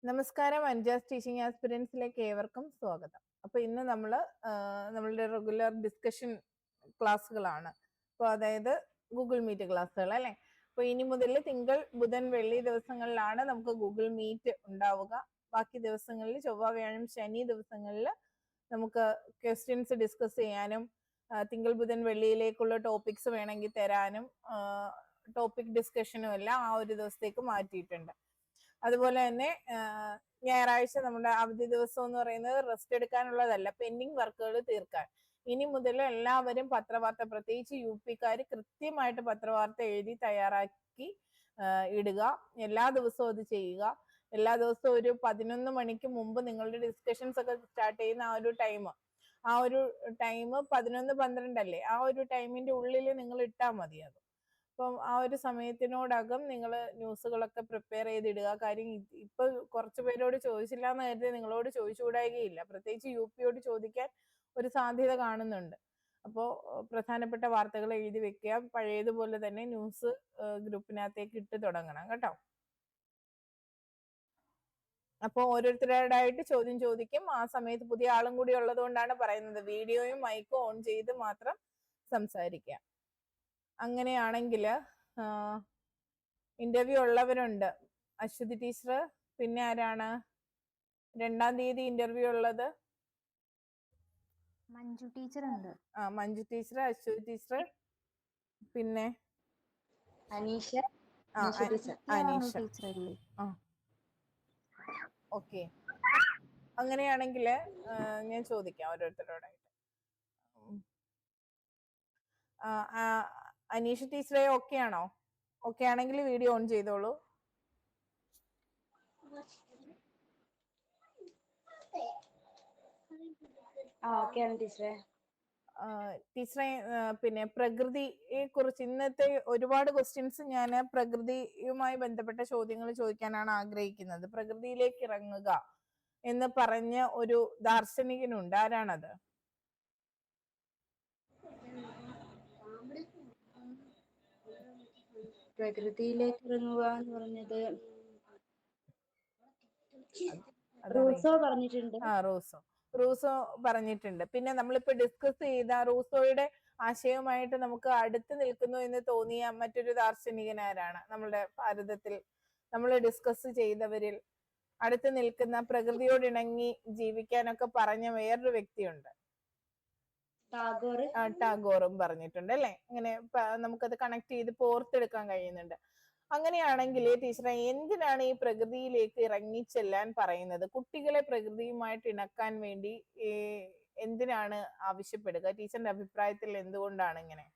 നമസ്കാരം. അൻജാസ് ടീച്ചിങ് ആസ്പിരൻസിലേക്ക് ഏവർക്കും സ്വാഗതം. അപ്പോൾ ഇന്ന് നമ്മൾ നമ്മളുടെ റെഗുലർ ഡിസ്കഷൻ ക്ലാസ്സുകളാണ്. അപ്പോൾ അതായത് ഗൂഗിൾ മീറ്റ് ക്ലാസ്സുകൾ അല്ലേ. അപ്പോൾ ഇനി മുതൽ തിങ്കൾ, ബുധൻ, വെള്ളി ദിവസങ്ങളിലാണ് നമുക്ക് ഗൂഗിൾ മീറ്റ് ഉണ്ടാവുക. ബാക്കി ദിവസങ്ങളിൽ ചൊവ്വ, വ്യാഴം, ശനി ദിവസങ്ങളിൽ നമുക്ക് ക്വസ്റ്റ്യൻസ് ഡിസ്കസ് ചെയ്യാനും തിങ്കൾ, ബുധൻ, വെള്ളിയിലേക്കുള്ള ടോപ്പിക്സ് വേണമെങ്കിൽ തരാനും ടോപ്പിക് ഡിസ്കഷനും എല്ലാം ആ ഒരു ദിവസത്തേക്ക് മാറ്റിയിട്ടുണ്ട്. അതുപോലെ തന്നെ ഞായറാഴ്ച നമ്മുടെ അവധി ദിവസം എന്ന് പറയുന്നത് റെസ്റ്റ് എടുക്കാനുള്ളതല്ല, പെൻഡിങ് വർക്കുകൾ തീർക്കാൻ. ഇനി മുതൽ എല്ലാവരും പത്രവാർത്ത, പ്രത്യേകിച്ച് UP-ക്കാർ കൃത്യമായിട്ട് പത്രവാർത്ത എഴുതി തയ്യാറാക്കി ഇടുക. എല്ലാ ദിവസവും അത് ചെയ്യുക. എല്ലാ ദിവസവും ഒരു 11 മണിക്ക് മുമ്പ് നിങ്ങളുടെ ഡിസ്കഷൻസ് ഒക്കെ സ്റ്റാർട്ട് ചെയ്യുന്ന ആ ഒരു ടൈം 11-12 അല്ലേ, ആ ഒരു ടൈമിന്റെ ഉള്ളിൽ നിങ്ങൾ ഇട്ടാൽ മതി. അത് അപ്പം ആ ഒരു സമയത്തിനോടകം നിങ്ങൾ ന്യൂസുകളൊക്കെ പ്രിപ്പയർ ചെയ്തിടുക. കാര്യം ഇപ്പൊ കുറച്ച് പേരോട് ചോദിച്ചില്ല എന്ന് കരുതി നിങ്ങളോട് ചോദിച്ചുകൂടായികയില്ല. പ്രത്യേകിച്ച് UP-യോട് ചോദിക്കാൻ ഒരു സാധ്യത കാണുന്നുണ്ട്. അപ്പോൾ പ്രധാനപ്പെട്ട വാർത്തകൾ എഴുതി വെക്കുക. പഴയതുപോലെ തന്നെ ന്യൂസ് ഗ്രൂപ്പിനകത്തേക്ക് ഇട്ട് തുടങ്ങണം കേട്ടോ. അപ്പോൾ ഓരോരുത്തരോടായിട്ട് ചോദ്യം ചോദിക്കും. ആ സമയത്ത് പുതിയ ആളും കൂടി ഉള്ളത് കൊണ്ടാണ് പറയുന്നത്, വീഡിയോയും മൈക്കും ഓൺ ചെയ്ത് മാത്രം സംസാരിക്കുക. അങ്ങനെയാണെങ്കിൽ ഇന്റർവ്യൂ ഉള്ളവരുണ്ട്. അശ്വതി ടീച്ചർ, പിന്നെ ആരാണ് 2-ാം തീയതി ഇന്റർവ്യൂ ഉള്ളത്? മഞ്ജു ടീച്ചർ ഉണ്ട്. മഞ്ജു ടീച്ചർ, അശ്വതി ടീച്ചർ, പിന്നെ അനീഷ. അനീഷ. ഓക്കെ, അങ്ങനെയാണെങ്കിൽ ഞാൻ ചോദിക്കാം ഓരോരുത്തരോടായിട്ട്. അനീഷ ടീച്ചറെ ഓക്കെ ആണോ? ഓക്കെ ആണെങ്കിൽ വീഡിയോ ഓൺ ചെയ്തോളൂ. ടീച്ചറെ, പിന്നെ പ്രകൃതിയെ കുറിച്ച് ഇന്നത്തെ ഒരുപാട് ക്വസ്റ്റ്യൻസ് ഞാൻ പ്രകൃതിയുമായി ബന്ധപ്പെട്ട ചോദ്യങ്ങൾ ചോദിക്കാനാണ് ആഗ്രഹിക്കുന്നത്. പ്രകൃതിയിലേക്ക് ഇറങ്ങുക എന്ന് പറഞ്ഞ ഒരു ദാർശനികനുണ്ട്. ആരാണത്? പ്രകൃതിയിലേക്ക് ഇറങ്ങുക എന്ന് പറഞ്ഞത് റൂസോ പറഞ്ഞിട്ടുണ്ട്. റൂസോ പറഞ്ഞിട്ടുണ്ട്. പിന്നെ നമ്മളിപ്പോ ഡിസ്കസ് ചെയ്ത റൂസോയുടെ ആശയവുമായിട്ട് നമുക്ക് അടുത്ത് നിൽക്കുന്നു എന്ന് തോന്നിയ മറ്റൊരു ദാർശനികൻ ആരാണ്? നമ്മുടെ ഭാരതത്തിൽ നമ്മൾ ഡിസ്കസ് ചെയ്തവരിൽ അടുത്ത് നിൽക്കുന്ന, പ്രകൃതിയോട് ഇണങ്ങി ജീവിക്കാനൊക്കെ പറഞ്ഞ വേറൊരു വ്യക്തിയുണ്ട്. ടാഗോറും പറഞ്ഞിട്ടുണ്ട് അല്ലെ. ഇങ്ങനെ നമുക്കത് കണക്ട് ചെയ്ത് പോർത്തെടുക്കാൻ കഴിയുന്നുണ്ട്. അങ്ങനെയാണെങ്കിൽ ടീച്ചറെ, എന്തിനാണ് ഈ പ്രകൃതിയിലേക്ക് ഇറങ്ങിച്ചെല്ലാൻ പറയുന്നത്? കുട്ടികളെ പ്രകൃതിയുമായിട്ട് ഇണക്കാൻ വേണ്ടി എന്തിനാണ് ആവശ്യപ്പെടുക? ടീച്ചറിന്റെ അഭിപ്രായത്തിൽ എന്തുകൊണ്ടാണ് ഇങ്ങനെ?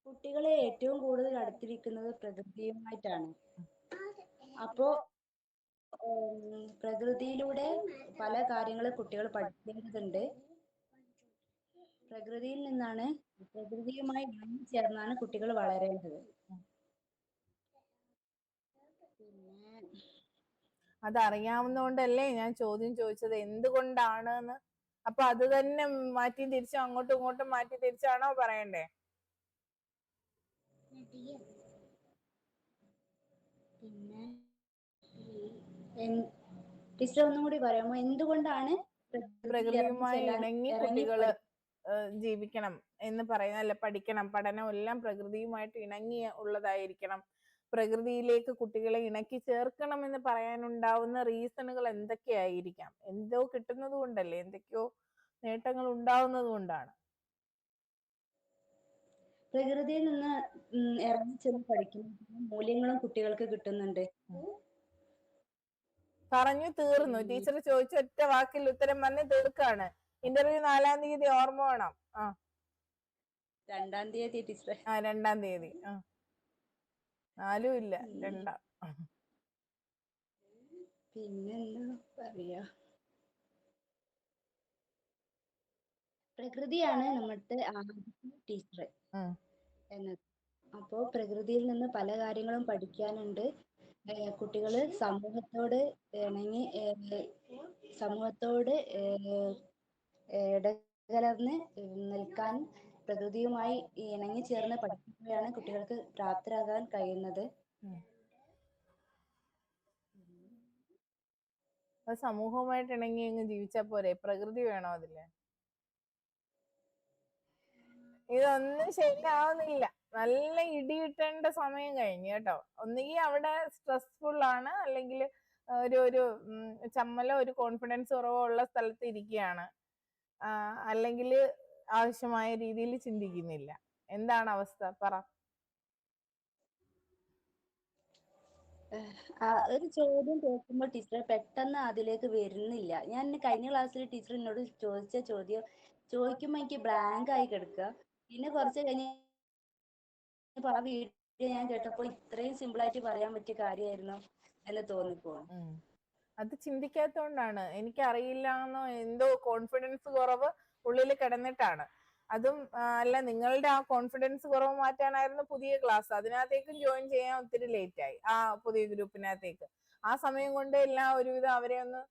കുട്ടികളെ ഏറ്റവും കൂടുതൽ അടുത്തിരിക്കുന്നത് പ്രകൃതിയുമായിട്ടാണ്. അപ്പോ പ്രകൃതിയിലൂടെ പല കാര്യങ്ങളും കുട്ടികൾ പഠിക്കേണ്ടതുണ്ട്. പ്രകൃതിയുമായി ചേർന്നാണ് കുട്ടികൾ വളരേണ്ടത്. അതറിയാവുന്നോണ്ടല്ലേ ഞാൻ ചോദ്യം ചോദിച്ചത് എന്തുകൊണ്ടാണ് എന്ന്. അപ്പൊ അത് തന്നെ മാറ്റി തിരിച്ച് അങ്ങോട്ടും ഇങ്ങോട്ടും മാറ്റി തിരിച്ചാണോ പറയണ്ടേ? പിന്നെ ടീച്ചർ ഒന്നും കൂടി പറയാമോ? എന്തുകൊണ്ടാണ് പ്രകൃതിയുമായി ഇണങ്ങി കുട്ടികൾ ജീവിക്കണം എന്ന് പറയുന്നത്? അല്ല, പഠനം എല്ലാം പ്രകൃതിയുമായിട്ട് ഇണങ്ങി ഉള്ളതായിരിക്കണം. പ്രകൃതിയിലേക്ക് കുട്ടികളെ ഇണക്കി ചേർക്കണം എന്ന് പറയാനുണ്ടാവുന്ന റീസണുകൾ എന്തൊക്കെയായിരിക്കാം? എന്തോ കിട്ടുന്നത് കൊണ്ടല്ലേ, എന്തൊക്കെയോ നേട്ടങ്ങൾ ഉണ്ടാവുന്നത് കൊണ്ടാണ്. പ്രകൃതിയിൽ നിന്ന് ഇറങ്ങിച്ചെന്ന് പഠിക്കുന്ന മൂല്യങ്ങളും കുട്ടികൾക്ക് കിട്ടുന്നുണ്ട്. പറഞ്ഞു തീർന്നു. ടീച്ചർ ചോദിച്ച ഒറ്റ വാക്കിൽ ഉത്തരം പറഞ്ഞ് തീർക്കാണ്. ഇന്റർവ്യൂ 4-ാം തീയതി, ഓർമ്മ വേണം. 2-ാം തീയതി ടീച്ചർ. 2-ാം തീയതി. 4 ഇല്ല, 2. പിന്നെന്താ പറയാ, പ്രകൃതിയാണ് നമ്മുടെ ടീച്ചർ എന്നത്. അപ്പോ പ്രകൃതിയിൽ നിന്ന് പല കാര്യങ്ങളും പഠിക്കാനുണ്ട്. കുട്ടികള് സമൂഹത്തോട് ഇടകലർന്ന് നിൽക്കാൻ പ്രകൃതിയുമായി ഇണങ്ങി ചേർന്ന് പഠിക്കുമ്പോഴാണ് കുട്ടികൾക്ക് പ്രാപ്തരാകാൻ കഴിയുന്നത്. അപ്പൊ സമൂഹവുമായിട്ട് ഇണങ്ങി അങ്ങ് ജീവിച്ചാ പോരെ, പ്രകൃതി വേണോ അതില്? ഇതൊന്നും ശരിയാവുന്നില്ല. നല്ല ഇടി കിട്ടേണ്ട സമയം കഴിഞ്ഞു കേട്ടോ. ഒന്നുകിൽ അവിടെ സ്ട്രെസ്ഫുൾ ആണ്, അല്ലെങ്കിൽ ഒരു ചമ്മലോ ഒരു കോൺഫിഡൻസ് കുറവോ ഉള്ള സ്ഥലത്ത് ഇരിക്കുകയാണ്, അല്ലെങ്കിൽ ആവശ്യമായ രീതിയിൽ ചിന്തിക്കുന്നില്ല. എന്താണ് അവസ്ഥ പറ. ഒരു ചോദ്യം കേൾക്കുമ്പോൾ ടീച്ചറെ പെട്ടെന്ന് അതിലേക്ക് വരുന്നില്ല. ഞാൻ കഴിഞ്ഞ ക്ലാസ്സിൽ ടീച്ചർ എന്നോട് ചോദിച്ച ചോദ്യം ചോദിക്കുമ്പോൾ എനിക്ക് ബ്ലാങ്ക് ആയി കിടക്കുക. പിന്നെ കുറച്ച് കഴിഞ്ഞ് ആ വീഡിയോ ഞാൻ കേട്ടപ്പോൾ ഇത്രയും സിമ്പിൾ ആയിട്ട് പറയാൻ പറ്റിയ കാര്യമായിരുന്നു എന്ന് തോന്നിപ്പോകും. അത് ചിന്തിക്കാത്തോണ്ടാണ്, എനിക്കറിയില്ല എന്നോ എന്തോ കോൺഫിഡൻസ് കുറവ് ഉള്ളിൽ കിടന്നിട്ടാണ്. അതും അല്ല, നിങ്ങളുടെ ആ കോൺഫിഡൻസ് കുറവ് മാറ്റാനായിരുന്നു പുതിയ ക്ലാസ്, അതിനകത്തേക്കും ജോയിൻ ചെയ്യാൻ ഒത്തിരി ലേറ്റ് ആയി ആ പുതിയ ഗ്രൂപ്പിനകത്തേക്ക്. ആ സമയം കൊണ്ട് എല്ലാം ഒരുവിധം അവരെ ഒന്ന്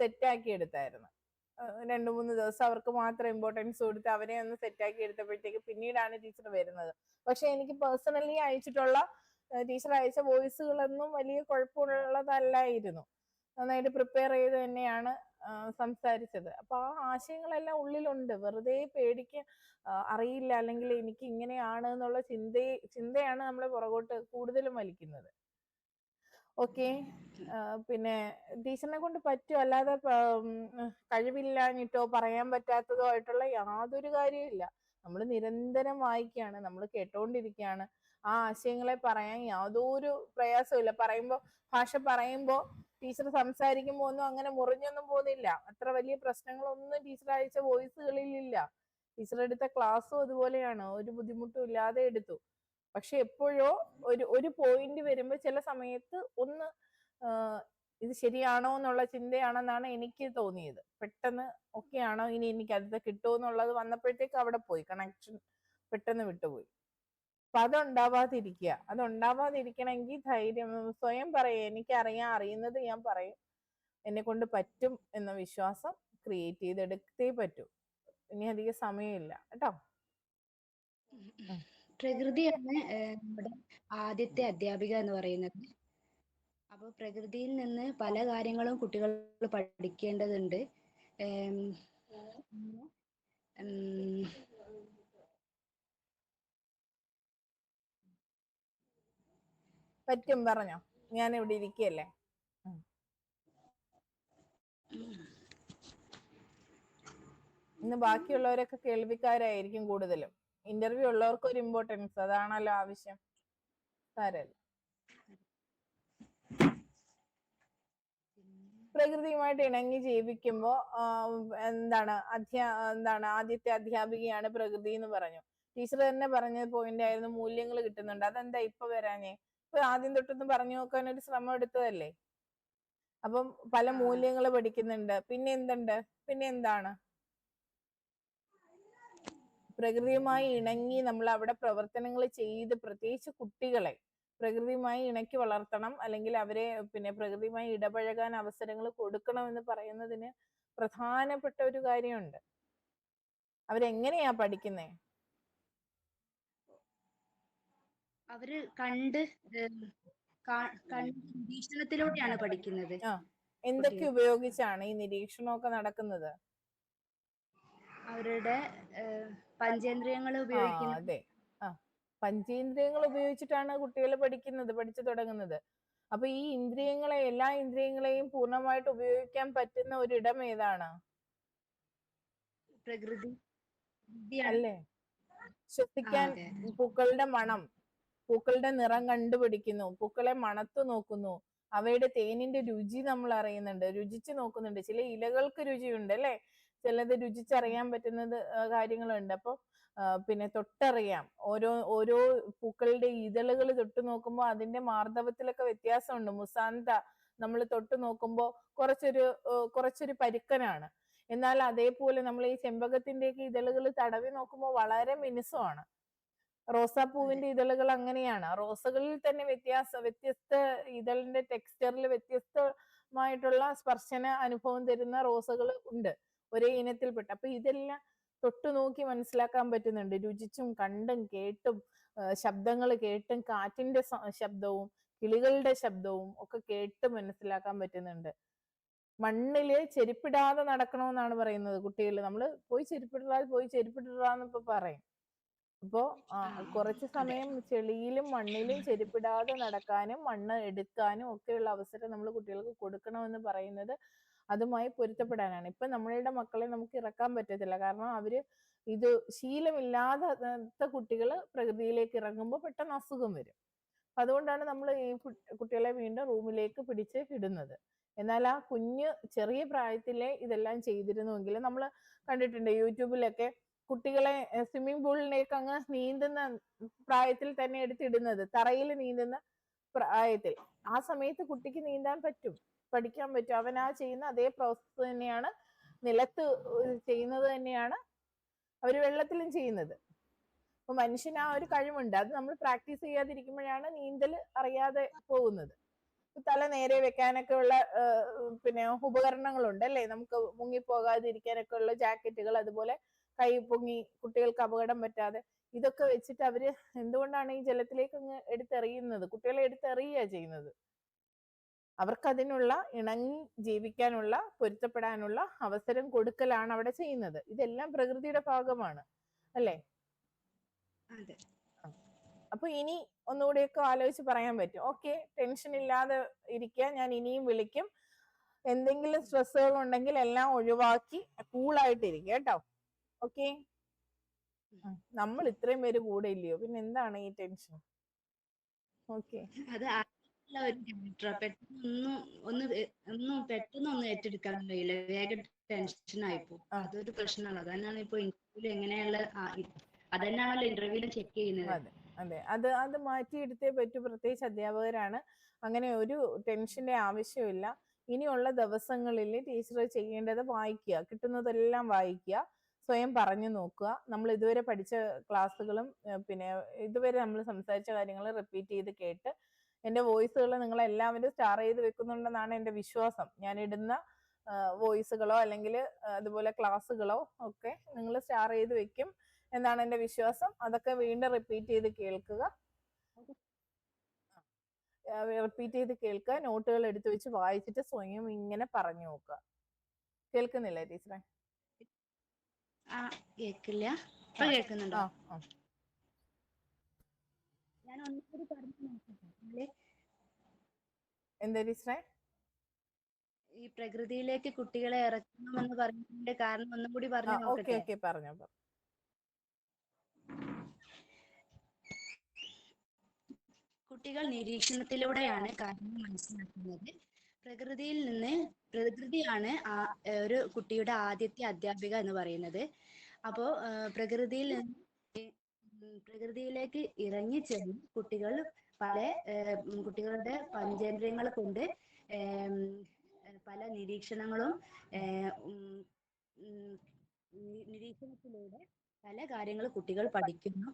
സെറ്റാക്കി എടുത്തായിരുന്നു. 2-3 ദിവസം അവർക്ക് മാത്രം ഇമ്പോർട്ടൻസ് കൊടുത്ത് അവരെ ഒന്ന് സെറ്റാക്കി എടുത്തപ്പോഴത്തേക്ക് പിന്നീടാണ് ടീച്ചർ വരുന്നത്. പക്ഷെ എനിക്ക് പേഴ്സണലി അയച്ചിട്ടുള്ള ടീച്ചർ അയച്ച വോയിസുകളൊന്നും വലിയ കുഴപ്പമുള്ളതല്ലായിരുന്നു. നന്നായിട്ട് പ്രിപ്പയർ ചെയ്ത് തന്നെയാണ് സംസാരിച്ചത്. അപ്പൊ ആ ആശയങ്ങളെല്ലാം ഉള്ളിലുണ്ട്. വെറുതെ അറിയില്ല അല്ലെങ്കിൽ എനിക്ക് ഇങ്ങനെയാണ് എന്നുള്ള ചിന്തയാണ് നമ്മളെ പുറകോട്ട് കൂടുതലും വലിക്കുന്നത്. ഓക്കെ, പിന്നെ ടീച്ചറിനെ കൊണ്ട് പറ്റും, അല്ലാതെ കഴിവില്ലാഞ്ഞിട്ടോ പറയാൻ പറ്റാത്തതോ ആയിട്ടുള്ള യാതൊരു കാര്യമില്ല. നമ്മൾ നിരന്തരം വായിക്കുകയാണ്, നമ്മൾ കേട്ടോണ്ടിരിക്കുകയാണ്. ആ ആശയങ്ങളെ പറയാൻ യാതൊരു പ്രയാസമില്ല. ഭാഷ പറയുമ്പോൾ ടീച്ചർ സംസാരിക്കുമ്പോൾ ഒന്നും അങ്ങനെ മുറിഞ്ഞൊന്നും പോകുന്നില്ല. അത്ര വലിയ പ്രശ്നങ്ങളൊന്നും ടീച്ചർ അയച്ച വോയിസുകളിലില്ല. ടീച്ചർ എടുത്ത ക്ലാസ്സും അതുപോലെയാണ്, ഒരു ബുദ്ധിമുട്ടും ഇല്ലാതെ എടുത്തു. പക്ഷെ എപ്പോഴോ ഒരു പോയിന്റ് വരുമ്പോൾ ചില സമയത്ത് ഒന്ന് ഇത് ശരിയാണോ എന്നുള്ള ചിന്തയാണെന്നാണ് എനിക്ക് തോന്നിയത്. പെട്ടെന്ന് ഓക്കെ ആണോ, ഇനി എനിക്ക് അടുത്ത് കിട്ടുമോ എന്നുള്ളത് വന്നപ്പോഴത്തേക്ക് അവിടെ പോയി, കണക്ഷൻ പെട്ടെന്ന് വിട്ടുപോയി. അപ്പൊ അതുണ്ടാവാതിരിക്കണമെങ്കിൽ ധൈര്യം സ്വയം പറയും, എനിക്കറിയാം, അറിയുന്നത് ഞാൻ പറയും, എന്നെ കൊണ്ട് പറ്റും എന്ന വിശ്വാസം ക്രിയേറ്റ് ചെയ്തെടുത്തേ പറ്റൂ. ഇനി അധികം സമയമില്ല കേട്ടോ. പ്രകൃതിയാണ് നമ്മുടെ ആദ്യത്തെ അധ്യാപിക എന്ന് പറയുന്നത്. അപ്പോൾ പ്രകൃതിയിൽ നിന്ന് പല കാര്യങ്ങളും കുട്ടികൾ പഠിക്കേണ്ടതുണ്ട്. പറ്റും, പറഞ്ഞോ, ഞാൻ ഇവിടെ ഇരിക്കുകയല്ലേ. ഇന്ന് ബാക്കിയുള്ളവരൊക്കെ കേൾവിക്കാരായിരിക്കും കൂടുതലും. ഇന്റർവ്യൂ ഉള്ളവർക്ക് ഒരു ഇമ്പോർട്ടൻസ്, അതാണല്ലോ ആവശ്യം. സാരല്ല. പ്രകൃതിയുമായിട്ട് ഇണങ്ങി ജീവിക്കുമ്പോ എന്താണ് ആദ്യത്തെ അധ്യാപികയാണ് പ്രകൃതി എന്ന് പറഞ്ഞു. ടീച്ചർ തന്നെ പറഞ്ഞ പോയിന്റ് ആയിരുന്നു, മൂല്യങ്ങൾ കിട്ടുന്നുണ്ട്. അതെന്താ ഇപ്പൊ വരാഞ്ഞേ? ഇപ്പൊ ആദ്യം തൊട്ടൊന്ന് പറഞ്ഞു നോക്കാൻ ഒരു ശ്രമം എടുത്തതല്ലേ. അപ്പം പല മൂല്യങ്ങൾ പഠിക്കുന്നുണ്ട്. പിന്നെ എന്താണ്? പ്രകൃതിയുമായി ഇണങ്ങി നമ്മൾ അവിടെ പ്രവർത്തനങ്ങൾ ചെയ്ത്, പ്രത്യേകിച്ച് കുട്ടികളെ പ്രകൃതിയുമായി ഇണക്കി വളർത്തണം, അല്ലെങ്കിൽ അവരെ പ്രകൃതിയുമായി ഇടപഴകാൻ അവസരങ്ങൾ കൊടുക്കണം എന്ന് പറയുന്നതിന് പ്രധാനപ്പെട്ട ഒരു കാര്യമുണ്ട്. അവരെങ്ങനെയാ പഠിക്കുന്നേ? അവര് നിരീക്ഷണത്തിലൂടെയാണ് പഠിക്കുന്നത്. എന്തൊക്കെ ഉപയോഗിച്ചാണ് ഈ നിരീക്ഷണമൊക്കെ നടക്കുന്നത്? അവരുടെ പഞ്ചേന്ദ്രിയങ്ങൾ ഉപയോഗിക്കുന്നു. അതെ, പഞ്ചേന്ദ്രിയങ്ങൾ ഉപയോഗിച്ചിട്ടാണ് കുട്ടികൾ പഠിച്ചു തുടങ്ങുന്നത്. അപ്പൊ ഈ എല്ലാ ഇന്ദ്രിയങ്ങളെയും പൂർണ്ണമായിട്ട് ഉപയോഗിക്കാൻ പറ്റുന്ന ഒരിടം ഏതാണ്? പ്രകൃതി അല്ലേ? ശ്വസിക്കാൻ പൂക്കളുടെ മണം, പൂക്കളുടെ നിറം കണ്ടുപിടിക്കുന്നു, പൂക്കളെ മണത്തു നോക്കുന്നു, അവയുടെ തേനിന്റെ രുചി നമ്മൾ അറിയുന്നുണ്ട്, രുചിച്ചു നോക്കുന്നുണ്ട്. ചില ഇലകൾക്ക് രുചിയുണ്ട് അല്ലെ, ചിലത് രുചിച്ചറിയാൻ പറ്റുന്നത് കാര്യങ്ങളുണ്ട്. അപ്പൊ തൊട്ടറിയാം, ഓരോ പൂക്കളുടെ ഇതളുകൾ തൊട്ട് നോക്കുമ്പോൾ അതിന്റെ മാർദ്ദവത്തിലൊക്കെ വ്യത്യാസമുണ്ട്. മുസാന്ത നമ്മൾ തൊട്ട് നോക്കുമ്പോൾ കുറച്ചൊരു പരുക്കനാണ്. എന്നാൽ അതേപോലെ നമ്മൾ ഈ ചെമ്പകത്തിന്റെയൊക്കെ ഇതളുകൾ തടവി നോക്കുമ്പോൾ വളരെ മിനുസമാണ്. റോസാപ്പൂവിന്റെ ഇതളുകൾ അങ്ങനെയാണ്. റോസകളിൽ തന്നെ വ്യത്യസ്ത ഇതളിന്റെ ടെക്സ്ചറിൽ വ്യത്യസ്തമായിട്ടുള്ള സ്പർശന അനുഭവം തരുന്ന റോസകൾ ഉണ്ട്, ഒരേ ഇനത്തിൽപ്പെട്ട. അപ്പൊ ഇതെല്ലാം തൊട്ടു നോക്കി മനസ്സിലാക്കാൻ പറ്റുന്നുണ്ട്, രുചിച്ചും കണ്ടും കേട്ടും, ശബ്ദങ്ങൾ കേട്ടും, കാറ്റിന്റെ ശബ്ദവും കിളികളുടെ ശബ്ദവും ഒക്കെ കേട്ട് മനസ്സിലാക്കാൻ പറ്റുന്നുണ്ട്. മണ്ണില് ചെരുപ്പിടാതെ നടക്കണമെന്നാണ് പറയുന്നത് കുട്ടികൾ. നമ്മൾ പോയി ചെരുപ്പിടാന്ന് ഇപ്പൊ പറയും. അപ്പോ കുറച്ച് സമയം ചെളിയിലും മണ്ണിലും ചെരുപ്പിടാതെ നടക്കാനും മണ്ണ് എടുക്കാനും ഒക്കെയുള്ള അവസരം നമ്മൾ കുട്ടികൾക്ക് കൊടുക്കണമെന്ന് പറയുന്നത് അതുമായി പൊരുത്തപ്പെടാനാണ്. ഇപ്പൊ നമ്മളുടെ മക്കളെ നമുക്ക് ഇറക്കാൻ പറ്റത്തില്ല. കാരണം അവര് ഇത് ശീലമില്ലാത്ത കുട്ടികൾ പ്രകൃതിയിലേക്ക് ഇറങ്ങുമ്പോൾ പെട്ടെന്ന് അസുഖം വരും. അതുകൊണ്ടാണ് നമ്മൾ ഈ കുട്ടികളെ വീണ്ടും റൂമിലേക്ക് പിടിച്ച് ഇടുന്നത്. എന്നാൽ ആ കുഞ്ഞ് ചെറിയ പ്രായത്തിലെ ഇതെല്ലാം ചെയ്തിരുന്നുവെങ്കിൽ നമ്മൾ കണ്ടിട്ടുണ്ട് യൂട്യൂബിലൊക്കെ കുട്ടികളെ സ്വിമ്മിംഗ് പൂളിലേക്ക് അങ്ങ് നീന്തുന്ന പ്രായത്തിൽ തന്നെ എടുത്തിടുന്നത്, തറയിൽ നീന്തുന്ന പ്രായത്തിൽ. ആ സമയത്ത് കുട്ടിക്ക് നീന്താൻ പറ്റും, പഠിക്കാൻ പറ്റും. അവൻ ആ ചെയ്യുന്ന അതേ പ്രോസസ്സ് തന്നെയാണ് നിലത്ത് ചെയ്യുന്നത് തന്നെയാണ് അവര് വെള്ളത്തിലും ചെയ്യുന്നത്. അപ്പൊ മനുഷ്യന് ആ ഒരു കഴിവുണ്ട്. അത് നമ്മൾ പ്രാക്ടീസ് ചെയ്യാതിരിക്കുമ്പോഴാണ് നീന്തൽ അറിയാതെ പോകുന്നത്. തല നേരെ വെക്കാനൊക്കെ ഉള്ള പിന്നെ ഉപകരണങ്ങളുണ്ട് അല്ലേ, നമുക്ക് മുങ്ങിപ്പോകാതിരിക്കാനൊക്കെ ഉള്ള ജാക്കറ്റുകൾ, അതുപോലെ കൈ പൊങ്ങി കുട്ടികൾക്ക് അപകടം പറ്റാതെ, ഇതൊക്കെ വെച്ചിട്ട് അവര് എന്തുകൊണ്ടാണ് ഈ ജലത്തിലേക്ക് അങ്ങ് എടുത്തെറിയുന്നത്? കുട്ടികളെ എടുത്തെറിയുക ചെയ്യുന്നത്. അവർക്ക് അതിനുള്ള ഇണങ്ങി ജീവിക്കാനുള്ള, പൊരുത്തപ്പെടാനുള്ള അവസരം കൊടുക്കലാണ് അവിടെ ചെയ്യുന്നത്. ഇതെല്ലാം പ്രകൃതിയുടെ ഭാഗമാണ് അല്ലേ? അപ്പൊ ഇനി ഒന്നുകൂടിയൊക്കെ ആലോചിച്ച് പറയാൻ പറ്റും. ഓക്കെ, ടെൻഷൻ ഇല്ലാതെ ഇരിക്കുക, ഞാൻ ഇനിയും വിളിക്കും. എന്തെങ്കിലും സ്ട്രെസ്സുകൾ ഉണ്ടെങ്കിൽ എല്ലാം ഒഴിവാക്കി കൂളായിട്ടിരിക്കുക കേട്ടോ. ഓക്കെ, നമ്മൾ ഇത്രയും പേര് കൂടെ ഇല്ലയോ, പിന്നെ എന്താണ് ഈ ടെൻഷൻ? ഓക്കെ, അത് പെട്ടെന്നൊന്നും ഏറ്റെടുക്കാൻ കഴിയില്ല. വേഗം ടെൻഷൻ ആയിപ്പോ. അതൊരു പ്രശ്നമാണ്. അതന്നെയാണ് ഇപ്പൊ ഇന്റർവ്യൂല് എങ്ങനെയുള്ള അതന്നെയാണല്ലോ ഇന്റർവ്യൂലും ചെക്ക് ചെയ്യുന്നത്. അതെ അതെ, അത് മാറ്റിയെടുത്തേ പറ്റൂ. പ്രത്യേകിച്ച് അധ്യാപകരാണ്. അങ്ങനെ ഒരു ടെൻഷന്റെ ആവശ്യമില്ല. ഇനിയുള്ള ദിവസങ്ങളിൽ ടീച്ചർ ചെയ്യേണ്ടത് വായിക്കുക, കിട്ടുന്നതെല്ലാം വായിക്കുക, സ്വയം പറഞ്ഞു നോക്കുക. നമ്മൾ ഇതുവരെ പഠിച്ച ക്ലാസ്സുകളും പിന്നെ ഇതുവരെ നമ്മൾ സംസാരിച്ച കാര്യങ്ങൾ റിപ്പീറ്റ് ചെയ്ത് കേട്ട് എൻ്റെ വോയിസുകൾ നിങ്ങൾ എല്ലാവരും സ്റ്റാർ ചെയ്ത് വെക്കുന്നുണ്ടെന്നാണ് എൻ്റെ വിശ്വാസം. ഞാൻ ഇടുന്ന വോയിസുകളോ അല്ലെങ്കിൽ അതുപോലെ ക്ലാസ്സുകളോ ഒക്കെ നിങ്ങൾ സ്റ്റാർ ചെയ്ത് വെക്കും എന്നാണ് എൻ്റെ വിശ്വാസം. അതൊക്കെ വീണ്ടും റിപ്പീറ്റ് ചെയ്ത് കേൾക്കുക, നോട്ടുകൾ എടുത്തു വെച്ച് വായിച്ചിട്ട് സ്വയം ഇങ്ങനെ പറഞ്ഞു നോക്കുക. കേൾക്കുന്നില്ലേ ടീച്ചറെ? കേൾക്കില്ല, ഇപ്പൊ കേൾക്കുന്നുണ്ടോ? ഞാൻ ഒന്നുകൂടി പറഞ്ഞു നോക്കട്ടെ. എന്താ ടീച്ചറെ? ഈ പ്രകൃതിയിലേക്ക് കുട്ടികളെ ഇറക്കണമെന്ന് പറഞ്ഞതിന്റെ കാരണം ഒന്നും കൂടി പറഞ്ഞു നോക്കട്ടെ. ഓക്കെ, പറഞ്ഞോ. കുട്ടികൾ നിരീക്ഷണത്തിലൂടെയാണ് കാര്യങ്ങൾ മനസ്സിലാക്കുന്നത്. പ്രകൃതിയാണ് ഒരു കുട്ടിയുടെ ആദ്യത്തെ അധ്യാപിക എന്ന് പറയുന്നത്. അപ്പോ പ്രകൃതിയിലേക്ക് ഇറങ്ങിച്ചെന്ന് കുട്ടികൾ കുട്ടികളുടെ പഞ്ചേന്ദ്രിയങ്ങൾ കൊണ്ട് പല നിരീക്ഷണങ്ങളും നിരീക്ഷണത്തിലൂടെ പല കാര്യങ്ങൾ കുട്ടികൾ പഠിക്കുന്നു.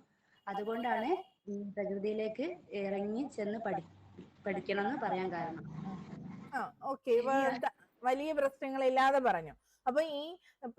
അതുകൊണ്ടാണ് പ്രകൃതിയിലേക്ക് ഇറങ്ങി ചെന്ന് പഠിക്കണം എന്ന് പറയാൻ കാരണം. ഓക്കെ, വലിയ പ്രശ്നങ്ങളില്ലാതെ പറഞ്ഞു. അപ്പൊ ഈ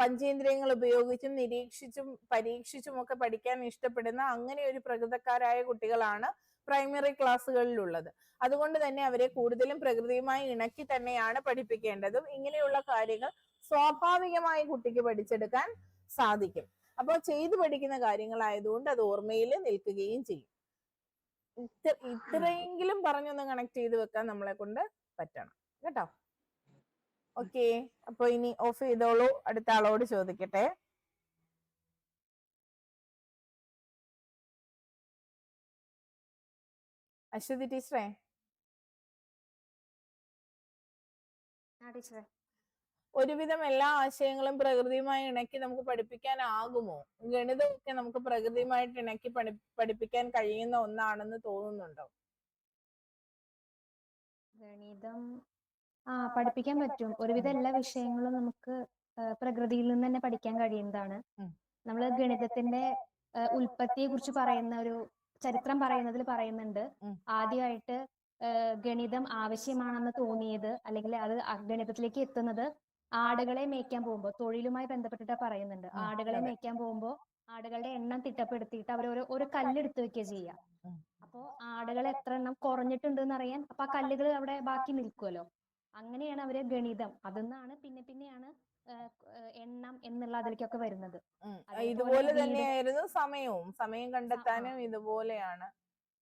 പഞ്ചേന്ദ്രിയങ്ങൾ ഉപയോഗിച്ചും നിരീക്ഷിച്ചും പരീക്ഷിച്ചും ഒക്കെ പഠിക്കാൻ ഇഷ്ടപ്പെടുന്ന അങ്ങനെ ഒരു പ്രകൃതക്കാരായ കുട്ടികളാണ് പ്രൈമറി ക്ലാസ്സുകളിലുള്ളത്. അതുകൊണ്ട് തന്നെ അവരെ കൂടുതലും പ്രകൃതിയുമായി ഇണക്കി തന്നെയാണ് പഠിപ്പിക്കേണ്ടതും. ഇങ്ങനെയുള്ള കാര്യങ്ങൾ സ്വാഭാവികമായി കുട്ടിക്ക് പഠിച്ചെടുക്കാൻ സാധിക്കും. അപ്പോൾ ചെയ്തു പഠിക്കുന്ന കാര്യങ്ങളായതുകൊണ്ട് അത് ഓർമ്മയിൽ നിൽക്കുകയും ചെയ്യും. ഇത്രയെങ്കിലും പറഞ്ഞൊന്ന് കണക്ട് ചെയ്ത് വെക്കാൻ നമ്മളെ കൊണ്ട് പറ്റണം കേട്ടോ. ഓക്കെ, അപ്പൊ ഇനി ഓഫ് ചെയ്തോളൂ. അടുത്ത ആളോട് ചോദിക്കട്ടെ. അശ്വതി ടീച്ചറെ. ഒരുവിധം എല്ലാ ആശയങ്ങളും പ്രകൃതിയുമായി ഇണക്കി നമുക്ക് പഠിപ്പിക്കാനാകുമോ? ഗണിതമൊക്കെ നമുക്ക് പ്രകൃതിയുമായിട്ട് ഇണക്കി പഠിപ്പിക്കാൻ കഴിയുന്ന ഒന്നാണെന്ന് തോന്നുന്നുണ്ടോ? ഗണിതം പഠിപ്പിക്കാൻ പറ്റും. ഒരുവിധം എല്ലാ വിഷയങ്ങളും നമുക്ക് പ്രകൃതിയിൽ നിന്ന് തന്നെ പഠിക്കാൻ കഴിയുന്നതാണ്. നമ്മൾ ഗണിതത്തിന്റെ ഉൽപ്പത്തിയെ കുറിച്ച് പറയുന്ന ഒരു ചരിത്രം പറയുന്നതിൽ പറയുന്നുണ്ട്, ആദ്യമായിട്ട് ഗണിതം ആവശ്യമാണെന്ന് തോന്നിയത് അല്ലെങ്കിൽ അത് ഗണിതത്തിലേക്ക് എത്തുന്നത് ആടുകളെ മേയ്ക്കാൻ പോകുമ്പോൾ, തൊഴിലുമായി ബന്ധപ്പെട്ടിട്ട് പറയുന്നുണ്ട്. ആടുകളെ മേയ്ക്കാൻ പോകുമ്പോൾ ആടുകളുടെ എണ്ണം തിട്ടപ്പെടുത്തിയിട്ട് അവർ ഒരു കല്ലെടുത്ത് വെക്കുക ചെയ്യുക. അപ്പോ ആടുകൾ എത്ര എണ്ണം കുറഞ്ഞിട്ടുണ്ട് എന്ന് അറിയാൻ അപ്പൊ ആ കല്ലുകൾ അവിടെ ബാക്കി നിൽക്കുമല്ലോ. അങ്ങനെയാണ് അവര് ഗണിതം അതിന്നാണ് പിന്നെയാണ് എണ്ണം എന്നുള്ള അതിലേക്കൊക്കെ വരുന്നത്. അതേപോലെ ഇതുപോലെ വീട് തന്നെയായിരുന്നു സമയം കണ്ടെത്താനും ഇതുപോലെയാണ്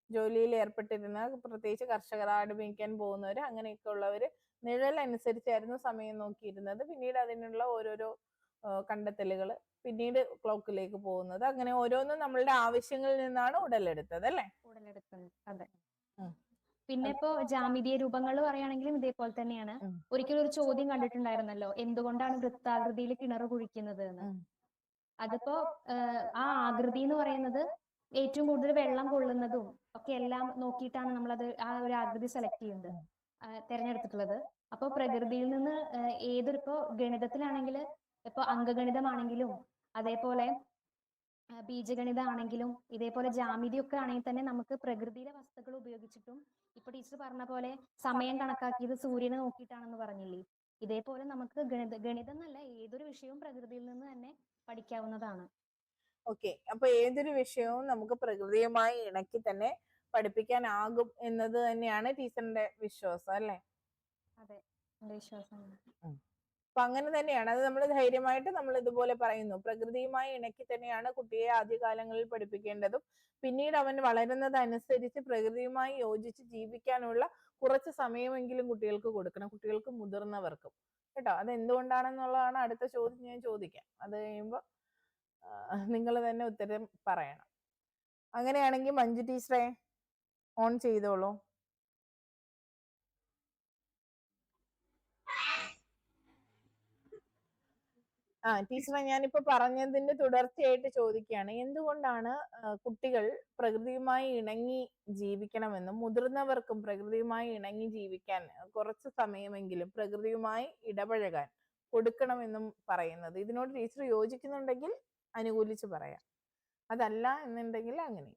ജോലിയിൽ ഏർപ്പെട്ടിരുന്ന പ്രത്യേകിച്ച് കർഷകർ, ആട് മേയ്ക്കാൻ പോകുന്നവര് അങ്ങനെയൊക്കെ ഉള്ളവര് നിഴലനുസരിച്ചായിരുന്നു സമയം നോക്കിയിരുന്നത്. പിന്നീട് അതിനുള്ള ഓരോരോ കണ്ടെത്തലുകൾ പിന്നീട് ക്ലോക്കിലേക്ക് പോകുന്നത്, അങ്ങനെ ഓരോന്നും നമ്മളുടെ ആവശ്യങ്ങളിൽ നിന്നാണ് ഉടലെടുത്തത് അല്ലേ? അതെ. പിന്നെ ഇപ്പോ ജാമിതീയ രൂപങ്ങൾ പറയുകയാണെങ്കിലും ഇതേപോലെ തന്നെയാണ്. ഒരിക്കലും ഒരു ചോദ്യം കണ്ടിട്ടുണ്ടായിരുന്നല്ലോ, എന്തുകൊണ്ടാണ് വൃത്താകൃതിയിൽ കിണർ കുഴിക്കുന്നത് എന്ന്. അതിപ്പോ ആ ആകൃതി എന്ന് പറയുന്നത് ഏറ്റവും കൂടുതൽ വെള്ളം കൊള്ളുന്നതും ഒക്കെ എല്ലാം നോക്കിയിട്ടാണ് നമ്മളത് ആ ഒരു ആകൃതി സെലക്ട് ചെയ്യുന്നത്, തിരഞ്ഞെടുത്തിട്ടുള്ളത്. അപ്പൊ പ്രകൃതിയിൽ നിന്ന് ഇപ്പോ ഗണിതത്തിലാണെങ്കിൽ ഇപ്പൊ അംഗഗണിതമാണെങ്കിലും അതേപോലെ ബീജഗണിതമാണെങ്കിലും ഇതേപോലെ ജാമിതി ഒക്കെ ആണെങ്കിൽ തന്നെ നമുക്ക് പ്രകൃതിയിലെ വസ്തുക്കൾ ഉപയോഗിച്ചിട്ടും, ഇപ്പൊ ടീച്ചർ പറഞ്ഞ പോലെ സമയം കണക്കാക്കിയത് സൂര്യനെ നോക്കിയിട്ടാണെന്ന് പറഞ്ഞില്ലേ, ഇതേപോലെ നമുക്ക് ഗണിതം എന്നല്ല ഏതൊരു വിഷയവും പ്രകൃതിയിൽ നിന്ന് തന്നെ പഠിക്കാവുന്നതാണ്. ഓക്കെ, അപ്പൊ ഏതൊരു വിഷയവും നമുക്ക് പ്രകൃതിയുമായി ഇണക്കി തന്നെ പഠിപ്പിക്കാനാകും എന്നത് തന്നെയാണ് ടീച്ചറിന്റെ വിശ്വാസം അല്ലേ? അതെ, എന്റെ വിശ്വാസമാണ്. അപ്പൊ അങ്ങനെ തന്നെയാണ്, അത് നമ്മൾ ധൈര്യമായിട്ട് നമ്മൾ ഇതുപോലെ പറയുന്നു. പ്രകൃതിയുമായി ഇണക്കി തന്നെയാണ് കുട്ടിയെ ആദ്യകാലങ്ങളിൽ പഠിപ്പിക്കേണ്ടതും പിന്നീട് അവൻ വളരുന്നതനുസരിച്ച് പ്രകൃതിയുമായി യോജിച്ച് ജീവിക്കാനുള്ള കുറച്ച് സമയമെങ്കിലും കുട്ടികൾക്ക് കൊടുക്കണം, കുട്ടികൾക്കും മുതിർന്നവർക്കും കേട്ടോ. അത് എന്തുകൊണ്ടാണെന്നുള്ളതാണ് അടുത്ത ചോദ്യം ഞാൻ ചോദിക്കാം. അത് കഴിയുമ്പോൾ നിങ്ങൾ തന്നെ ഉത്തരം പറയണം. അങ്ങനെയാണെങ്കിൽ മഞ്ജു ടീച്ചറെ ഓൺ ചെയ്തോളൂ. ടീച്ചറെ, ഞാനിപ്പോ പറഞ്ഞതിന്റെ തുടർച്ചയായിട്ട് ചോദിക്കുകയാണ്, എന്തുകൊണ്ടാണ് കുട്ടികൾ പ്രകൃതിയുമായി ഇണങ്ങി ജീവിക്കണമെന്നും മുതിർന്നവർക്കും പ്രകൃതിയുമായി ഇണങ്ങി ജീവിക്കാൻ കുറച്ച് സമയമെങ്കിലും പ്രകൃതിയുമായി ഇടപഴകാൻ കൊടുക്കണമെന്നും പറയുന്നത്? ഇതിനോട് ടീച്ചർ യോജിക്കുന്നുണ്ടെങ്കിൽ അനുകൂലിച്ച് പറയാം, അതല്ല എന്നുണ്ടെങ്കിൽ അങ്ങനെ.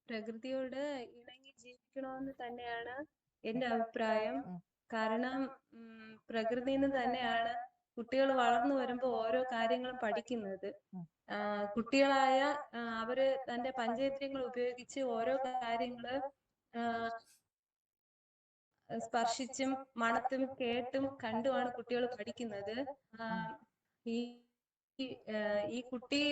പ്രകൃതിയോട് ഇണങ്ങി ജീവിക്കണമെന്ന് തന്നെയാണ് എന്റെ അഭിപ്രായം. കാരണം പ്രകൃതിയിൽ നിന്ന് തന്നെയാണ് കുട്ടികൾ വളർന്നു വരുമ്പോ ഓരോ കാര്യങ്ങളും പഠിക്കുന്നത്. കുട്ടികളായ അവര് തന്റെ പഞ്ചേന്ദ്രിയങ്ങൾ ഉപയോഗിച്ച് ഓരോ കാര്യങ്ങള് സ്പർശിച്ചും മണത്തും കേട്ടും കണ്ടുമാണ് കുട്ടികൾ പഠിക്കുന്നത്. ഈ കുട്ടി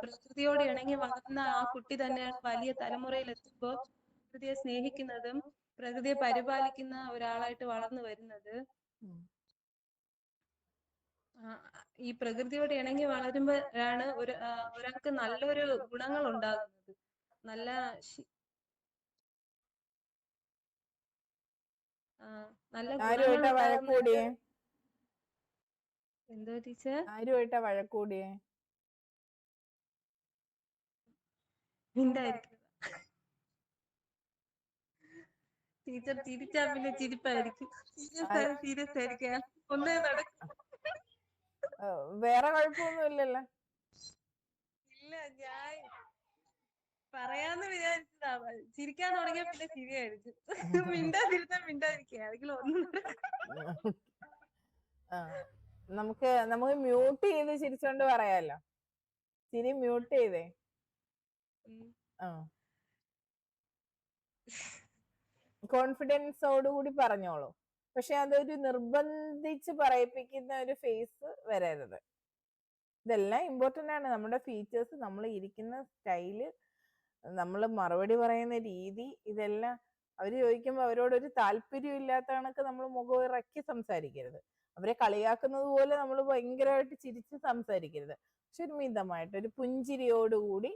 പ്രകൃതിയോട് ഇണങ്ങി വളർന്ന ആ കുട്ടി തന്നെയാണ് വലിയ തലമുറയിൽ എത്തുമ്പോ പ്രകൃതിയെ സ്നേഹിക്കുന്നതും പ്രകൃതിയെ പരിപാലിക്കുന്ന ഒരാളായിട്ട് വളർന്നു വരുന്നത്. ഈ പ്രകൃതിയോട് ഇണങ്ങി വളരുമ്പോഴാണ് ഒരാൾക്ക് നല്ലൊരു ഗുണങ്ങൾ ഉണ്ടാകുന്നത്. നല്ല ഗുണങ്ങൾ ഉണ്ടാകുന്നത്. എന്തോ ടീച്ചർ? ആരുമായിട്ടാ വഴക്കൂടിയേ? ടീച്ചർ ചിരിച്ചാ പിന്നെ ചിരിപ്പായിരിക്കും, സീരിയസ് ആയിരിക്കും, ഒന്നേ നടക്കും. വേറെ കുഴപ്പമൊന്നും ഇല്ലല്ലോ? ഇല്ല, ഞാൻ പറയാന്ന് വിചാരിച്ചതാ. ചിരിക്കാൻ തുടങ്ങിയ പിന്നെ ചിരിയായിരിക്കും. മിണ്ടാതിരിക്കുക ആരെങ്കിലും ഒന്നും. നമുക്ക് മ്യൂട്ട് ചെയ്ത് ചിരിച്ചോണ്ട് പറയാലോ. ചിരി മ്യൂട്ട് ചെയ്തേ. കോൺഫിഡൻസോടുകൂടി പറഞ്ഞോളൂ, പക്ഷെ അതൊരു നിർബന്ധിച്ച് പറയിപ്പിക്കുന്ന ഒരു ഫേസ് വരരുത്. ഇതെല്ലാം ഇമ്പോർട്ടന്റ് ആണ്. നമ്മുടെ ഫീച്ചേഴ്സ്, നമ്മൾ ഇരിക്കുന്ന സ്റ്റൈല്, നമ്മൾ മറുപടി പറയുന്ന രീതി, ഇതെല്ലാം അവര് ചോദിക്കുമ്പോൾ അവരോടൊരു താല്പര്യം ഇല്ലാത്ത കണക്ക് നമ്മൾ മുഖം ഇറക്കി സംസാരിക്കരുത്. അവരെ കളിയാക്കുന്നത് പോലെ നമ്മൾ ഭയങ്കരമായിട്ട് ചിരിച്ച് സംസാരിക്കരുത്. പക്ഷെ ഒരു മിതമായിട്ട് ഒരു പുഞ്ചിരിയോടുകൂടി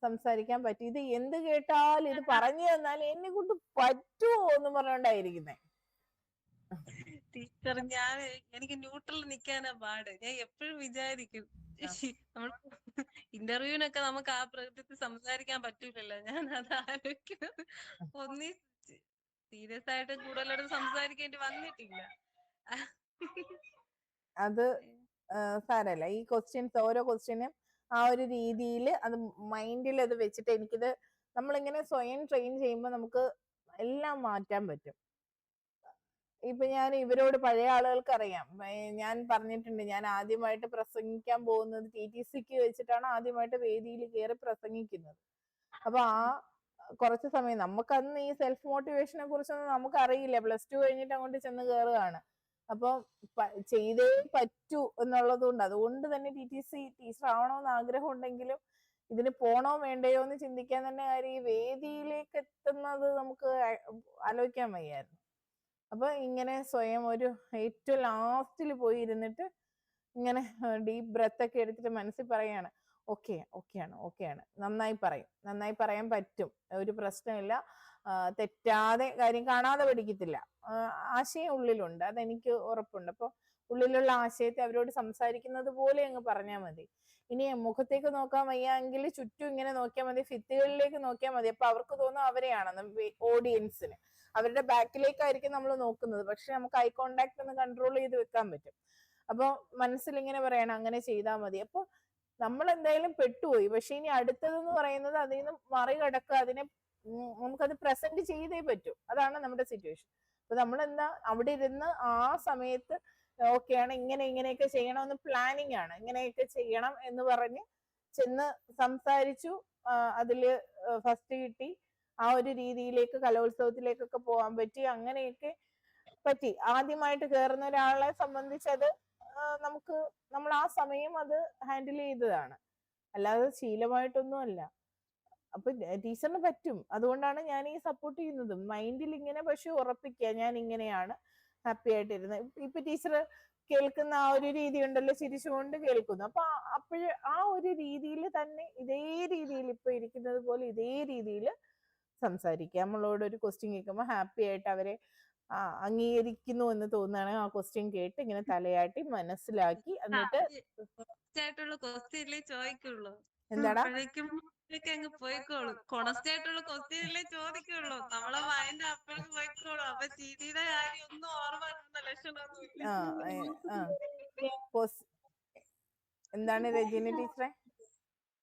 സംസാരിക്കാൻ പറ്റും. ഇത് എന്ത് കേട്ടാൽ ഇത് പറഞ്ഞു തന്നാൽ എന്നെ കൊണ്ട് പറ്റുമോ എന്ന് പറഞ്ഞോണ്ടായിരിക്കുന്നേ. ടീച്ചർ, എനിക്ക് ന്യൂട്രൽ നിൽക്കാനാ പാട്. ഞാൻ എപ്പോഴും വിചാരിക്കും നമ്മൾ ഇന്റർവ്യൂവിനൊക്കെ നമുക്ക് ആ പ്രകൃതി സംസാരിക്കാൻ പറ്റൂലല്ലോ. ഞാൻ അത് ആലോചിക്കുന്നത്. ഒന്നി സീരിയസ് ആയിട്ട് കൂടുതലായിട്ട് സംസാരിക്കേണ്ടി വന്നിട്ടില്ല. അത് സാരല്ല. ഈ ക്വസ്റ്റ്യൻസ്, ഓരോ ക്വസ്റ്റ്യനും ആ ഒരു രീതിയിൽ അത് മൈൻഡിൽ അത് വെച്ചിട്ട് എനിക്കിത് നമ്മളിങ്ങനെ സ്വയം ട്രെയിൻ ചെയ്യുമ്പോൾ നമുക്ക് എല്ലാം മാറ്റാൻ പറ്റും. ഇപ്പൊ ഞാൻ ഇവരോട്, പഴയ ആളുകൾക്ക് അറിയാം, ഞാൻ പറഞ്ഞിട്ടുണ്ട്, ഞാൻ ആദ്യമായിട്ട് പ്രസംഗിക്കാൻ പോകുന്നത് TTCക്ക് വെച്ചിട്ടാണ് ആദ്യമായിട്ട് വേദിയിൽ കയറി പ്രസംഗിക്കുന്നത്. അപ്പൊ ആ കുറച്ച് സമയം നമുക്ക് അന്ന് ഈ സെൽഫ് മോട്ടിവേഷനെ കുറിച്ചൊന്നും നമുക്ക് അറിയില്ല. +2 കഴിഞ്ഞിട്ട് അങ്ങോട്ട് ചെന്ന് കയറുകയാണ്. അപ്പൊ ചെയ്തേ പറ്റൂ എന്നുള്ളത് കൊണ്ട്, അതുകൊണ്ട് തന്നെ TTC ടീച്ചർ ആവണമെന്ന് ആഗ്രഹം ഉണ്ടെങ്കിലും ഇതിന് പോണോ വേണ്ടയോ എന്ന് ചിന്തിക്കാൻ തന്നെ കാര്യം ഈ വേദിയിലേക്ക് എത്തുന്നത് നമുക്ക് ആലോചിക്കാൻ വയ്യായിരുന്നു. അപ്പൊ ഇങ്ങനെ സ്വയം ഒരു ഏറ്റവും ലാസ്റ്റിൽ പോയി ഇരുന്നിട്ട് ഇങ്ങനെ ഡീപ്പ് ബ്രെത്ത് ഒക്കെ എടുത്തിട്ട് മനസ്സിൽ പറയാണ്, ഓക്കെയാണ്, നന്നായി പറയാൻ പറ്റും, ഒരു പ്രശ്നമില്ല, തെറ്റാതെ കാര്യം കാണാതെ പഠിക്കത്തില്ല, ആശയം ഉള്ളിലുണ്ട്, അതെനിക്ക് ഉറപ്പുണ്ട്. അപ്പൊ ഉള്ളിലുള്ള ആശയത്തെ അവരോട് സംസാരിക്കുന്നത് പോലെ അങ്ങ് പറഞ്ഞാൽ മതി. ഇനി മുഖത്തേക്ക് നോക്കാൻ വയ്യാങ്കിൽ ചുറ്റും ഇങ്ങനെ നോക്കിയാൽ മതി, ഭിത്തികളിലേക്ക് നോക്കിയാൽ മതി. അപ്പൊ അവർക്ക് തോന്നും അവരെയാണെന്ന്, ഓഡിയൻസിന് അവരുടെ ബാക്കിലേക്കായിരിക്കും നമ്മൾ നോക്കുന്നത്, പക്ഷെ നമുക്ക് ഐ കോണ്ടാക്ട് ഒന്ന് കൺട്രോൾ ചെയ്ത് വെക്കാൻ പറ്റും. അപ്പൊ മനസ്സിൽ ഇങ്ങനെ പറയണം, അങ്ങനെ ചെയ്താൽ മതി. അപ്പൊ നമ്മൾ എന്തായാലും പെട്ടുപോയി. പക്ഷെ ഇനി അടുത്തതെന്ന് പറയുന്നത് അതിൽ നിന്ന് മറികടക്കുക, അതിനെ നമുക്കത് പ്രസന്റ് ചെയ്തേ പറ്റൂ. അതാണ് നമ്മുടെ സിറ്റുവേഷൻ. അപ്പൊ നമ്മൾ എന്താ അവിടെ ഇരുന്ന് ആ സമയത്ത് ഓക്കെയാണ്, ഇങ്ങനെയൊക്കെ ചെയ്യണമെന്ന് പ്ലാനിങ് ആണ്, ഇങ്ങനെയൊക്കെ ചെയ്യണം എന്ന് പറഞ്ഞ് ചെന്ന് സംസാരിച്ചു. അതില് ഫസ്റ്റ് കിട്ടി, ആ ഒരു രീതിയിലേക്ക് കലോത്സവത്തിലേക്കൊക്കെ പോകാൻ പറ്റി. അങ്ങനെയൊക്കെ പറ്റി. ആദ്യമായിട്ട് കയറുന്ന ഒരാളെ സംബന്ധിച്ചത് നമ്മൾ ആ സമയം അത് ഹാൻഡിൽ ചെയ്തതാണ്, അല്ലാതെ ശീലമായിട്ടൊന്നും അല്ല. അപ്പൊ ടീച്ചറിന് പറ്റും. അതുകൊണ്ടാണ് ഞാൻ ഈ സപ്പോർട്ട് ചെയ്യുന്നത്. മൈൻഡിൽ ഇങ്ങനെ പക്ഷെ ഉറപ്പിക്കുക, ഞാൻ ഇങ്ങനെയാണ്, ഹാപ്പി ആയിട്ടിരുന്നത്. ഇപ്പൊ ടീച്ചർ കേൾക്കുന്ന ആ ഒരു രീതി ഉണ്ടല്ലോ, ചിരിച്ചുകൊണ്ട് കേൾക്കുന്നു. അപ്പൊ അപ്പോഴ് ആ ഒരു രീതിയിൽ തന്നെ ഇതേ രീതിയിൽ ഇപ്പൊ ഇരിക്കുന്നത് പോലെ ഇതേ രീതിയിൽ സംസാരിക്കുക. നമ്മളോട് ഒരു ക്വസ്റ്റ്യൻ കേൾക്കുമ്പോൾ ഹാപ്പി ആയിട്ട് അവരെ അംഗീകരിക്കുന്നു എന്ന് തോന്നുകയാണെങ്കിൽ ആ ക്വസ്റ്റ്യൻ കേട്ട് ഇങ്ങനെ തലയാട്ടി മനസ്സിലാക്കി എന്നിട്ട് ചോദിക്കുള്ളൂ. എന്താടാ അങ്ങ് പോയിക്കോളും. കൊണസ്റ്റായിട്ടുള്ള ക്വസ്റ്റ്യൻ അല്ലേ ചോദിക്കുള്ളൂ. നമ്മളെ മൈൻഡ് അപ്പോഴേക്ക് പോയിക്കോളും. അപ്പൊ ചിരിയുടെ കാര്യം ഒന്നും ഓർമ്മ ലക്ഷണമൊന്നുമില്ല. എന്താണ് രജനി ടീച്ചറെ?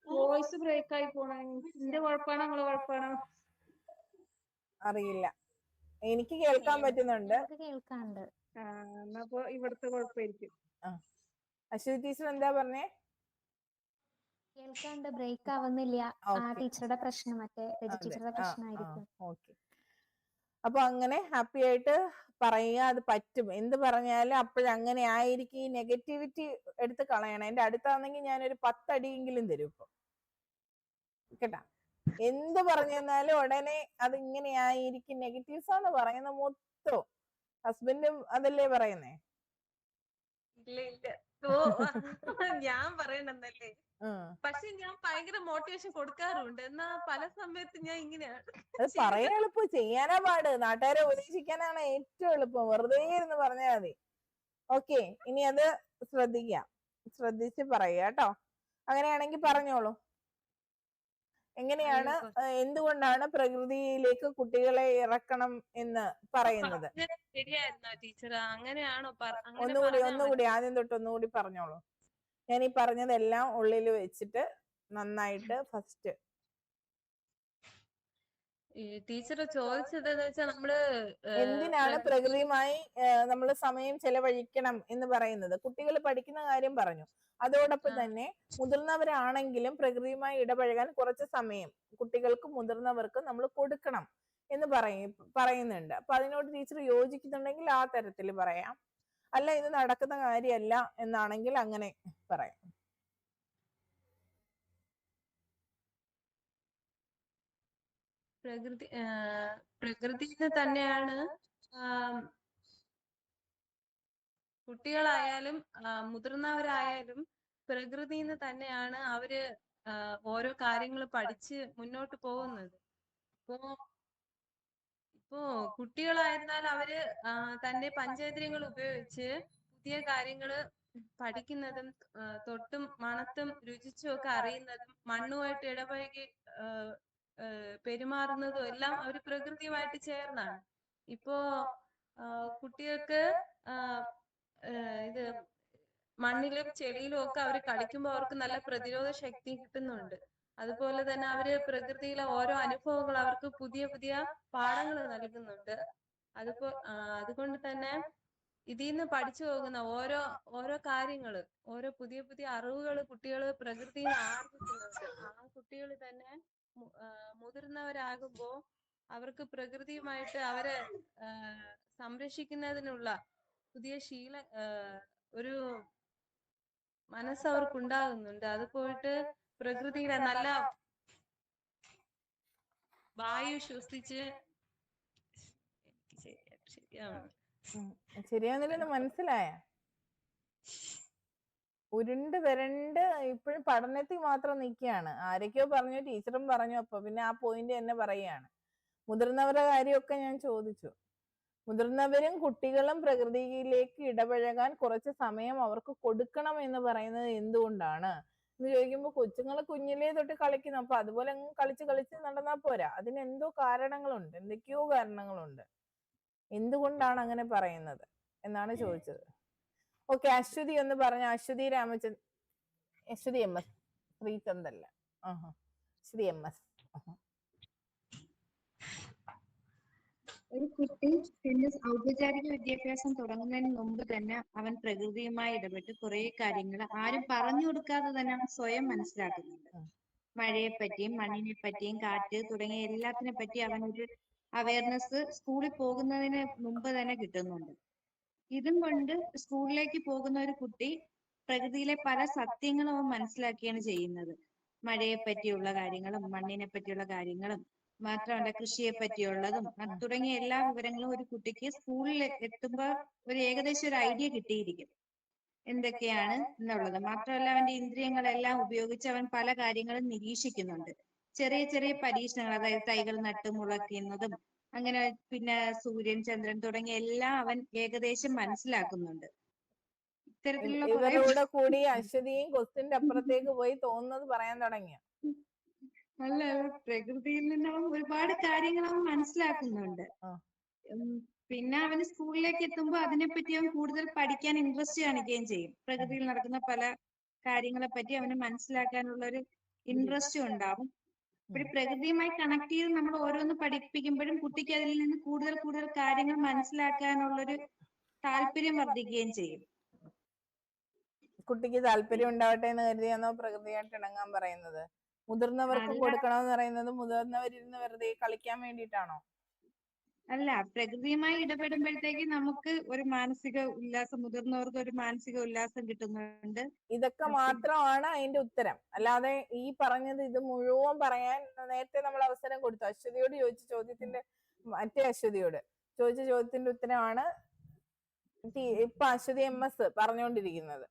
വോയിസ് ബ്രേക്ക് ആയി പോണേ. എന്റെ കുഴപ്പമാണോ നിങ്ങളെ കുഴപ്പമാണോ അറിയില്ല. എനിക്ക് കേൾക്കാൻ പറ്റുന്നുണ്ട്. കേൾക്കാണ്ട്. എന്നപ്പോ ഇവിടുത്തെ കുഴപ്പമായിരിക്കും. അശ്വതി ടീച്ചർ എന്താ പറഞ്ഞേ? കേൾക്കാണ്ട്, ബ്രേക്ക് ആവുന്നില്ല. ടീച്ചറുടെ പ്രശ്നം, മറ്റേ ടീച്ചറുടെ പ്രശ്നമായിരിക്കും. ഓക്കെ. അപ്പൊ അങ്ങനെ ഹാപ്പി ആയിട്ട് പറയുക, അത് പറ്റും. എന്ത് പറഞ്ഞാലും അപ്പോഴങ്ങനെ ആയിരിക്കും. ഈ നെഗറ്റിവിറ്റി എടുത്ത് കളയണം. എന്റെ അടുത്താണെങ്കിൽ ഞാനൊരു 10 അടിയെങ്കിലും തരും ഇപ്പൊ, കേട്ടാ. എന്ത് പറഞ്ഞാലും ഉടനെ അത് ഇങ്ങനെ ആയിരിക്കും, നെഗറ്റീവ്സ് ആണ് പറയുന്ന മൊത്തം. ഹസ്ബൻഡും അതല്ലേ പറയുന്നേ? ഇല്ല. ഞാൻ പറയണെന്നല്ലേ. പക്ഷെ ഞാൻ ഭയങ്കര മോട്ടിവേഷൻ കൊടുക്കാറുണ്ട്. എന്നാ പല സമയത്ത് ഞാൻ ഇങ്ങനെയാണ്. അത് പറയാൻ എളുപ്പം, ചെയ്യാനാ പാട്. നാട്ടുകാരെ ഉപദേശിക്കാനാണ് ഏറ്റവും എളുപ്പം. വെറുതെ ഇരുന്ന് പറഞ്ഞാൽ മതി. ഓക്കെ, ഇനി അത് ശ്രദ്ധിച്ച് പറയുക കേട്ടോ. അങ്ങനെയാണെങ്കിൽ പറഞ്ഞോളൂ. എങ്ങനെയാണ്, എന്തുകൊണ്ടാണ് പ്രകൃതിയിലേക്ക് കുട്ടികളെ ഇറക്കണം എന്ന് പറയുന്നത്? ശരിയായിരുന്നോ ടീച്ചർ? അങ്ങനെയാണോ? ഒന്നുകൂടി ആദ്യം തൊട്ട് ഒന്നുകൂടി പറഞ്ഞോളൂ. ഞാൻ ഈ പറഞ്ഞതെല്ലാം ഉള്ളിൽ വെച്ചിട്ട് നന്നായിട്ട് ഫസ്റ്റ്. ടീച്ചർ ചോദിച്ചത് നമ്മള് എന്തിനാണ് പ്രകൃതിയുമായി നമ്മൾ സമയം ചെലവഴിക്കണം എന്ന് പറയുന്നത്? കുട്ടികൾ പഠിക്കുന്ന കാര്യം പറഞ്ഞു. അതോടൊപ്പം തന്നെ മുതിർന്നവരാണെങ്കിലും പ്രകൃതിയുമായി ഇടപഴകാൻ കുറച്ച് സമയം കുട്ടികൾക്കും മുതിർന്നവർക്കും നമ്മൾ കൊടുക്കണം എന്ന് പറയുന്നുണ്ട്. അപ്പൊ അതിനോട് ടീച്ചർ യോജിക്കുന്നുണ്ടെങ്കിൽ ആ തരത്തിൽ പറയാം. അല്ല, ഇത് നടക്കുന്ന കാര്യമല്ല എന്നാണെങ്കിൽ അങ്ങനെ പറയാം. പ്രകൃതിയിൽ തന്നെയാണ് കുട്ടികളായാലും മുതിർന്നവരായാലും പ്രകൃതിയിൽ നിന്ന് തന്നെയാണ് അവര് ഓരോ കാര്യങ്ങൾ പഠിച്ച് മുന്നോട്ട് പോകുന്നത്. ഇപ്പോ കുട്ടികളായിരുന്നാൽ അവര് തന്റെ പഞ്ചേന്ദ്രിയങ്ങൾ ഉപയോഗിച്ച് പുതിയ കാര്യങ്ങള് പഠിക്കുന്നതും തൊട്ടും മണത്തും രുചിച്ചും ഒക്കെ അറിയുന്നതും മണ്ണുമായിട്ട് ഇടപഴകി പെരുമാറുന്നതും എല്ലാം അവര് പ്രകൃതിയുമായിട്ട് ചേർന്നാണ്. ഇപ്പോ കുട്ടികൾക്ക് ഇത് മണ്ണിലും ചെളിയിലും ഒക്കെ അവർ കളിക്കുമ്പോൾ അവർക്ക് നല്ല പ്രതിരോധ ശക്തി കിട്ടുന്നുണ്ട്. അതുപോലെ തന്നെ അവര് പ്രകൃതിയിലെ ഓരോ അനുഭവങ്ങൾ അവർക്ക് പുതിയ പുതിയ പാഠങ്ങൾ നൽകുന്നുണ്ട്. അതുകൊണ്ട് തന്നെ ഇതിൽ നിന്ന് പഠിച്ചു പോകുന്ന ഓരോ കാര്യങ്ങള്, ഓരോ പുതിയ പുതിയ അറിവുകൾ കുട്ടികൾ പ്രകൃതിയിൽ ആർജിക്കുന്നുണ്ട്. ആ കുട്ടികൾ തന്നെ മുതിർന്നവരാകുമ്പോ അവർക്ക് പ്രകൃതിയുമായിട്ട് അവരെ സംരക്ഷിക്കുന്നതിനുള്ള പുതിയ ഒരു മനസ്സ് അവർക്കുണ്ടാകുന്നുണ്ട്. അത് പോയിട്ട് പ്രകൃതിയുടെ നല്ല വായു ശ്വസിച്ച് ശരിയാണ്. ശരിയാന്നില്ലെന്ന് മനസ്സിലായ? ഉരുണ്ട് വരണ്ട് ഇപ്പോഴും പഠനത്തിൽ മാത്രം നിൽക്കുകയാണ്. ആരൊക്കെയോ പറഞ്ഞു, ടീച്ചറും പറഞ്ഞു. അപ്പൊ പിന്നെ ആ പോയിന്റ് തന്നെ പറയുകയാണ്. മുതിർന്നവരുടെ കാര്യമൊക്കെ ഞാൻ ചോദിച്ചു. മുതിർന്നവരും കുട്ടികളും പ്രകൃതിയിലേക്ക് ഇടപഴകാൻ കുറച്ച് സമയം അവർക്ക് കൊടുക്കണം എന്ന് പറയുന്നത് എന്തുകൊണ്ടാണ് എന്ന് ചോദിക്കുമ്പോൾ, കൊച്ചുങ്ങളെ കുഞ്ഞിലേ തൊട്ട് കളിക്കുന്നു. അപ്പൊ അതുപോലെ അങ്ങ് കളിച്ച് നടന്നാൽ പോരാ. അതിന് എന്തോ കാരണങ്ങളുണ്ട്, എന്തൊക്കെയോ കാരണങ്ങളുണ്ട്. എന്തുകൊണ്ടാണ് അങ്ങനെ പറയുന്നത് എന്നാണ് ചോദിച്ചത്. ഓക്കെ, അശ്വതി ഒന്ന് പറഞ്ഞ. അശ്വതി രാമചന്ദ്രൻ, അശ്വതി എം എസ്, ശ്രീചന്ദല്ല, ശ്രീ എം എസ്. ഒരു കുട്ടി തന്റെ ഔപചാരിക വിദ്യാഭ്യാസം തുടങ്ങുന്നതിന് മുമ്പ് തന്നെ അവൻ പ്രകൃതിയുമായി ഇടപെട്ട് കുറെ കാര്യങ്ങൾ ആരും പറഞ്ഞു കൊടുക്കാതെ തന്നെ അവൻ സ്വയം മനസ്സിലാക്കുന്നുണ്ട്. മഴയെ പറ്റിയും മണ്ണിനെ പറ്റിയും കാറ്റ് തുടങ്ങിയ എല്ലാത്തിനെ പറ്റി അവനൊരു അവയർനെസ് സ്കൂളിൽ പോകുന്നതിന് മുമ്പ് തന്നെ കിട്ടുന്നുണ്ട്. ഇതും കൊണ്ട് സ്കൂളിലേക്ക് പോകുന്ന ഒരു കുട്ടി പ്രകൃതിയിലെ പല സത്യങ്ങളും അവൻ മനസ്സിലാക്കിയാണ് ചെയ്യുന്നത്. മഴയെ പറ്റിയുള്ള കാര്യങ്ങളും മണ്ണിനെ പറ്റിയുള്ള കാര്യങ്ങളും മാത്രമല്ല കൃഷിയെ പറ്റിയുള്ളതും തുടങ്ങിയ എല്ലാ വിവരങ്ങളും ഒരു കുട്ടിക്ക് സ്കൂളിൽ എത്തുമ്പോൾ ഒരു ഏകദേശം ഒരു ഐഡിയ കിട്ടിയിരിക്കും എന്തൊക്കെയാണ് എന്നുള്ളത്. മാത്രമല്ല അവന്റെ ഇന്ദ്രിയങ്ങളെല്ലാം ഉപയോഗിച്ച് അവൻ പല കാര്യങ്ങളും നിരീക്ഷിക്കുന്നുണ്ട്. ചെറിയ ചെറിയ പരീക്ഷണങ്ങൾ, അതായത് തൈകൾ നട്ടു മുളയ്ക്കുന്നതും അങ്ങനെ പിന്നെ സൂര്യൻ ചന്ദ്രൻ തുടങ്ങിയ എല്ലാം അവൻ ഏകദേശം മനസ്സിലാക്കുന്നുണ്ട്. ഇത്തരത്തിലുള്ള ഇവരുടെ കൂടി അശ്വതിയും ക്വസ്റ്റിന്റെ അപ്പുറത്തേക്ക് പോയി തോന്നുന്നത് പറയാൻ തുടങ്ങിയ. അല്ല, പ്രകൃതിയിൽ നിന്ന് അവൻ ഒരുപാട് കാര്യങ്ങൾ അവൻ മനസ്സിലാക്കുന്നുണ്ട്. പിന്നെ അവന് സ്കൂളിലേക്ക് എത്തുമ്പോൾ അതിനെപ്പറ്റി അവൻ കൂടുതൽ പഠിക്കാൻ ഇൻട്രസ്റ്റ് കാണിക്കുകയും ചെയ്യും. പ്രകൃതിയിൽ നടക്കുന്ന പല കാര്യങ്ങളെ പറ്റി അവന് മനസ്സിലാക്കാനുള്ള ഒരു ഇൻട്രസ്റ്റും ഉണ്ടാവും. അപ്പോൾ പ്രകൃതിയുമായി കണക്ട് ചെയ്ത് നമ്മൾ ഓരോന്ന് പഠിപ്പിക്കുമ്പോഴും കുട്ടിക്ക് അതിൽ നിന്ന് കൂടുതൽ കാര്യങ്ങൾ മനസ്സിലാക്കാനുള്ളൊരു താല്പര്യം വർദ്ധിക്കുകയും ചെയ്യും. കുട്ടിക്ക് താല്പര്യം ഉണ്ടാവട്ടെ എന്ന് കരുതിയാണോ പ്രകൃതിയായിട്ട് ഇണങ്ങാൻ പറയുന്നത്? മുതിർന്നവർക്കും കൊടുക്കണമെന്ന് പറയുന്നത് മുതിർന്നവരിരുന്ന് വെറുതെ കളിക്കാൻ വേണ്ടിയിട്ടാണോ? അല്ല, പ്രകൃതിയുമായി ഇടപെടുമ്പോഴത്തേക്ക് നമുക്ക് ഒരു മാനസിക ഉല്ലാസം, മുതിർന്നവർക്ക് ഒരു മാനസിക ഉല്ലാസം കിട്ടുന്നുണ്ട്. ഇതൊക്കെ മാത്രമാണ് അതിന്റെ ഉത്തരം. അല്ലാതെ ഈ പറഞ്ഞത് ഇത് മുഴുവൻ പറയാൻ നേരത്തെ നമ്മൾ അവസരം കൊടുത്തു. അശ്വതിയോട് ചോദിച്ച ചോദ്യത്തിന്റെ, മറ്റേ അശ്വതിയോട് ചോദിച്ച ചോദ്യത്തിന്റെ ഉത്തരമാണ് ഇപ്പൊ അശ്വതി എം എസ് പറഞ്ഞുകൊണ്ടിരിക്കുന്നത്,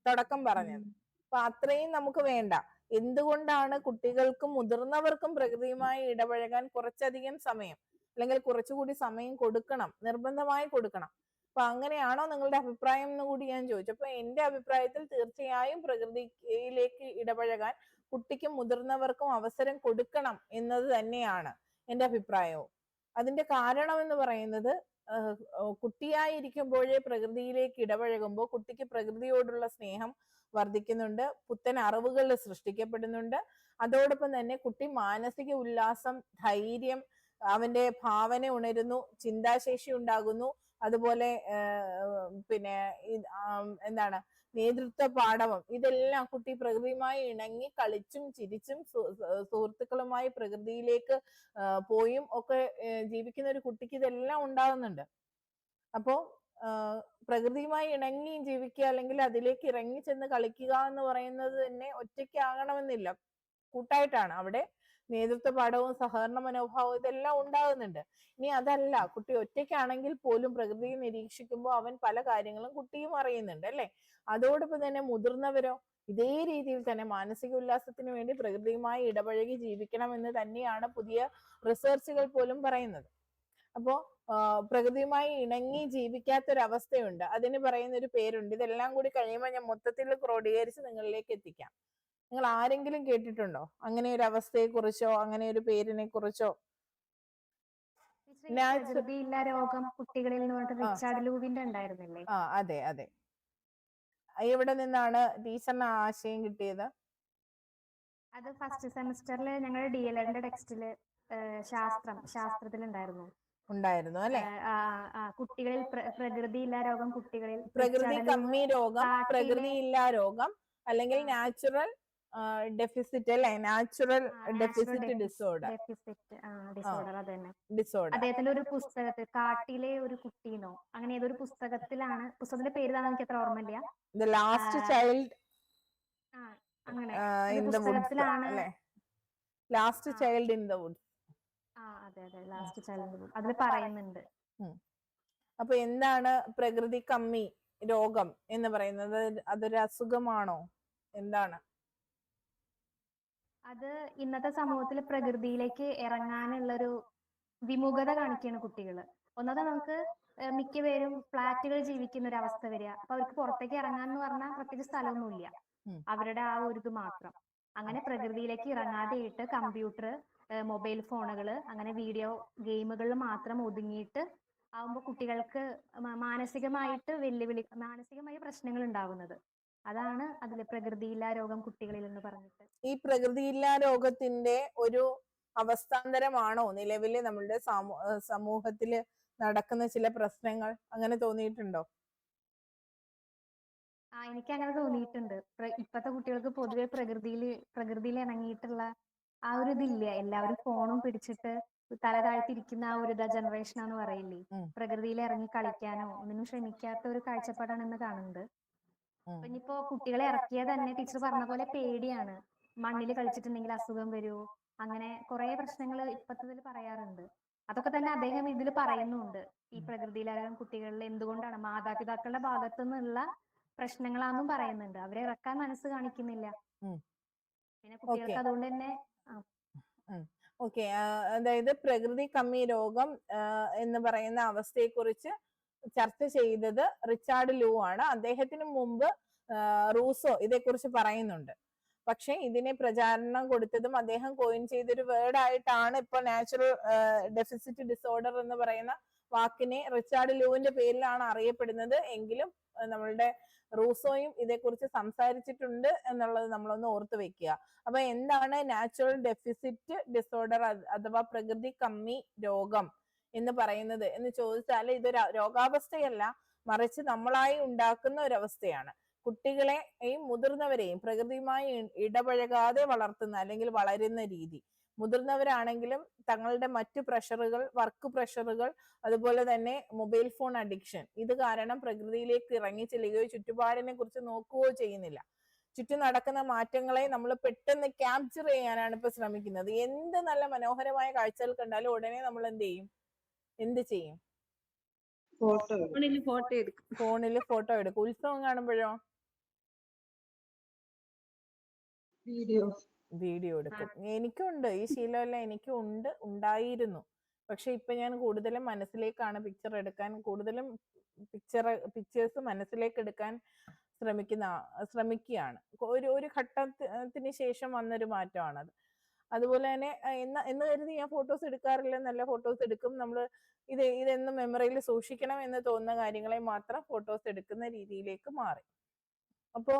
തുടക്കം പറഞ്ഞത്. അപ്പൊ അത്രയും നമുക്ക് വേണ്ട. എന്തുകൊണ്ടാണ് കുട്ടികൾക്കും മുതിർന്നവർക്കും പ്രകൃതിയുമായി ഇടപഴകാൻ കുറച്ചധികം സമയം അല്ലെങ്കിൽ കുറച്ചുകൂടി സമയം കൊടുക്കണം, നിർബന്ധമായി കൊടുക്കണം? അപ്പൊ അങ്ങനെയാണോ നിങ്ങളുടെ അഭിപ്രായം എന്ന് കൂടി ഞാൻ ചോദിച്ചു. അപ്പൊ എന്റെ അഭിപ്രായത്തിൽ തീർച്ചയായും പ്രകൃതിയിലേക്ക് ഇടപഴകാൻ കുട്ടിക്കും മുതിർന്നവർക്കും അവസരം കൊടുക്കണം എന്നത് തന്നെയാണ് എന്റെ അഭിപ്രായവും. അതിന്റെ കാരണം എന്ന് പറയുന്നത്, കുട്ടിയായിരിക്കുമ്പോഴേ പ്രകൃതിയിലേക്ക് ഇടപഴകുമ്പോൾ കുട്ടിക്ക് പ്രകൃതിയോടുള്ള സ്നേഹം വർദ്ധിക്കുന്നുണ്ട്, പുത്തൻ അറിവുകൾ സൃഷ്ടിക്കപ്പെടുന്നുണ്ട്. അതോടൊപ്പം തന്നെ കുട്ടി മാനസിക ഉല്ലാസം, ധൈര്യം, അവന്റെ ഭാവന ഉണരുന്നു, ചിന്താശേഷി ഉണ്ടാകുന്നു. അതുപോലെ പിന്നെ എന്താണ്, നേതൃത്വ പാഠവം, ഇതെല്ലാം കുട്ടി പ്രകൃതിയുമായി ഇണങ്ങി കളിച്ചും ചിരിച്ചും സുഹൃത്തുക്കളുമായി പ്രകൃതിയിലേക്ക് പോയും ഒക്കെ ജീവിക്കുന്ന ഒരു കുട്ടിക്ക് ഇതെല്ലാം ഉണ്ടാകുന്നുണ്ട്. അപ്പോ പ്രകൃതിയുമായി ഇണങ്ങി ജീവിക്കുക അല്ലെങ്കിൽ അതിലേക്ക് ഇറങ്ങി ചെന്ന് കളിക്കുക എന്ന് പറയുന്നത് തന്നെ ഒറ്റയ്ക്കാകണമെന്നില്ല, കൂട്ടായിട്ടാണ്. അവിടെ നേതൃത്വ പാഠവും സഹകരണ മനോഭാവവും ഇതെല്ലാം ഉണ്ടാകുന്നുണ്ട്. ഇനി അതല്ല, കുട്ടി ഒറ്റയ്ക്കാണെങ്കിൽ പോലും പ്രകൃതിയെ നിരീക്ഷിക്കുമ്പോൾ അവൻ പല കാര്യങ്ങളും കുട്ടിയും അറിയുന്നുണ്ട്, അല്ലെ? അതോടൊപ്പം തന്നെ മുതിർന്നവരോ ഇതേ രീതിയിൽ തന്നെ മാനസിക ഉല്ലാസത്തിന് വേണ്ടി പ്രകൃതിയുമായി ഇടപഴകി ജീവിക്കണം എന്ന് തന്നെയാണ് പുതിയ റിസർച്ചുകൾ പോലും പറയുന്നത്. അപ്പോ പ്രകൃതിയുമായി ഇണങ്ങി ജീവിക്കാത്തൊരവസ്ഥയുണ്ട്, അതിന് പറയുന്ന ഒരു പേരുണ്ട്. ഇതെല്ലാം കൂടി കഴിയുമ്പോൾ ഞാൻ മൊത്തത്തിൽ ക്രോഡീകരിച്ച് നിങ്ങളിലേക്ക് എത്തിക്കാം. നിങ്ങൾ ആരെങ്കിലും കേട്ടിട്ടുണ്ടോ അങ്ങനെ ഒരു അവസ്ഥയെ കുറിച്ചോ അങ്ങനെ ഒരു പേരിനെ കുറിച്ചോ? പ്രകൃതിയില്ല രോഗം കുട്ടികളിൽ നിന്ന് റിച്ചാർഡ് ലൂവിന്റെ ഉണ്ടായിരുന്നില്ലേ? അതെ അതെ. എവിടെ നിന്നാണ് ടീച്ചറിന് ആശയം കിട്ടിയത്? അത് ഫസ്റ്റ് സെമിസ്റ്ററിൽ ഞങ്ങളുടെ DLED ടെക്സ്റ്റില് ശാസ്ത്രത്തിൽ ഉണ്ടായിരുന്നു അല്ലെ? കുട്ടികളിൽ പ്രകൃതിയില്ല രോഗം, കുട്ടികളിൽ പ്രകൃതി കമ്മി രോഗം, പ്രകൃതിയില്ല രോഗം, അല്ലെങ്കിൽ നാച്ചുറൽ ഡെഫിസിറ്റ് അല്ലെ, natural deficit natural disorder. Deficit disorder അത് തന്നെ. ഡിസോർഡർ. അദ്ദേഹത്തിന്റെ ഒരു പുസ്തകത്തിൽ കാട്ടിലെ ഒരു കുട്ടീനോ അങ്ങനെ ഏതൊരു പുസ്തകത്തിലാണ്, പുസ്തകത്തിന്റെ പേര് തന്നെ എനിക്ക് അത്ര ഓർമ്മയില്ല. ദ ലാസ്റ്റ് ചൈൽഡ് അങ്ങനെ ഇൻ ഒരു ദ വുഡ്സ് പുസ്തകത്തിലാണ്. അല്ലെ, last child in the Woods. അതെ അതെ, ലാസ്റ്റ് ചൈൽഡ് അതിൽ പറയുന്നുണ്ട്. അപ്പൊ എന്താണ് പ്രകൃതി കമ്മി രോഗം എന്ന് പറയുന്നത്? അതൊരു അസുഖമാണോ, എന്താണ്? അത് ഇന്നത്തെ സമൂഹത്തിൽ പ്രകൃതിയിലേക്ക് ഇറങ്ങാനുള്ളൊരു വിമുഖത കാണിക്കുകയാണ് കുട്ടികൾ. ഒന്നാമത് നമുക്ക് മിക്കപേരും ഫ്ലാറ്റുകൾ ജീവിക്കുന്ന ഒരു അവസ്ഥ വരിക. അപ്പൊ അവർക്ക് പുറത്തേക്ക് ഇറങ്ങാന്ന് പറഞ്ഞാൽ പ്രത്യേകിച്ച് സ്ഥലമൊന്നുമില്ല, അവരുടെ ആ ഒരു ഇത് മാത്രം. അങ്ങനെ പ്രകൃതിയിലേക്ക് ഇറങ്ങാതെയിട്ട് കമ്പ്യൂട്ടർ, മൊബൈൽ ഫോണുകൾ, അങ്ങനെ വീഡിയോ ഗെയിമുകളിൽ മാത്രം ഒതുങ്ങിയിട്ട് ആവുമ്പോൾ കുട്ടികൾക്ക് മാനസികമായിട്ട് മാനസികമായ പ്രശ്നങ്ങൾ ഉണ്ടാവുന്നത്. അതാണ് അതിൽ പ്രകൃതിയില്ലാ രോഗം കുട്ടികളിൽ എന്ന് പറഞ്ഞിട്ട്. ഈ പ്രകൃതിയില്ലാ രോഗത്തിന്റെ ഒരു അവസ്ഥാന്തരമാണോ നിലവില് നമ്മളുടെ സമൂഹത്തില് നടക്കുന്ന ചില പ്രശ്നങ്ങൾ? അങ്ങനെ തോന്നിയിട്ടുണ്ടോ? എനിക്ക് അങ്ങനെ തോന്നിയിട്ടുണ്ട്. ഇപ്പത്തെ കുട്ടികൾക്ക് പൊതുവെ പ്രകൃതിയിൽ ഇണങ്ങിയിട്ടുള്ള ആ ഒരു ഇതില്ല. എല്ലാവരും ഫോണും പിടിച്ചിട്ട് തല താഴ്ത്തിരിക്കുന്ന ആ ഒരു ജനറേഷനാന്ന് പറയില്ലേ. പ്രകൃതിയിൽ ഇറങ്ങി കളിക്കാനോ ഒന്നിനും ശ്രമിക്കാത്ത ഒരു കാഴ്ചപ്പാടാണ് ഇന്ന് കാണുന്നത്. അപ്പൊ ഇനിയിപ്പോ കുട്ടികളെ ഇറക്കിയാൽ തന്നെ ടീച്ചർ പറഞ്ഞ പോലെ പേടിയാണ്. മണ്ണിൽ കളിച്ചിട്ടുണ്ടെങ്കിൽ അസുഖം വരുമോ, അങ്ങനെ കുറെ പ്രശ്നങ്ങൾ ഇപ്പത്തതിൽ പറയാറുണ്ട്. അതൊക്കെ തന്നെ അദ്ദേഹം ഇതിൽ പറയുന്നുണ്ട്. ഈ പ്രകൃതിയിലിറങ്ങാൻ കുട്ടികളിൽ എന്തുകൊണ്ടാണ് മാതാപിതാക്കളുടെ ഭാഗത്തു നിന്നുള്ള പ്രശ്നങ്ങളാന്നും പറയുന്നുണ്ട്. അവരെ ഇറക്കാൻ മനസ്സ് കാണിക്കുന്നില്ല. പിന്നെ കുട്ടികൾക്ക് അതുകൊണ്ട് തന്നെ ഓക്കെ. അതായത് പ്രകൃതി കമ്മി രോഗം എന്ന് പറയുന്ന അവസ്ഥയെ കുറിച്ച് ചർച്ച ചെയ്തത് റിച്ചാർഡ് ലൂ ആണ്. അദ്ദേഹത്തിന് മുമ്പ് റൂസോ ഇതേക്കുറിച്ച് പറയുന്നുണ്ട്. പക്ഷെ ഇതിനെ പ്രചാരണം കൊടുത്തതും അദ്ദേഹം കോയിൻ ചെയ്തൊരു വേർഡ് ആയിട്ടാണ് ഇപ്പോൾ നാച്ചുറൽ ഡെഫിസിറ്റ് ഡിസോർഡർ എന്ന് പറയുന്ന വാക്കിനെ റിച്ചാർഡ് ലൂവിന്റെ പേരിലാണ് അറിയപ്പെടുന്നത്. എങ്കിലും നമ്മളുടെ റൂസോയും ഇതേക്കുറിച്ച് സംസാരിച്ചിട്ടുണ്ട് എന്നുള്ളത് നമ്മളൊന്ന് ഓർത്ത് വെക്കുക. അപ്പൊ എന്താണ് നാച്ചുറൽ ഡെഫിസിറ്റ് ഡിസോർഡർ അഥവാ പ്രകൃതി കമ്മി രോഗം എന്ന് പറയുന്നത് എന്ന് ചോദിച്ചാൽ ഇതൊരു രോഗാവസ്ഥയല്ല, മറിച്ച് നമ്മളായി ഉണ്ടാക്കുന്ന ഒരവസ്ഥയാണ്. കുട്ടികളെയും മുതിർന്നവരെയും പ്രകൃതിയുമായി ഇടപഴകാതെ വളർത്തുന്ന അല്ലെങ്കിൽ വളരുന്ന രീതി. മുതിർന്നവരാണെങ്കിലും തങ്ങളുടെ മറ്റു പ്രഷറുകൾ, വർക്ക് പ്രഷറുകൾ, അതുപോലെ തന്നെ മൊബൈൽ ഫോൺ അഡിക്ഷൻ, ഇത് കാരണം പ്രകൃതിയിലേക്ക് ഇറങ്ങി ചെല്ലുകയോ ചുറ്റുപാടിനെ കുറിച്ച് നോക്കുകയോ ചെയ്യുന്നില്ല. ചുറ്റും നടക്കുന്ന മാറ്റങ്ങളെ നമ്മൾ പെട്ടെന്ന് ക്യാപ്ചർ ചെയ്യാനാണ് ഇപ്പൊ ശ്രമിക്കുന്നത്. എന്ത് നല്ല മനോഹരമായ കാഴ്ചകൾ കണ്ടാലും ഉടനെ നമ്മൾ എന്ത് ചെയ്യും? ഫോണിൽ ഫോട്ടോ എടുക്കും. ഉത്സവം കാണുമ്പോഴോ വീഡിയോ എടുക്കും. എനിക്കുണ്ട് ഈ ശീലമെല്ലാം, എനിക്കും ഉണ്ടായിരുന്നു. പക്ഷെ ഇപ്പൊ ഞാൻ കൂടുതലും മനസ്സിലേക്കാണ് പിക്ചർ എടുക്കാൻ, കൂടുതലും പിക്ചേഴ്സ് മനസ്സിലേക്ക് എടുക്കാൻ ശ്രമിക്കുകയാണ്. ഒരു ഘട്ടത്തിന് ശേഷം വന്നൊരു മാറ്റമാണത്. അതുപോലെ തന്നെ എന്ന് കരുതി ഞാൻ ഫോട്ടോസ് എടുക്കാറില്ല. നല്ല ഫോട്ടോസ് എടുക്കും. നമ്മൾ ഇതെന്നും മെമ്മറിയിൽ സൂക്ഷിക്കണം എന്ന് തോന്നുന്ന കാര്യങ്ങളെ മാത്രം ഫോട്ടോസ് എടുക്കുന്ന രീതിയിലേക്ക് മാറി. അപ്പോ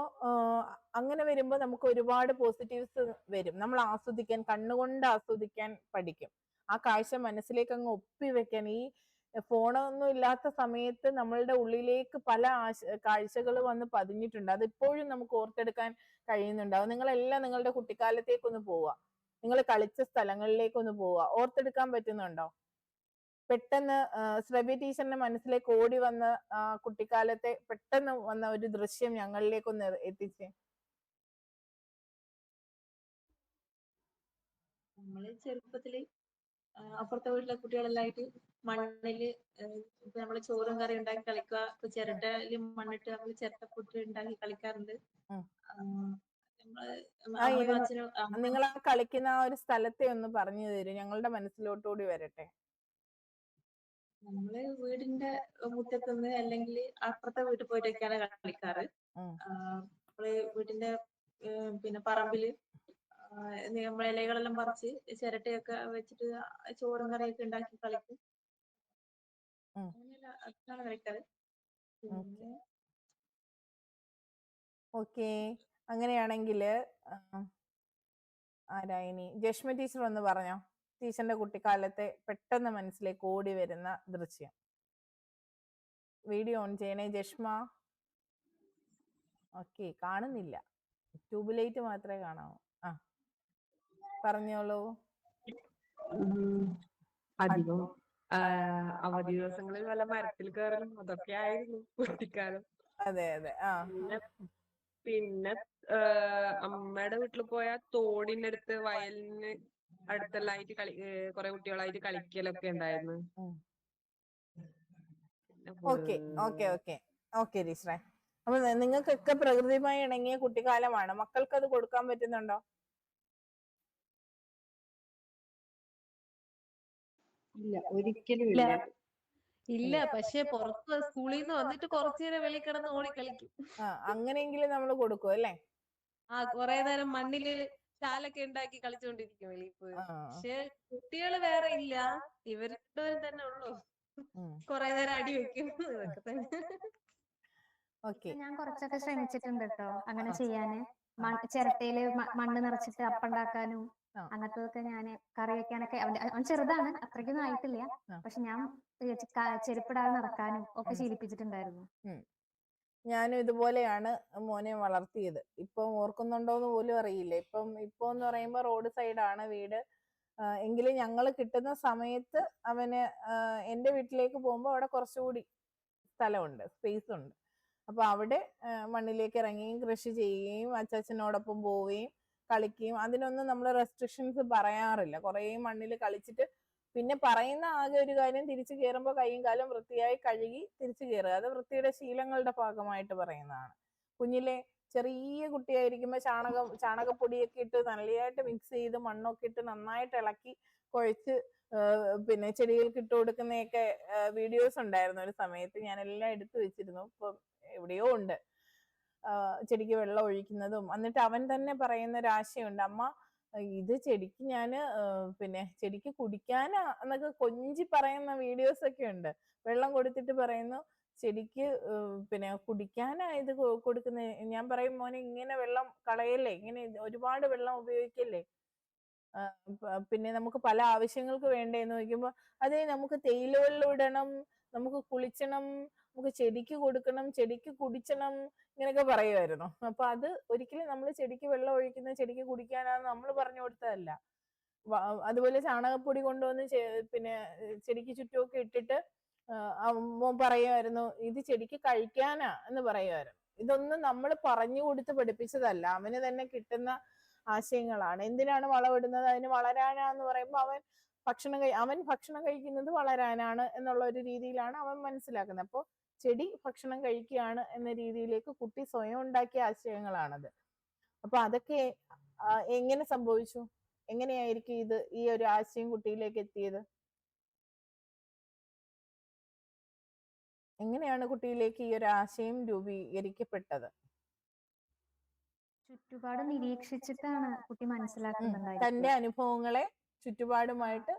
അങ്ങനെ വരുമ്പോൾ നമുക്ക് ഒരുപാട് പോസിറ്റീവ്സ് വരും. നമ്മൾ ആസ്വദിക്കാൻ, കണ്ണുകൊണ്ട് ആസ്വദിക്കാൻ പഠിക്കും. ആ കാഴ്ച മനസ്സിലേക്ക് അങ്ങ് ഒപ്പിവെക്കാൻ. ഈ ഫോണൊന്നും ഇല്ലാത്ത സമയത്ത് നമ്മളുടെ ഉള്ളിലേക്ക് പല കാഴ്ചകൾ വന്ന് പതിഞ്ഞിട്ടുണ്ട്. അതിപ്പോഴും നമുക്ക് ഓർത്തെടുക്കാൻ കഴിയുന്നുണ്ടാവും. നിങ്ങളെല്ലാം നിങ്ങളുടെ കുട്ടിക്കാലത്തേക്കൊന്ന് പോവുക, നിങ്ങൾ കളിച്ച സ്ഥലങ്ങളിലേക്കൊന്ന് പോവുക. ഓർത്തെടുക്കാൻ പറ്റുന്നുണ്ടോ? പെട്ടെന്ന് ശ്രവ്യ ടീച്ചറിന്റെ മനസ്സിലേക്ക് ഓടി വന്ന കുട്ടിക്കാലത്തെ പെട്ടെന്ന് വന്ന ഒരു ദൃശ്യം ഞങ്ങളിലേക്കൊന്ന് എത്തിച്ചേ. നമ്മള് ചെറുപ്പത്തില് അപ്പുറത്തെ വീട്ടിലെ കുട്ടികളെല്ലായിട്ട് മണ്ണില് നമ്മള് ചോറും കറി ഉണ്ടാക്കി കളിക്കുക. ഇപ്പൊ ചിരട്ടയില് മണ്ണിട്ട് നമ്മള് ചിരട്ടപ്പൊട്ട് ഉണ്ടാക്കി കളിക്കാറുണ്ട്. നിങ്ങൾ ആ കളിക്കുന്ന ആ ഒരു സ്ഥലത്തെ ഒന്ന് പറഞ്ഞു തരും, ഞങ്ങളുടെ മനസ്സിലോട്ടുകൂടി വരട്ടെ. നമ്മള് വീടിന്റെ മുറ്റത്തുനിന്ന് അല്ലെങ്കിൽ അപ്പുറത്തെ വീട്ടിൽ പോയിട്ടൊക്കെയാണ് കളിക്കാറ്. നമ്മള് വീടിന്റെ പിന്നെ പറമ്പില് നമ്മളെ ഇലകളെല്ലാം പറിച്ച് ചിരട്ടയൊക്കെ വെച്ചിട്ട് ചോറും കറിയൊക്കെ ഉണ്ടാക്കി കളിക്കും. അതാണ് കളിക്കാറ്. ഓക്കെ. അങ്ങനെയാണെങ്കിൽ ആരായിനി? ജഷ്മ ടീച്ചർ ഒന്ന് പറഞ്ഞോ, ടീച്ചറിന്റെ കുട്ടിക്കാലത്തെ പെട്ടെന്ന് മനസ്സിലേക്ക് ഓടി വരുന്ന ദൃശ്യം. വീഡിയോ ഓൺ ചെയ്യണേ ജഷ്മ. ഓക്കെ, കാണുന്നില്ല. ട്യൂബ് ലൈറ്റ് മാത്രമേ കാണാവൂ. ആ പറഞ്ഞോളൂ. അധികം അവധി ദിവസങ്ങളിൽ വല്ല മരത്തിൽ കയറലും അതൊക്കെ ആയിരുന്നു കുട്ടിക്കാലം. അതെ അതെ. ആ പിന്നെ അമ്മയുടെ വീട്ടിൽ പോയാൽ തോടിന്റെ അടുത്ത് വയലിന് അടുത്തെല്ലാം ആയിട്ട് കുറെ കുട്ടികളായിട്ട് കളിക്കലൊക്കെ ഉണ്ടായിരുന്നു. ഓക്കെ ഓക്കെ ഓക്കെ ഓക്കെ ടീച്ചറെ. അപ്പൊ നിങ്ങൾക്കൊക്കെ പ്രകൃതിയുമായി ഇണങ്ങിയ കുട്ടിക്കാലമാണ്. മക്കൾക്ക് അത് കൊടുക്കാൻ പറ്റുന്നുണ്ടോ? ഇല്ല, ഒരിക്കലും ഇല്ല. ഇല്ല, പക്ഷെ പുറത്ത് സ്കൂളിൽ നിന്ന് വന്നിട്ട് കുറച്ചു നേരം വെളിയിൽ കിടന്ന് ഓടി കളിക്കും. അങ്ങനെയെങ്കിലും നമ്മൾ കൊടുക്കും അല്ലേ? കുറെ നേരം മണ്ണില് ചാലൊക്കെ ഉണ്ടാക്കി കളിച്ചുകൊണ്ടിരിക്കും വെളിയിൽ പോയി. പക്ഷെ കുട്ടികള് വേറെ ഇല്ല, ഇവർ രണ്ടുപേരും തന്നെ ഉള്ളൂ. കുറെ നേരം അടി വെക്കും, ഇതൊക്കെ തന്നെ. ഞാൻ കുറച്ചൊക്കെ ശ്രമിച്ചിട്ടുണ്ട് കേട്ടോ അങ്ങനെ ചെയ്യാന്. ചിരട്ടയില് മണ്ണ് നിറച്ചിട്ട് അപ്പുണ്ടാക്കാനും അങ്ങനത്തതൊക്കെ ഞാന് കറി വെക്കാനൊക്കെ. അവൻ ചെറുതാണ്, അത്രയ്ക്കൊന്നും ആയിട്ടില്ല. പക്ഷെ ഞാൻ ചെരുപ്പിടാതെ നടക്കാനും ഒക്കെ ശീലിപ്പിച്ചിട്ടുണ്ടായിരുന്നു. ഞാനും ഇതുപോലെയാണ് മോനെ വളർത്തിയത്. ഇപ്പം ഓർക്കുന്നുണ്ടോന്ന് പോലും അറിയില്ല. ഇപ്പൊ എന്ന് പറയുമ്പോൾ റോഡ് സൈഡാണ് വീട്. എങ്കിലും ഞങ്ങൾ കിട്ടുന്ന സമയത്ത് അവന് എൻ്റെ വീട്ടിലേക്ക് പോകുമ്പോൾ അവിടെ കുറച്ചുകൂടി സ്ഥലമുണ്ട്, സ്പേസ് ഉണ്ട്. അപ്പൊ അവിടെ മണ്ണിലേക്ക് ഇറങ്ങുകയും കൃഷി ചെയ്യുകയും അച്ചാച്ചനോടൊപ്പം പോവുകയും കളിക്കുകയും അതിനൊന്നും നമ്മൾ റെസ്ട്രിക്ഷൻസ് പറയാറില്ല. കുറേ മണ്ണിൽ കളിച്ചിട്ട് പിന്നെ പറയുന്ന ആകെ ഒരു കാര്യം, തിരിച്ചു കയറുമ്പോൾ കൈയും കാലും വൃത്തിയായി കഴുകി തിരിച്ചു കയറുക. അത് വൃത്തിയുടെ ശീലങ്ങളുടെ ഭാഗമായിട്ട് പറയുന്നതാണ്. കുഞ്ഞിലെ ചെറിയ കുട്ടിയായിരിക്കുമ്പോൾ ചാണകപ്പൊടിയൊക്കെ ഇട്ട് നല്ലതായിട്ട് മിക്സ് ചെയ്ത് മണ്ണൊക്കെ ഇട്ട് നന്നായിട്ട് ഇളക്കി കുഴച്ച് പിന്നെ ചെടികൾക്ക് ഇട്ട് കൊടുക്കുന്നതൊക്കെ വീഡിയോസ് ഉണ്ടായിരുന്നു ഒരു സമയത്ത്. ഞാൻ എല്ലാം എടുത്തു വെച്ചിരുന്നു. ഇപ്പം എവിടെയോ ഉണ്ട്. ചെടിക്ക് വെള്ളം ഒഴിക്കുന്നതും. എന്നിട്ട് അവൻ തന്നെ പറയുന്ന ഒരാശയുണ്ട്, അമ്മ ഇത് ചെടിക്ക് ഞാന് പിന്നെ ചെടിക്ക് കുടിക്കാനാ എന്നൊക്കെ കൊഞ്ചി പറയുന്ന വീഡിയോസ് ഒക്കെ ഉണ്ട്. വെള്ളം കൊടുത്തിട്ട് പറയുന്നു ചെടിക്ക് പിന്നെ കുടിക്കാനാ ഇത് കൊടുക്കുന്നത്. ഞാൻ പറയും, മോനെ ഇങ്ങനെ വെള്ളം കളയല്ലേ, ഇങ്ങനെ ഒരുപാട് വെള്ളം ഉപയോഗിക്കല്ലേ, പിന്നെ നമുക്ക് പല ആവശ്യങ്ങൾക്ക് വേണ്ടേന്ന് ചോദിക്കുമ്പോൾ അതേ നമുക്ക് തേയില വെള്ളം ഇടണം, നമുക്ക് കുളിച്ചണം, നമുക്ക് ചെടിക്ക് കൊടുക്കണം, ചെടിക്ക് കുടിച്ചണം, ഇങ്ങനെയൊക്കെ പറയുമായിരുന്നു. അപ്പൊ അത് ഒരിക്കലും നമ്മൾ ചെടിക്ക് വെള്ളം ഒഴിക്കുന്ന ചെടിക്ക് കുടിക്കാനാന്ന് നമ്മൾ പറഞ്ഞു കൊടുത്തതല്ല. അതുപോലെ ചാണകപ്പൊടി കൊണ്ടുവന്ന് പിന്നെ ചെടിക്ക് ചുറ്റുമൊക്കെ ഇട്ടിട്ട് മോൻ പറയുമായിരുന്നു ഇത് ചെടിക്ക് കഴിക്കാനാ എന്ന് പറയുമായിരുന്നു. ഇതൊന്നും നമ്മൾ പറഞ്ഞു കൊടുത്ത് പഠിപ്പിച്ചതല്ല, അവന് തന്നെ കിട്ടുന്ന ആശയങ്ങളാണ്. എന്തിനാണ് വളമിടുന്നത്? അതിന് വളരാനാന്ന് പറയുമ്പോൾ അവൻ ഭക്ഷണം കഴിക്കുന്നത് വളരാനാണ് എന്നുള്ള ഒരു രീതിയിലാണ് അവൻ മനസ്സിലാക്കുന്നത്. അപ്പോൾ ചെടി ഭക്ഷണം കഴിക്കുകയാണ് എന്ന രീതിയിലേക്ക് കുട്ടി സ്വയം ഉണ്ടാക്കിയ ആശയങ്ങളാണത്. അപ്പൊ അതൊക്കെ എങ്ങനെ സംഭവിച്ചു? എങ്ങനെയായിരിക്കും ഈ ഒരു ആശയം കുട്ടിയിലേക്ക് എത്തിയത്? എങ്ങനെയാണ് കുട്ടിയിലേക്ക് ഈ ഒരു ആശയം രൂപീകരിക്കപ്പെട്ടത്? ചുറ്റുപാട് നിരീക്ഷിച്ചിട്ടാണ് കുട്ടി മനസ്സിലാക്കുന്നുണ്ടായിരിക്കുക. തന്റെ അനുഭവങ്ങളെ ചുറ്റുപാടുമായിട്ട്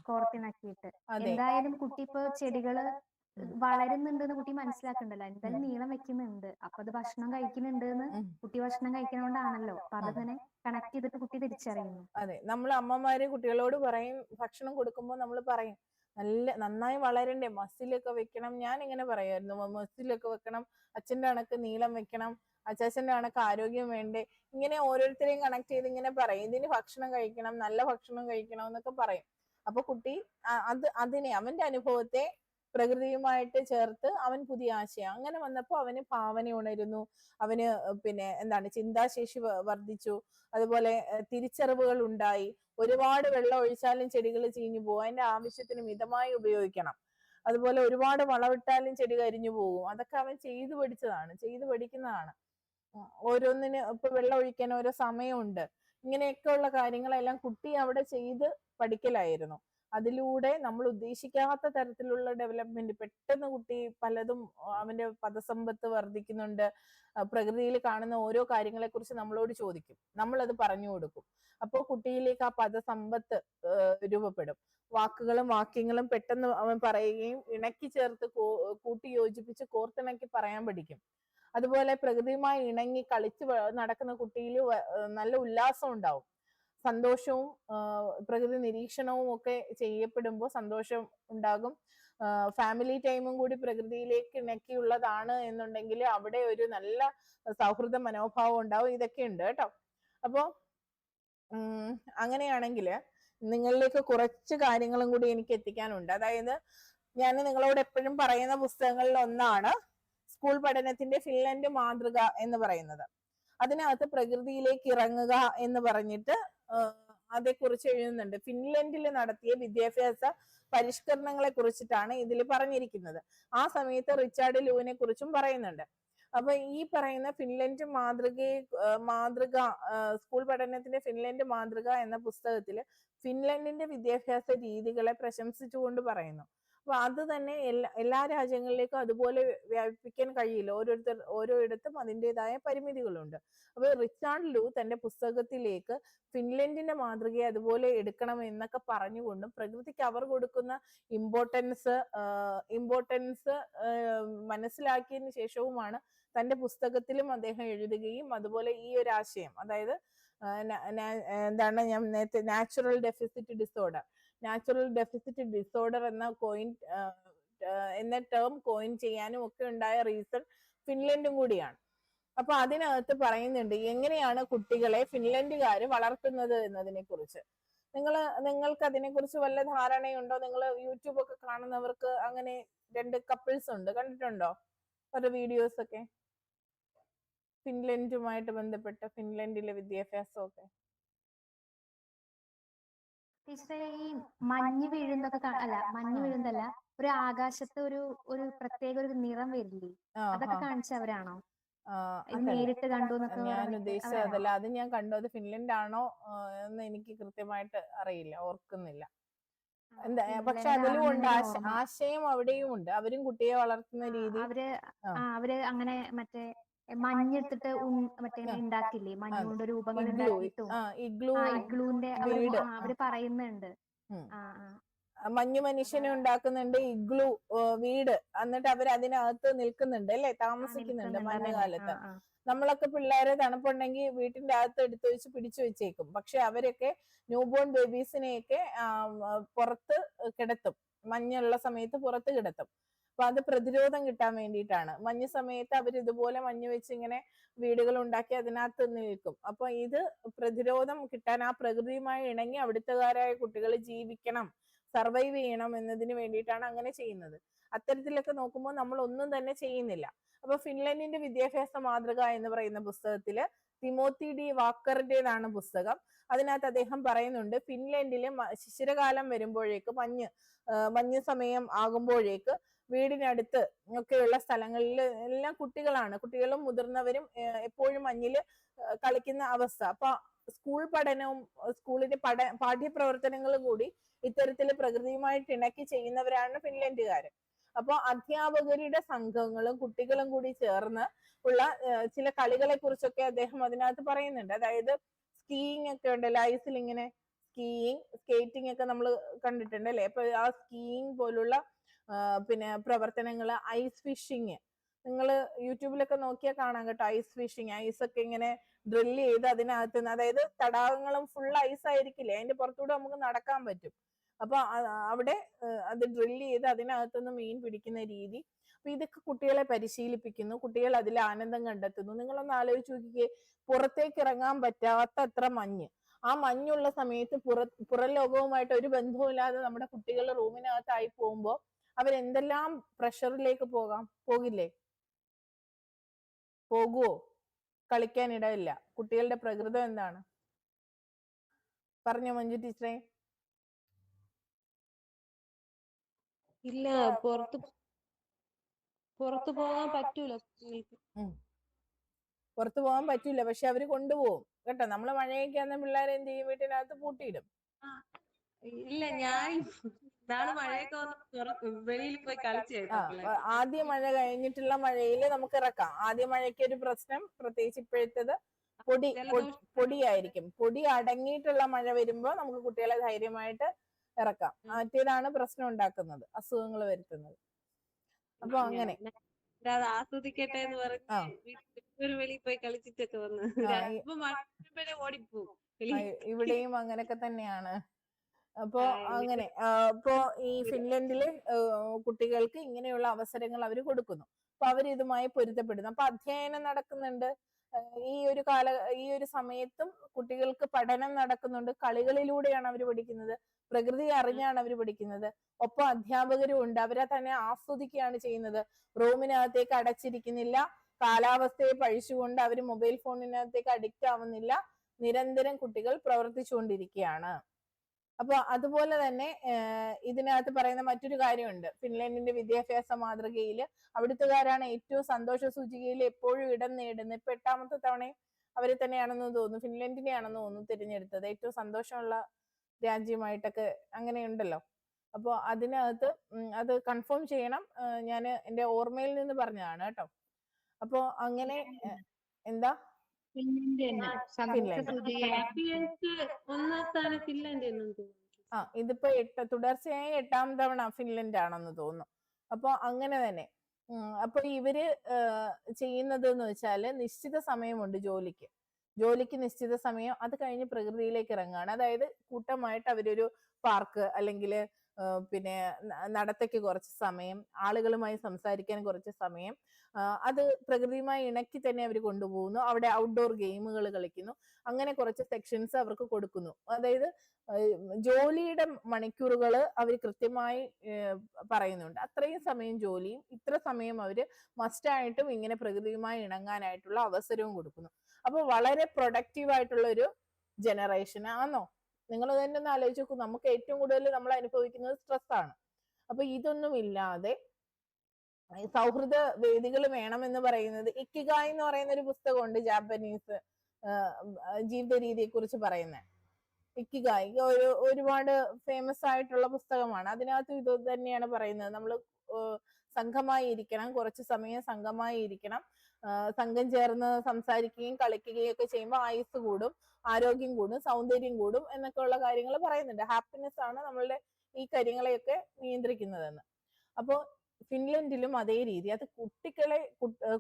കോർത്തിണക്കിയിട്ട്. എന്തായാലും കുട്ടി ഇപ്പൊ ചെടികള് വളരുന്നുണ്ടെന്ന് കുട്ടി മനസ്സിലാക്കണ്ടല്ലോ. എന്തായാലും നീളം വെക്കുന്നുണ്ട്, അപ്പൊ അത് ഭക്ഷണം കഴിക്കുന്നുണ്ട് എന്ന് കുട്ടി ഭക്ഷണം കഴിക്കണോണ്ടാണല്ലോ. അപ്പൊ അതിങ്ങനെ കണക്ട് ചെയ്തിട്ട് കുട്ടി തിരിച്ചറിയുന്നു. അതെ, നമ്മൾ അമ്മമാര് കുട്ടികളോട് പറയും, ഭക്ഷണം കൊടുക്കുമ്പോൾ നമ്മൾ പറയും നന്നായി വളരണ്ടേ, മസിലൊക്കെ വെക്കണം. ഞാൻ ഇങ്ങനെ പറയായിരുന്നു, മസിലൊക്കെ വെക്കണം, അച്ഛൻ്റെ കണക്ക് നീളം വെക്കണം, അച്ചാച്ചൻ്റെ കണക്ക് ആരോഗ്യം വേണ്ടേ, ഇങ്ങനെ ഓരോരുത്തരെയും കണക്ട് ചെയ്ത് ഇങ്ങനെ പറയും. ഇതിന് ഭക്ഷണം കഴിക്കണം, നല്ല ഭക്ഷണം കഴിക്കണം എന്നൊക്കെ പറയും. അപ്പൊ കുട്ടി അതിനെ അവന്റെ അനുഭവത്തെ പ്രകൃതിയുമായിട്ട് ചേർത്ത് അവൻ പുതിയ ആശയം അങ്ങനെ വന്നപ്പോൾ അവന് ഭാവന ഉണരുന്നു, അവന് പിന്നെ എന്താണ് ചിന്താശേഷി വർദ്ധിച്ചു, അതുപോലെ തിരിച്ചറിവുകൾ ഉണ്ടായി. ഒരുപാട് വെള്ളം ഒഴിച്ചാലും ചെടികൾ ചീഞ്ഞു പോകും, അതിന്റെ ആവശ്യത്തിന് മിതമായി ഉപയോഗിക്കണം. അതുപോലെ ഒരുപാട് വളമിട്ടാലും ചെടി കരിഞ്ഞു പോകും. അതൊക്കെ അവൻ ചെയ്തു പഠിക്കുന്നതാണ്. ഓരോന്നിന് ഇപ്പൊ വെള്ളം ഒഴിക്കാൻ ഓരോ സമയമുണ്ട്. ഇങ്ങനെയൊക്കെയുള്ള കാര്യങ്ങളെല്ലാം കുട്ടി അവിടെ ചെയ്ത് പഠിക്കലായിരുന്നു. അതിലൂടെ നമ്മൾ ഉദ്ദേശിക്കാത്ത തരത്തിലുള്ള ഡെവലപ്മെന്റ്, പെട്ടെന്ന് കുട്ടി പലതും അവന്റെ പദസമ്പത്ത് വർദ്ധിക്കുന്നുണ്ട്. പ്രകൃതിയിൽ കാണുന്ന ഓരോ കാര്യങ്ങളെ കുറിച്ച് നമ്മളോട് ചോദിക്കും, നമ്മളത് പറഞ്ഞു കൊടുക്കും. അപ്പോൾ കുട്ടിയിലേക്ക് ആ പദസമ്പത്ത് രൂപപ്പെടും. വാക്കുകളും വാക്യങ്ങളും പെട്ടെന്ന് അവൻ പറയുകയും ഇണക്കി ചേർത്ത് കൂട്ടി യോജിപ്പിച്ച് കോർത്തിണക്കി പറയാൻ പഠിക്കും. അതുപോലെ പ്രകൃതിയുമായി ഇണങ്ങി കളിച്ച് നടക്കുന്ന കുട്ടിയിൽ നല്ല ഉല്ലാസം ഉണ്ടാവും, സന്തോഷവും പ്രകൃതി നിരീക്ഷണവും ഒക്കെ ചെയ്യപ്പെടുമ്പോൾ സന്തോഷം ഉണ്ടാകും. ഫാമിലി ടൈമും കൂടി പ്രകൃതിയിലേക്ക് ഇണക്കിയുള്ളതാണ് എന്നുണ്ടെങ്കിൽ അവിടെ ഒരു നല്ല സൗഹൃദ മനോഭാവം ഉണ്ടാവും. ഇതൊക്കെ ഉണ്ട് കേട്ടോ. അപ്പോ അങ്ങനെയാണെങ്കിൽ നിങ്ങളിലേക്ക് കുറച്ച് കാര്യങ്ങളും കൂടി എനിക്ക് എത്തിക്കാനുണ്ട്. അതായത് ഞാൻ നിങ്ങളോട് എപ്പോഴും പറയുന്ന പുസ്തകങ്ങളിൽ ഒന്നാണ് സ്കൂൾ പഠനത്തിന്റെ ഫിൻലൻഡ് മാതൃക എന്ന് പറയുന്നത്. അതിനകത്ത് പ്രകൃതിയിലേക്ക് ഇറങ്ങുക എന്ന് പറഞ്ഞിട്ട് അതേക്കുറിച്ച് എഴുതുന്നുണ്ട്. ഫിൻലൻഡിൽ നടത്തിയ വിദ്യാഭ്യാസ പരിഷ്കരണങ്ങളെ കുറിച്ചിട്ടാണ് ഇതിൽ പറഞ്ഞിരിക്കുന്നത്. ആ സമയത്ത് റിച്ചാർഡ് ലൂവിനെ കുറിച്ചും പറയുന്നുണ്ട്. അപ്പൊ ഈ പറയുന്ന ഫിൻലൻഡ് മാതൃക സ്കൂൾ പഠനത്തിന്റെ ഫിൻലൻഡ് മാതൃക എന്ന പുസ്തകത്തിൽ ഫിൻലൻഡിന്റെ വിദ്യാഭ്യാസ രീതികളെ പ്രശംസിച്ചുകൊണ്ട് പറയുന്നു. അപ്പൊ അത് തന്നെ എല്ലാ രാജ്യങ്ങളിലേക്കും അതുപോലെ വ്യാപിപ്പിക്കാൻ കഴിയില്ല. ഓരോയിടത്തും അതിൻ്റെതായ പരിമിതികളുണ്ട്. അപ്പൊ റിച്ചാർഡ് ലൂ തന്റെ പുസ്തകത്തിലേക്ക് ഫിൻലൻഡിന്റെ മാതൃകയെ അതുപോലെ എടുക്കണം എന്നൊക്കെ പറഞ്ഞുകൊണ്ടും പ്രകൃതിക്ക് അവർ കൊടുക്കുന്ന ഇമ്പോർട്ടൻസ് മനസ്സിലാക്കിയതിന് ശേഷവുമാണ് തന്റെ പുസ്തകത്തിലും അദ്ദേഹം എഴുതുകയും അതുപോലെ ഈ ഒരു ആശയം, അതായത് എന്താണ് ഞാൻ നേരത്തെ നാച്ചുറൽ ഡെഫിസിറ്റ് ഡിസോർഡർ എന്ന ടേം കോയിൻ ചെയ്യാനും ഒക്കെ ഉണ്ടായ റീസൺ ഫിൻലൻഡും കൂടിയാണ്. അപ്പൊ അതിനകത്ത് പറയുന്നുണ്ട് എങ്ങനെയാണ് കുട്ടികളെ ഫിൻലൻഡുകാര് വളർത്തുന്നത് എന്നതിനെ കുറിച്ച്. നിങ്ങൾക്ക് അതിനെ കുറിച്ച് വല്ല ധാരണയുണ്ടോ? നിങ്ങൾ യൂട്യൂബ് ഒക്കെ കാണുന്നവർക്ക് അങ്ങനെ 2 കപ്പിൾസ് ഉണ്ട്, കണ്ടിട്ടുണ്ടോ അവരുടെ വീഡിയോസ് ഒക്കെ? ഫിൻലൻഡുമായിട്ട് ബന്ധപ്പെട്ട ഫിൻലൻഡിലെ വിദ്യാഭ്യാസമൊക്കെ. ടീച്ചറെ, ഈ മഞ്ഞ് വീഴുന്നതൊക്കെ മഞ്ഞ് വീഴുന്നതല്ല, ഒരു ആകാശത്ത് ഒരു പ്രത്യേക ഒരു നിറം വരില്ലേ, അതൊക്കെ കാണിച്ചവരാണോ? ഇത് നേരിട്ട് കണ്ടു എന്നൊക്കെ ഞാൻ ഉദ്ദേശിച്ചത് അതല്ല. അത് ഞാൻ കണ്ടു. അത് ഫിൻലൻഡ് ആണോ എന്ന് എനിക്ക് കൃത്യമായിട്ട് അറിയില്ല, ഓർക്കുന്നില്ല. പക്ഷെ അതിലും ഉണ്ട് ആശയം, അവിടെയും ഉണ്ട്. അവരും കുട്ടിയെ വളർത്തുന്ന രീതി. അവര് അങ്ങനെ മറ്റേ മഞ്ഞെടുത്തിട്ട് മറ്റേ ഉണ്ടാക്കില്ലേ, മഞ്ഞുകൊണ്ട് രൂപങ്ങൾ ഉണ്ടാക്കിയിട്ടും ഇഗ്ലൂന്റെ അവര് പറയുന്നുണ്ട്. മഞ്ഞു മനുഷ്യനെ ഉണ്ടാക്കുന്നുണ്ട്, ഇഗ്ലു വീട്, എന്നിട്ട് അവർ അതിനകത്ത് നിൽക്കുന്നുണ്ട് അല്ലെ, താമസിക്കുന്നുണ്ട് മഞ്ഞുകാലത്ത്. നമ്മളൊക്കെ പിള്ളേരെ തണുപ്പുണ്ടെങ്കിൽ വീട്ടിന്റെ അകത്ത് എടുത്തു വെച്ച് പിടിച്ചു വെച്ചേക്കും. പക്ഷെ അവരൊക്കെ ന്യൂബോൺ ബേബീസിനെയൊക്കെ പുറത്ത് കിടത്തും, മഞ്ഞുള്ള സമയത്ത് പുറത്ത് കിടത്തും. അപ്പൊ അത് പ്രതിരോധം കിട്ടാൻ വേണ്ടിയിട്ടാണ്. മഞ്ഞ് സമയത്ത് അവർ ഇതുപോലെ മഞ്ഞ് വെച്ച് ഇങ്ങനെ വീടുകൾ ഉണ്ടാക്കി അതിനകത്ത് നിൽക്കും. അപ്പൊ ഇത് പ്രതിരോധം കിട്ടാൻ, ആ പ്രകൃതിയുമായി ഇണങ്ങി അവിടുത്തുകാരായ കുട്ടികൾ ജീവിക്കണം, സർവൈവ് ചെയ്യണം എന്നതിന് വേണ്ടിയിട്ടാണ് അങ്ങനെ ചെയ്യുന്നത്. അത്തരത്തിലൊക്കെ നോക്കുമ്പോൾ നമ്മൾ ഒന്നും തന്നെ ചെയ്യുന്നില്ല. അപ്പൊ ഫിൻലൻഡിന്റെ വിദ്യാഭ്യാസ മാതൃക എന്ന് പറയുന്ന പുസ്തകത്തില് തിമോത്തി ഡി വാക്കറിന്റേതാണ് പുസ്തകം. അതിനകത്ത് അദ്ദേഹം പറയുന്നുണ്ട്, ഫിൻലൻഡിലെ ശിശിരകാലം വരുമ്പോഴേക്ക് മഞ്ഞ് സമയം ആകുമ്പോഴേക്ക് വീടിനടുത്ത് ഒക്കെയുള്ള സ്ഥലങ്ങളിൽ എല്ലാം കുട്ടികളും മുതിർന്നവരും എപ്പോഴും മഞ്ഞില് കളിക്കുന്ന അവസ്ഥ. അപ്പൊ സ്കൂൾ പഠനവും സ്കൂളിന്റെ പാഠ്യപ്രവർത്തനങ്ങളും കൂടി ഇത്തരത്തില് പ്രകൃതിയുമായിട്ട് ഇണക്കി ചെയ്യുന്നവരാണ് ഫിൻലൻഡുകാര്. അപ്പൊ അധ്യാപകരുടെ സംഘങ്ങളും കുട്ടികളും കൂടി ചേർന്ന് ഉള്ള ചില കളികളെ കുറിച്ചൊക്കെ അദ്ദേഹം അതിനകത്ത് പറയുന്നുണ്ട്. അതായത് സ്കീയിങ് ഒക്കെ ഉണ്ടല്ലോ, ഐസിൽ ഇങ്ങനെ സ്കേറ്റിംഗ് ഒക്കെ നമ്മൾ കണ്ടിട്ടുണ്ട് അല്ലെ. അപ്പൊ ആ സ്കീയിങ് പോലുള്ള പിന്നെ പ്രവർത്തനങ്ങള്, ഐസ് ഫിഷിങ്, നിങ്ങൾ യൂട്യൂബിലൊക്കെ നോക്കിയാൽ കാണാം കേട്ടോ. ഐസ് ഫിഷിങ്, ഐസൊക്കെ ഇങ്ങനെ ഡ്രില്ല് ചെയ്ത് അതിനകത്ത് നിന്ന്, അതായത് തടാകങ്ങളും ഫുൾ ഐസ് ആയിരിക്കില്ലേ, അതിന്റെ പുറത്തൂടെ നമുക്ക് നടക്കാൻ പറ്റും. അപ്പൊ അവിടെ അത് ഡ്രില്ല് ചെയ്ത് അതിനകത്തുനിന്ന് മീൻ പിടിക്കുന്ന രീതി. അപ്പൊ ഇതൊക്കെ കുട്ടികളെ പരിശീലിപ്പിക്കുന്നു, കുട്ടികൾ അതിൽ ആനന്ദം കണ്ടെത്തുന്നു. നിങ്ങളൊന്ന് ആലോചിച്ച് നോക്കിക്കേ, പുറത്തേക്ക് ഇറങ്ങാൻ പറ്റാത്ത അത്ര മഞ്ഞ്. ആ മഞ്ഞുള്ള സമയത്ത് പുറം ലോകവുമായിട്ട് ഒരു ബന്ധവുമില്ലാതെ നമ്മുടെ കുട്ടികൾ റൂമിനകത്തായി പോകുമ്പോൾ അവരെന്തെല്ലാം പ്രഷറിലേക്ക് പോകില്ലേ? പോകുവോ? കളിക്കാനിടയില്ല. കുട്ടികളുടെ പ്രകൃതം എന്താണ്? പറഞ്ഞോ മഞ്ജു ടീച്ചറെ. ഇല്ല, പുറത്തു പോകാൻ പറ്റൂല കുട്ടികൾക്ക്. പുറത്തു പോകാൻ പറ്റൂല, പക്ഷെ അവര് കൊണ്ടുപോകും കേട്ടോ. നമ്മള് മഴയൊക്കെ ആകുന്ന പിള്ളേരെ എന്ത് ചെയ്യും? വീട്ടിനകത്ത് പൂട്ടിയിടും. ഇല്ല, ഞാൻ ഇതാണ് മഴയൊക്കെ വന്ന് വെളിയിൽ പോയി കളിച്ചു. ആദ്യ മഴ കഴിഞ്ഞിട്ടുള്ള മഴയില് നമുക്ക് ഇറക്കാം. ആദ്യ മഴയ്ക്ക് ഒരു പ്രശ്നം, പ്രത്യേകിച്ച് ഇപ്പോഴത്തേത് പൊടിയായിരിക്കും. പൊടി അടങ്ങിയിട്ടുള്ള മഴ വരുമ്പോ നമുക്ക് കുട്ടികളെ ധൈര്യമായിട്ട് ഇറക്കാം. മറ്റേതാണ് പ്രശ്നം ഉണ്ടാക്കുന്നത്, അസുഖങ്ങൾ വരുത്തുന്നത്. അപ്പൊ അങ്ങനെ അത് ആസ്വദിക്കട്ടെ എന്ന് പറഞ്ഞ് ഒരു വെളിയിൽ പോയി കളിച്ചിട്ടൊക്കെ വന്ന് ഇപ്പൊ മഴ വരുമ്പോഴേ ഓടിപ്പോവും ഇവിടെയും അങ്ങനെയൊക്കെ തന്നെയാണ്. അപ്പോ അങ്ങനെ ഇപ്പോ ഈ ഫിൻലൻഡില് കുട്ടികൾക്ക് ഇങ്ങനെയുള്ള അവസരങ്ങൾ അവർ കൊടുക്കുന്നു. അപ്പൊ അവർ ഇതുമായി പൊരുത്തപ്പെടുന്നു. അപ്പൊ അധ്യയനം നടക്കുന്നുണ്ട്. ഈ ഒരു സമയത്തും കുട്ടികൾക്ക് പഠനം നടക്കുന്നുണ്ട്. കളികളിലൂടെയാണ് അവർ പഠിക്കുന്നത്, പ്രകൃതി അറിഞ്ഞാണ് അവർ പഠിക്കുന്നത്. ഒപ്പം അധ്യാപകരും ഉണ്ട്, അവരെ തന്നെ ആസ്വദിക്കുകയാണ് ചെയ്യുന്നത്. റൂമിനകത്തേക്ക് അടച്ചിരിക്കുന്നില്ല, കാലാവസ്ഥയെ പഴിച്ചുകൊണ്ട് അവർ മൊബൈൽ ഫോണിനകത്തേക്ക് അഡിക്റ്റ് ആവുന്നില്ല. നിരന്തരം കുട്ടികൾ പ്രവർത്തിച്ചുകൊണ്ടിരിക്കുകയാണ്. അപ്പൊ അതുപോലെ തന്നെ ഇതിനകത്ത് പറയുന്ന മറ്റൊരു കാര്യമുണ്ട്. ഫിൻലൻഡിന്റെ വിദ്യാഭ്യാസ മാതൃകയിൽ അവിടുത്തുകാരാണ് ഏറ്റവും സന്തോഷ സൂചികയിൽ എപ്പോഴും ഇടം നേടുന്നത്. ഇപ്പൊ 8ാമത്തെ തവണയും അവരെ തന്നെയാണെന്ന് തോന്നുന്നു, ഫിൻലൻഡിനെയാണെന്ന് തോന്നുന്നു തിരഞ്ഞെടുത്തത് ഏറ്റവും സന്തോഷമുള്ള രാജ്യമായിട്ടൊക്കെ. അങ്ങനെയുണ്ടല്ലോ. അപ്പോൾ അതിനകത്ത് അത് കൺഫേം ചെയ്യണം. ഞാൻ എൻ്റെ ഓർമ്മയിൽ നിന്ന് പറഞ്ഞതാണ് കേട്ടോ. അപ്പോ അങ്ങനെ എന്താ ഒന്നാം സ്ഥാനം ഫിൻലൻഡ് എന്നും തോന്നുന്നു. ഇതിപ്പോ തുടർച്ചയായി 8ാം തവണ ഫിൻലൻഡ് ആണെന്ന് തോന്നുന്നു. അപ്പൊ അങ്ങനെ തന്നെ. അപ്പൊ ഇവര് ചെയ്യുന്നത് എന്ന് വെച്ചാല് നിശ്ചിത സമയമുണ്ട് ജോലിക്ക് നിശ്ചിത സമയം, അത് കഴിഞ്ഞ് പ്രകൃതിയിലേക്ക് ഇറങ്ങുകയാണ്. അതായത് കൂട്ടമായിട്ട് അവരൊരു പാർക്ക് അല്ലെങ്കിൽ പിന്നെ നടത്തയ്ക്ക് കുറച്ച് സമയം, ആളുകളുമായി സംസാരിക്കാൻ കുറച്ച് സമയം, അത് പ്രകൃതിയുമായി ഇണക്കി തന്നെ അവർ കൊണ്ടുപോകുന്നു. അവിടെ ഔട്ട്ഡോർ ഗെയിമുകൾ കളിക്കുന്നു. അങ്ങനെ കുറച്ച് സെക്ഷൻസ് അവർക്ക് കൊടുക്കുന്നു. അതായത് ജോലിയുടെ മണിക്കൂറുകൾ അവർ കൃത്യമായി പറയുന്നുണ്ട്. അത്രയും സമയം ജോലിയും ഇത്ര സമയം അവര് മസ്റ്റായിട്ടും ഇങ്ങനെ പ്രകൃതിയുമായി ഇണങ്ങാനായിട്ടുള്ള അവസരവും കൊടുക്കുന്നു. അപ്പൊ വളരെ പ്രൊഡക്റ്റീവ് ആയിട്ടുള്ള ഒരു ജനറേഷൻ ആണോ? നിങ്ങൾ തന്നെ ഒന്ന് ആലോചിച്ച് നോക്കൂ. നമുക്ക് ഏറ്റവും കൂടുതൽ നമ്മൾ അനുഭവിക്കുന്നത് സ്ട്രെസ്സാണ്. അപ്പൊ ഇതൊന്നും ഇല്ലാതെ സൗഹൃദ വേദികൾ വേണമെന്ന് പറയുന്നത് ഇക്കിഗായ് എന്ന് പറയുന്ന ഒരു പുസ്തകമുണ്ട്, ജാപ്പനീസ് ജീവിത രീതിയെ കുറിച്ച് പറയുന്നത്. ഇക്കിഗായ് ഒരുപാട് ഫേമസ് ആയിട്ടുള്ള പുസ്തകമാണ്. അതിനകത്ത് ഇത് തന്നെയാണ് പറയുന്നത്. നമ്മൾ സംഘമായി ഇരിക്കണം, കുറച്ച് സമയം സംഘമായി ഇരിക്കണം. സംഘം ചേർന്ന് സംസാരിക്കുകയും കളിക്കുകയും ഒക്കെ ചെയ്യുമ്പോൾ ആയുസ് കൂടും, ആരോഗ്യം കൂടും, സൗന്ദര്യം കൂടും എന്നൊക്കെ ഉള്ള കാര്യങ്ങൾ പറയുന്നുണ്ട്. ഹാപ്പിനെസ് ആണ് നമ്മളുടെ ഈ കാര്യങ്ങളെയൊക്കെ നിയന്ത്രിക്കുന്നതെന്ന്. അപ്പോൾ ഫിൻലൻഡിലും അതേ രീതി, അത്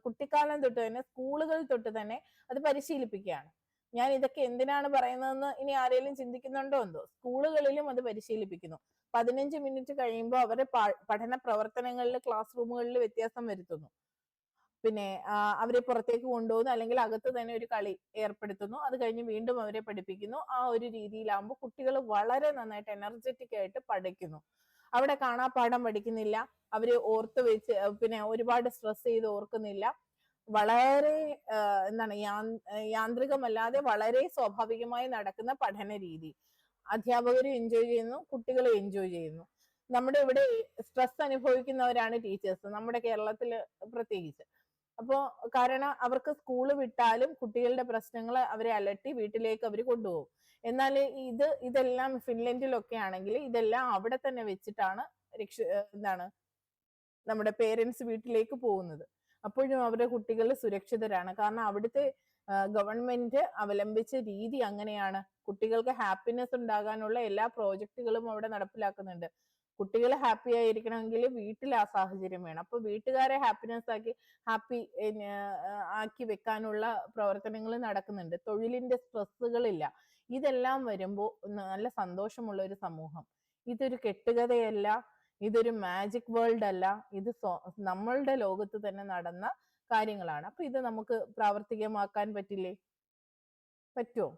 കുട്ടിക്കാലം തൊട്ട് തന്നെ, സ്കൂളുകൾ തൊട്ട് തന്നെ അത് പരിശീലിപ്പിക്കുകയാണ്. ഞാൻ ഇതൊക്കെ എന്തിനാണ് പറയുന്നതെന്ന് ഇനി ആരെങ്കിലും ചിന്തിക്കുന്നുണ്ടോ എന്തോ. സ്കൂളുകളിലും അത് പരിശീലിപ്പിക്കുന്നു. 15 മിനിറ്റ് കഴിയുമ്പോൾ അവരുടെ പഠന പ്രവർത്തനങ്ങളിൽ ക്ലാസ് റൂമുകളിൽ വ്യത്യാസം വരുത്തുന്നു. പിന്നെ അവരെ പുറത്തേക്ക് കൊണ്ടുപോകുന്നു, അല്ലെങ്കിൽ അകത്ത് തന്നെ ഒരു കളി ഏർപ്പെടുത്തുന്നു. അത് കഴിഞ്ഞ് വീണ്ടും അവരെ പഠിപ്പിക്കുന്നു. ആ ഒരു രീതിയിലാകുമ്പോൾ കുട്ടികൾ വളരെ നന്നായിട്ട് എനർജറ്റിക് ആയിട്ട് പഠിക്കുന്നു. അവിടെ കാണാപ്പാഠം പഠിക്കുന്നില്ല, അവര് ഓർത്ത് വെച്ച് പിന്നെ ഒരുപാട് സ്ട്രെസ് ചെയ്ത് ഓർക്കുന്നില്ല. വളരെ എന്താണ് യാന്ത്രികമല്ലാതെ വളരെ സ്വാഭാവികമായി നടക്കുന്ന പഠന രീതി. അധ്യാപകരും എൻജോയ് ചെയ്യുന്നു, കുട്ടികളും എൻജോയ് ചെയ്യുന്നു. നമ്മുടെ ഇവിടെ സ്ട്രെസ് അനുഭവിക്കുന്നവരാണ് ടീച്ചേഴ്സ്, നമ്മുടെ കേരളത്തിൽ പ്രത്യേകിച്ച്. അപ്പോൾ കാരണം അവർക്ക് സ്കൂള് വിട്ടാലും കുട്ടികളുടെ പ്രശ്നങ്ങൾ അവരെ അലട്ടി വീട്ടിലേക്ക് അവർ കൊണ്ടുപോകും. എന്നാൽ ഇതെല്ലാം ഫിൻലൻഡിലൊക്കെ ആണെങ്കിൽ ഇതെല്ലാം അവിടെ തന്നെ വെച്ചിട്ടാണ് നമ്മുടെ പേരൻസ് വീട്ടിലേക്ക് പോകുന്നത്. അപ്പോഴും അവരുടെ കുട്ടികൾ സുരക്ഷിതരാണ്. കാരണം അവിടുത്തെ ഗവൺമെന്റ് അവലംബിച്ച രീതി അങ്ങനെയാണ്. കുട്ടികൾക്ക് ഹാപ്പിനെസ് ഉണ്ടാകാനുള്ള എല്ലാ പ്രോജക്റ്റുകളും അവിടെ നടപ്പിലാക്കുന്നുണ്ട്. കുട്ടികൾ ഹാപ്പി ആയിരിക്കണമെങ്കിൽ വീട്ടിൽ ആ സാഹചര്യം വേണം. അപ്പൊ വീട്ടുകാരെ ഹാപ്പി ആക്കി വെക്കാനുള്ള പ്രവർത്തനങ്ങൾ നടക്കുന്നുണ്ട്. തൊഴിലിന്റെ സ്ട്രെസ്സുകളില്ല. ഇതെല്ലാം വരുമ്പോൾ നല്ല സന്തോഷമുള്ള ഒരു സമൂഹം. ഇതൊരു കെട്ടുകഥയല്ല, ഇതൊരു മാജിക് വേൾഡ് അല്ല, ഇത് നമ്മളുടെ ലോകത്ത് തന്നെ നടന്ന കാര്യങ്ങളാണ്. അപ്പൊ ഇത് നമുക്ക് പ്രാവർത്തികമാക്കാൻ പറ്റില്ലേ? പറ്റുമോ?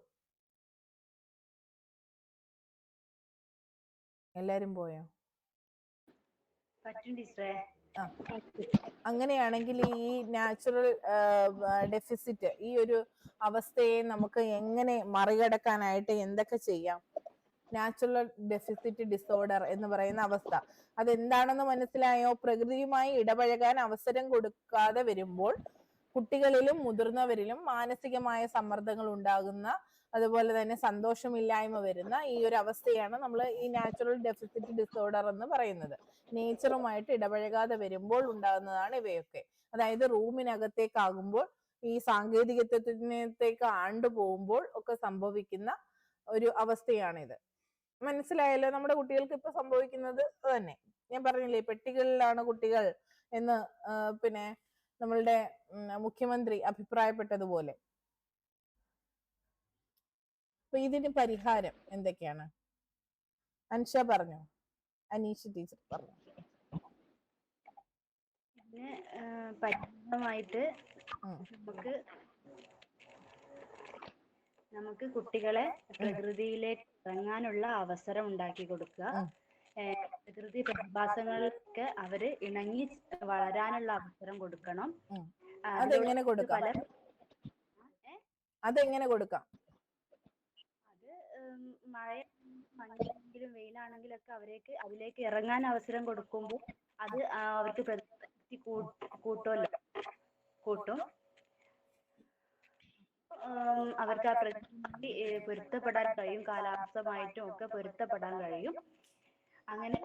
എല്ലാരും പോയോ? അങ്ങനെയാണെങ്കിൽ ഈ നാച്ചുറൽ ഡെഫിസിറ്റ്, ഈ ഒരു അവസ്ഥയെ നമുക്ക് എങ്ങനെ മറികടക്കാനായിട്ട് എന്തൊക്കെ ചെയ്യാം? നാച്ചുറൽ ഡെഫിസിറ്റ് ഡിസോർഡർ എന്ന് പറയുന്ന അവസ്ഥ, അതെന്താണെന്ന് മനസ്സിലായോ? പ്രകൃതിയുമായി ഇടപഴകാൻ അവസരം കൊടുക്കാതെ വരുമ്പോൾ കുട്ടികളിലും മുതിർന്നവരിലും മാനസികമായ സമ്മർദ്ദങ്ങൾ ഉണ്ടാകുന്ന, അതുപോലെ തന്നെ സന്തോഷമില്ലായ്മ വരുന്ന ഈ ഒരു അവസ്ഥയാണ് നമ്മൾ ഈ നാച്ചുറൽ ഡെഫിസിറ്റ് ഡിസോർഡർ എന്ന് പറയുന്നത്. നേച്ചറുമായിട്ട് ഇടപഴകാതെ വരുമ്പോൾ ഉണ്ടാകുന്നതാണ് ഇവയൊക്കെ. അതായത് റൂമിനകത്തേക്കാകുമ്പോൾ, ഈ സാങ്കേതികത്വത്തിനകത്തേക്ക് ആണ്ടുപോകുമ്പോൾ ഒക്കെ സംഭവിക്കുന്ന ഒരു അവസ്ഥയാണിത്. മനസ്സിലായല്ലോ? നമ്മുടെ കുട്ടികൾക്ക് ഇപ്പൊ സംഭവിക്കുന്നത് തന്നെ. ഞാൻ പറഞ്ഞില്ലേ, പെട്ടികളിലാണ് കുട്ടികൾ എന്ന്. പിന്നെ നമ്മളുടെ മുഖ്യമന്ത്രി അഭിപ്രായപ്പെട്ടതുപോലെ. അപ്പൊ ഇതിന് പരിഹാരം എന്തൊക്കെയാണ്? അൻഷ പറഞ്ഞോ, അനീഷ് ടീച്ചർ പറഞ്ഞു. പിന്നെ പരിഹാരമായിട്ട് നമുക്ക് കുട്ടികളെ പ്രകൃതിയിലേക്ക് ഇറങ്ങാനുള്ള അവസരം ഉണ്ടാക്കി കൊടുക്കുക. പ്രകൃതി പ്രതിഭാസങ്ങളിലൊക്കെ അവര് ഇണങ്ങി വളരാനുള്ള അവസരം കൊടുക്കണം. അതെങ്ങനെ കൊടുക്കാം? അതെങ്ങനെ കൊടുക്കാം? അത് മഴയാണെങ്കിലും വെയിലാണെങ്കിലും ഒക്കെ അതിലേക്ക് ഇറങ്ങാൻ അവസരം കൊടുക്കുമ്പോൾ അത് അവർക്ക് പ്രതിശക്തി കൂട്ടും. അവർക്ക് ആ പ്രകൃതി പൊരുത്തപ്പെടാൻ കഴിയും, കാലാവസ്ഥമായിട്ടും ഒക്കെ പൊരുത്തപ്പെടാൻ കഴിയും. അങ്ങനെ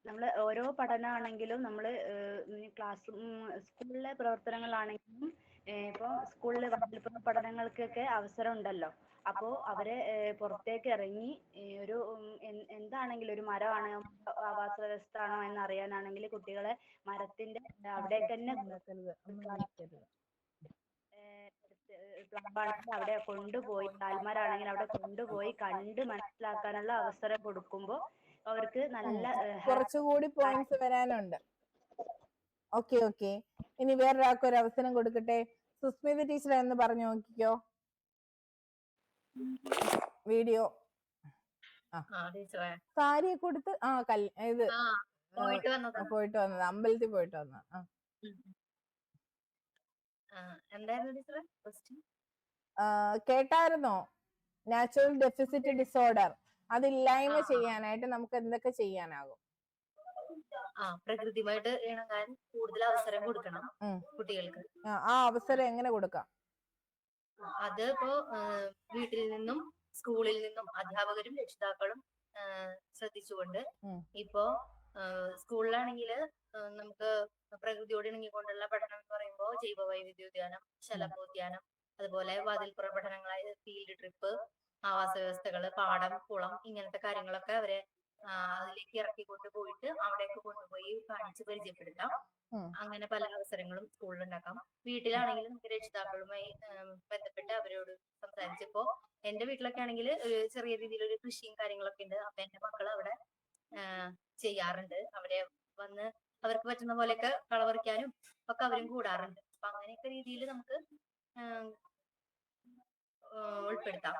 നമ്മൾ ഓരോ പഠനമാണെങ്കിലും നമ്മൾ സ്കൂളിലെ പ്രവർത്തനങ്ങളാണെങ്കിലും ഇപ്പോൾ സ്കൂളിൽ പഠനങ്ങൾക്കൊക്കെ അവസരം ഉണ്ടല്ലോ. അപ്പോൾ അവരെ പുറത്തേക്ക് ഇറങ്ങി ഒരു എന്താണെങ്കിലും, ഒരു മരമാണ് ആവാസ വ്യവസ്ഥ ആണോ എന്ന് അറിയാനാണെങ്കിൽ കുട്ടികളെ മരത്തിന്റെ അവിടേക്ക് തന്നെ പ്ലാവാണെങ്കിൽ അവിടെ കൊണ്ടുപോയി, താൽമരാണെങ്കിൽ അവിടെ കൊണ്ടുപോയി കണ്ട് മനസ്സിലാക്കാനുള്ള അവസരം കൊടുക്കുമ്പോൾ അവർക്ക് നല്ല കുറച്ചുകൂടി പോയിന്റ്സ് വരാനുണ്ട്. ഓക്കെ ഓക്കെ, ഇനി വേറൊരാൾക്ക് ഒരു അവസരം കൊടുക്കട്ടെ. സുസ്മിത ടീച്ചർ എന്ന് പറഞ്ഞു നോക്കിക്കോ വീഡിയോ. സാരിയെ കൊടുത്ത് ഇത് പോയിട്ട് വന്നത്, അമ്പലത്തിൽ പോയിട്ട് വന്ന. കേട്ടായിരുന്നോ? നാച്ചുറൽ ഡെഫിസിറ്റ് ഡിസോർഡർ അതില്ലായ്മ ചെയ്യാനായിട്ട് നമുക്ക് എന്തൊക്കെ ചെയ്യാനാകും? പ്രകൃതിയുമായിട്ട് ഇണങ്ങാൻ കൂടുതൽ അവസരം കൊടുക്കണം കുട്ടികൾക്ക്. ആ അവസരം എങ്ങനെ കൊടുക്കാം? അത് ഇപ്പോ വീട്ടിൽ നിന്നും സ്കൂളിൽ നിന്നും അധ്യാപകരും രക്ഷിതാക്കളും ശ്രദ്ധിച്ചുകൊണ്ട്, ഇപ്പോ സ്കൂളിലാണെങ്കിൽ നമുക്ക് പ്രകൃതിയോട് ഇണങ്ങിക്കൊണ്ടുള്ള പഠനം എന്ന് പറയുമ്പോൾ ജൈവ വൈവിധ്യോദ്യാനം, ശലഭോദ്യാനം, അതുപോലെ വാതിൽപ്പുറ പഠനങ്ങളായ ഫീൽഡ് ട്രിപ്പ്, ആവാസ വ്യവസ്ഥകള്, പാടം, കുളം, ഇങ്ങനത്തെ കാര്യങ്ങളൊക്കെ അവരെ അതിലേക്ക് ഇറക്കിക്കൊണ്ട് പോയിട്ട് അവിടേക്ക് കൊണ്ടുപോയി കാണിച്ച് പരിചയപ്പെടുത്താം. അങ്ങനെ പല അവസരങ്ങളും സ്കൂളിൽ ഉണ്ടാക്കാം. വീട്ടിലാണെങ്കിലും നമുക്ക് രക്ഷിതാക്കളുമായി ബന്ധപ്പെട്ട് അവരോട് സംസാരിച്ചപ്പോ, എന്റെ വീട്ടിലൊക്കെ ആണെങ്കിൽ ഒരു ചെറിയ രീതിയിൽ ഒരു കൃഷിയും കാര്യങ്ങളൊക്കെ ഉണ്ട്. അപ്പൊ എന്റെ മക്കൾ അവിടെ ചെയ്യാറുണ്ട്. അവിടെ വന്ന് അവർക്ക് പറ്റുന്ന പോലെയൊക്കെ കളപറിക്കാനും ഒക്കെ അവരും കൂടാറുണ്ട്. അപ്പൊ അങ്ങനെയൊക്കെ രീതിയിൽ നമുക്ക് ഉൾപ്പെടുത്താം.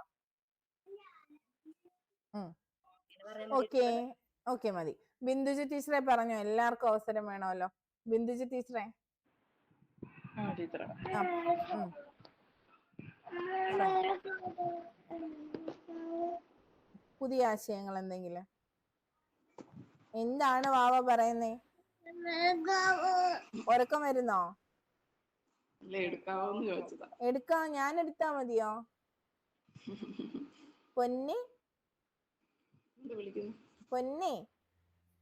ഓക്കെ മതി. ബിന്ദുജ ടീച്ചറെ പറഞ്ഞോ, എല്ലാവർക്കും അവസരം വേണമല്ലോ. ബിന്ദുജ ടീച്ചറെ. പുതിയ ആശയങ്ങൾ എന്തെങ്കിലും? എന്താണ് വാവ പറയുന്നേ? ഉറക്കം വരുന്നോ? എടുക്കാം, ഞാൻ എടുത്താ മതിയോ? പൊന്നെ പൊന്നെ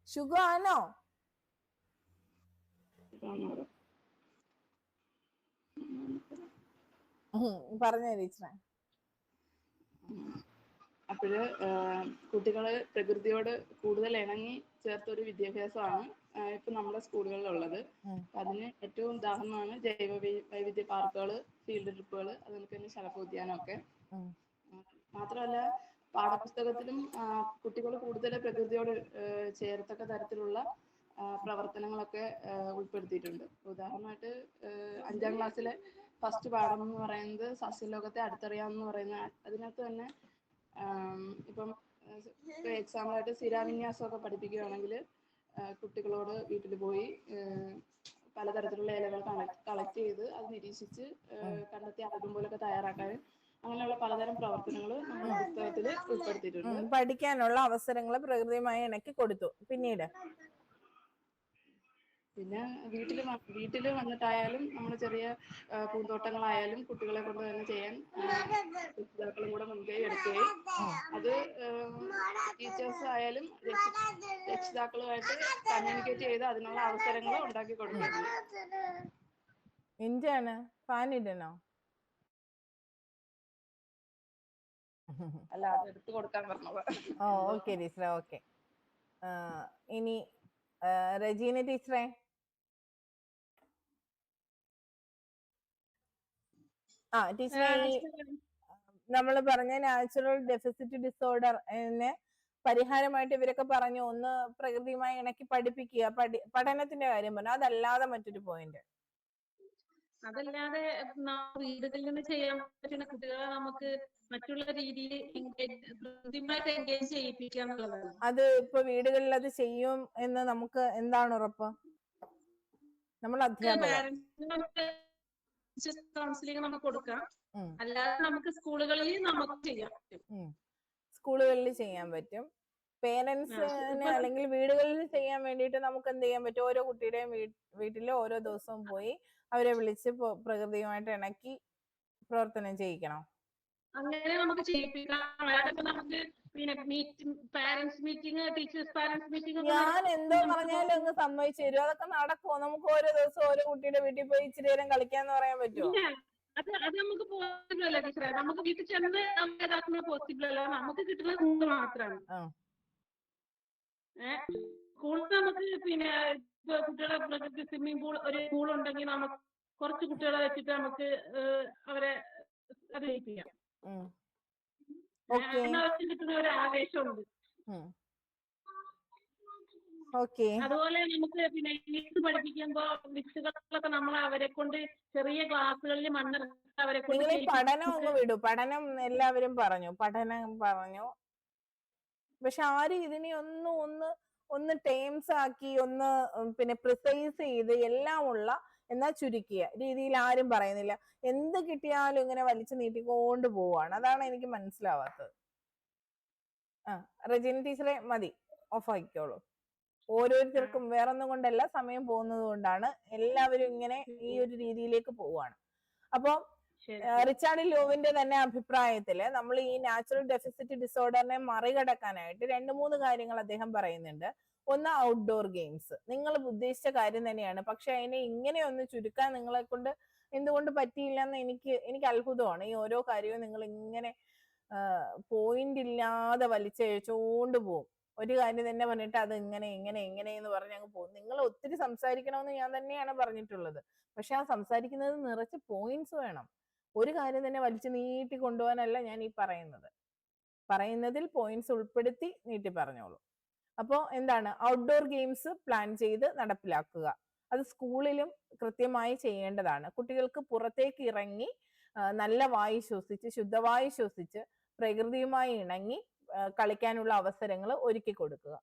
സുഖാണോ? പറഞ്ഞോ ടീച്ചറെ. അപ്പോഴ് കുട്ടികള് പ്രകൃതിയോട് കൂടുതൽ ഇണങ്ങി ചേർത്തൊരു വിദ്യാഭ്യാസമാണ് ഇപ്പൊ നമ്മുടെ സ്കൂളുകളിലുള്ളത്. അതിന് ഏറ്റവും ഉദാഹരണമാണ് ജൈവ വൈവിധ്യ പാർക്കുകള്, ഫീൽഡ് ട്രിപ്പുകൾ, അതുപോലെ തന്നെ ശലഭോദ്യാനമൊക്കെ. മാത്രമല്ല, പാഠപുസ്തകത്തിലും കുട്ടികൾ കൂടുതൽ പ്രകൃതിയോട് ചേർത്തക്ക തരത്തിലുള്ള പ്രവർത്തനങ്ങളൊക്കെ ഉൾപ്പെടുത്തിയിട്ടുണ്ട്. ഉദാഹരണമായിട്ട് 5ാം ക്ലാസ്സിലെ ഫസ്റ്റ് പാഠം എന്ന് പറയുന്നത് സസ്യലോകത്തെ അടുത്തറിയാമെന്ന് പറയുന്ന, അതിനകത്ത് തന്നെ ഇപ്പം എക്സാമ്പിളായിട്ട് സ്ഥിരാവിന്യാസമൊക്കെ പഠിപ്പിക്കുകയാണെങ്കിൽ കുട്ടികളോട് വീട്ടിൽ പോയി പലതരത്തിലുള്ള ഇലകൾ കളക്ട് ചെയ്ത് അത് നിരീക്ഷിച്ച് കണ്ടെത്തി ആൽബം പോലൊക്കെ തയ്യാറാക്കാനും അങ്ങനെയുള്ള പലതരം പ്രവർത്തനങ്ങൾ നമ്മുടെ പുസ്തകത്തിൽ ഉൾപ്പെടുത്തിയിട്ടുണ്ട്. പഠിക്കാനുള്ള അവസരങ്ങൾ പ്രകൃതിയുമായി ഇണക്കി കൊടുത്തു. പിന്നെ വീട്ടിൽ വന്നിട്ടായാലും നമ്മൾ ചെറിയ പൂന്തോട്ടങ്ങളായാലും കുട്ടികളെ കൊണ്ട് തന്നെ ചെയ്യാൻ രക്ഷിതാക്കളും കൂടെ മുൻകൈ എടുക്കുകയും അത് ടീച്ചേഴ്സ് ആയാലും രക്ഷിതാക്കളുമായിട്ട് കമ്മ്യൂണിക്കേറ്റ് ചെയ്ത് അതിനുള്ള അവസരങ്ങൾ ഉണ്ടാക്കി കൊടുക്കുകയാണ്. എന്താണ് ഫാൻ ഇടണോ? അല്ല, അത് എടുത്തു കൊടുക്കാൻ പറഞ്ഞത്. ഓക്കെ ടീച്ചറെ, ഓക്കെ. ഇനി റെജീന ടീച്ചറെ. ടീച്ചറെ ഈ നമ്മൾ പറഞ്ഞ നാച്ചുറൽ ഡെഫിസിറ്റ് ഡിസോർഡർ പരിഹാരമായിട്ട് ഇവരൊക്കെ പറഞ്ഞു, ഒന്ന് പ്രകൃതിയുമായി ഇണക്കി പഠിപ്പിക്കുക, പഠനത്തിന്റെ കാര്യം പറഞ്ഞു. അതല്ലാതെ മറ്റൊരു പോയിന്റ്? അതല്ലാതെ വീടുകളിൽ നിന്ന് ചെയ്യാൻ പറ്റുന്ന കുട്ടികളെ നമുക്ക് മറ്റുള്ള രീതിയിൽ പ്രകൃതിയുമായിട്ട് എൻഗേജ് ചെയ്യിപ്പിക്കുക എന്നുള്ളതാണ്. അത് ഇപ്പൊ വീടുകളിൽ അത് ചെയ്യും എന്ന് നമുക്ക് എന്താണ് ഉറപ്പ്? നമ്മൾ അധ്യാപകർ കൗൺസിലിംഗ് നമുക്ക് കൊടുക്കാം, അല്ലാതെ നമുക്ക് സ്കൂളുകളിൽ നമുക്ക് ചെയ്യാൻ പറ്റും. സ്കൂളുകളിൽ ചെയ്യാൻ പറ്റും. പേരൻസിന് അല്ലെങ്കിൽ വീടുകളിൽ ചെയ്യാൻ വേണ്ടിയിട്ട് നമുക്ക് എന്ത് ചെയ്യാൻ പറ്റും? ഓരോ കുട്ടിയുടെയും വീട്ടിൽ ഓരോ ദിവസവും പോയി അവരെ വിളിച്ച് പ്രകൃതിയുമായിട്ട് ഇണക്കി പ്രവർത്തനം ചെയ്യിക്കണം. അങ്ങനെ നമുക്ക് ചെയ്യിപ്പിക്കാം. നമുക്ക് പിന്നെ parents meeting, teachers parents meeting. ഞാൻ എന്തോ പറഞ്ഞാലും അങ്ങ് സമ്മതിച്ചു തരും. അതൊക്കെ നടക്കുമോ? നമുക്ക് ഓരോ ദിവസം ഓരോ കുട്ടിയുടെ വീട്ടിൽ പോയി ഇച്ചിരി നേരം കളിക്കാന്ന് പറയാൻ പറ്റുമോ? അത് നമുക്ക് പോസിബിൾ അല്ല ടീച്ചറെ. നമുക്ക് വീട്ടിൽ ചെന്ന് ഇതാക്കുന്നത് പോസിബിൾ അല്ല. നമുക്ക് കിട്ടുന്ന സ്കൂൾ മാത്രമാണ്. സ്കൂളിൽ നമുക്ക് പിന്നെ കുട്ടികളെ പ്രകൃതി സ്വിമ്മിംഗ് പൂൾ, ഒരു പൂൾ ഉണ്ടെങ്കിൽ നമുക്ക് കുറച്ച് കുട്ടികളെ വെച്ചിട്ട് നമുക്ക് അവരെ അത് ചെയ്യിപ്പിക്കാം. അവർക്ക് കിട്ടുന്ന ഒരു ആവേശമുണ്ട്. അതുപോലെ നമുക്ക് പിന്നെ ഇംഗ്ലീഷ് പഠിപ്പിക്കുമ്പോ വിത്തുകളൊക്കെ നമ്മൾ അവരെ കൊണ്ട് ചെറിയ ക്ലാസ്സുകളിൽ മണ്ണിറക്കി അവരെ കൊണ്ട് പഠനം ഒന്ന് വിടൂ. പഠനം എല്ലാവരും പറഞ്ഞു, പഠനം പറഞ്ഞു. പക്ഷെ ആരും ഇതിനെ ഒന്ന് ടേംസ് ആക്കി ഒന്ന് പിന്നെ പ്രിസൈസ് ചെയ്ത് എല്ലാം ഉള്ള എന്നാൽ ചുരുക്കിയ രീതിയിൽ ആരും പറയുന്നില്ല. എന്ത് കിട്ടിയാലും ഇങ്ങനെ വലിച്ചു നീട്ടിക്കൊണ്ട് പോവാണ്. അതാണ് എനിക്ക് മനസ്സിലാവാത്തത്. റെജിന ടീച്ചറെ മതി, ഓഫ് ആക്കിക്കോളൂ. ഓരോരുത്തർക്കും വേറൊന്നും കൊണ്ടല്ല, സമയം പോകുന്നത് കൊണ്ടാണ്. എല്ലാവരും ഇങ്ങനെ ഈ ഒരു രീതിയിലേക്ക് പോവാണ്. അപ്പൊ റിച്ചാർഡ് ലോവിന്റെ തന്നെ അഭിപ്രായത്തില് നമ്മൾ ഈ നാച്ചുറൽ ഡെഫിസിറ്റ് ഡിസോർഡറിനെ മറികടക്കാനായിട്ട് 2-3 കാര്യങ്ങൾ അദ്ദേഹം പറയുന്നുണ്ട്. ഒന്ന്, ഔട്ട്ഡോർ ഗെയിംസ്. നിങ്ങൾ ഉദ്ദേശിച്ച കാര്യം തന്നെയാണ്, പക്ഷെ അതിനെ ഇങ്ങനെ ഒന്ന് ചുരുക്കാൻ നിങ്ങളെ കൊണ്ട് എന്തുകൊണ്ട് പറ്റിയില്ല എന്ന് എനിക്ക് അത്ഭുതമാണ്. ഈ ഓരോ കാര്യവും നിങ്ങൾ ഇങ്ങനെ പോയിന്റ് ഇല്ലാതെ വലിച്ചഴിച്ചോണ്ട് പോകും. ഒരു കാര്യം തന്നെ പറഞ്ഞിട്ട് അത് ഇങ്ങനെ എന്ന് പറഞ്ഞ് അങ്ങ് പോകും. നിങ്ങൾ ഒത്തിരി സംസാരിക്കണമെന്ന് ഞാൻ തന്നെയാണ് പറഞ്ഞിട്ടുള്ളത്. പക്ഷെ ആ സംസാരിക്കുന്നത് നിറച്ച് പോയിന്റ്സ് വേണം. ഒരു കാര്യം തന്നെ വലിച്ചു നീട്ടി കൊണ്ടുപോകാനല്ല ഞാൻ ഈ പറയുന്നതിൽ പോയിന്റ്സ് ഉൾപ്പെടുത്തി നീട്ടി പറഞ്ഞോളൂ. അപ്പോൾ എന്താണ്? ഔട്ട്ഡോർ ഗെയിംസ് പ്ലാൻ ചെയ്ത് നടപ്പിലാക്കുക. അത് സ്കൂളിലും കൃത്യമായി ചെയ്യേണ്ടതാണ്. കുട്ടികൾക്ക് പുറത്തേക്ക് ഇറങ്ങി നല്ല വായു ശ്വസിച്ച്, ശുദ്ധവായു ശ്വസിച്ച്, പ്രകൃതിയുമായി ഇണങ്ങി കളിക്കാനുള്ള അവസരങ്ങൾ ഒരുക്കി കൊടുക്കുക.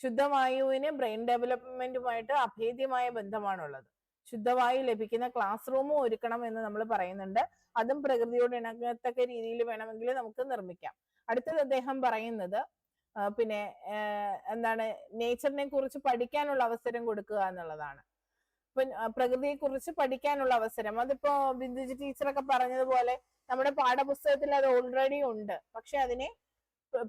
ശുദ്ധവായുവിന് ബ്രെയിൻ ഡെവലപ്മെന്റുമായിട്ട് അഭേദ്യമായ ബന്ധമാണുള്ളത്. ശുദ്ധവായു ലഭിക്കുന്ന ക്ലാസ് റൂമും ഒരുക്കണം എന്ന് നമ്മൾ പറയുന്നുണ്ട്. അതും പ്രകൃതിയോട് ഇണങ്ങത്തക്ക രീതിയിൽ വേണമെങ്കിൽ നമുക്ക് നിർമ്മിക്കാം. അടുത്തത് അദ്ദേഹം പറയുന്നത് പിന്നെ എന്താണ്, നേച്ചറിനെ കുറിച്ച് പഠിക്കാനുള്ള അവസരം കൊടുക്കുക എന്നുള്ളതാണ്. ഇപ്പൊ പ്രകൃതിയെ കുറിച്ച് പഠിക്കാനുള്ള അവസരം, അതിപ്പോ ബിന്ദുജി ടീച്ചറൊക്കെ പറഞ്ഞതുപോലെ നമ്മുടെ പാഠപുസ്തകത്തിൽ അത് ഓൾറെഡി ഉണ്ട്. പക്ഷെ അതിനെ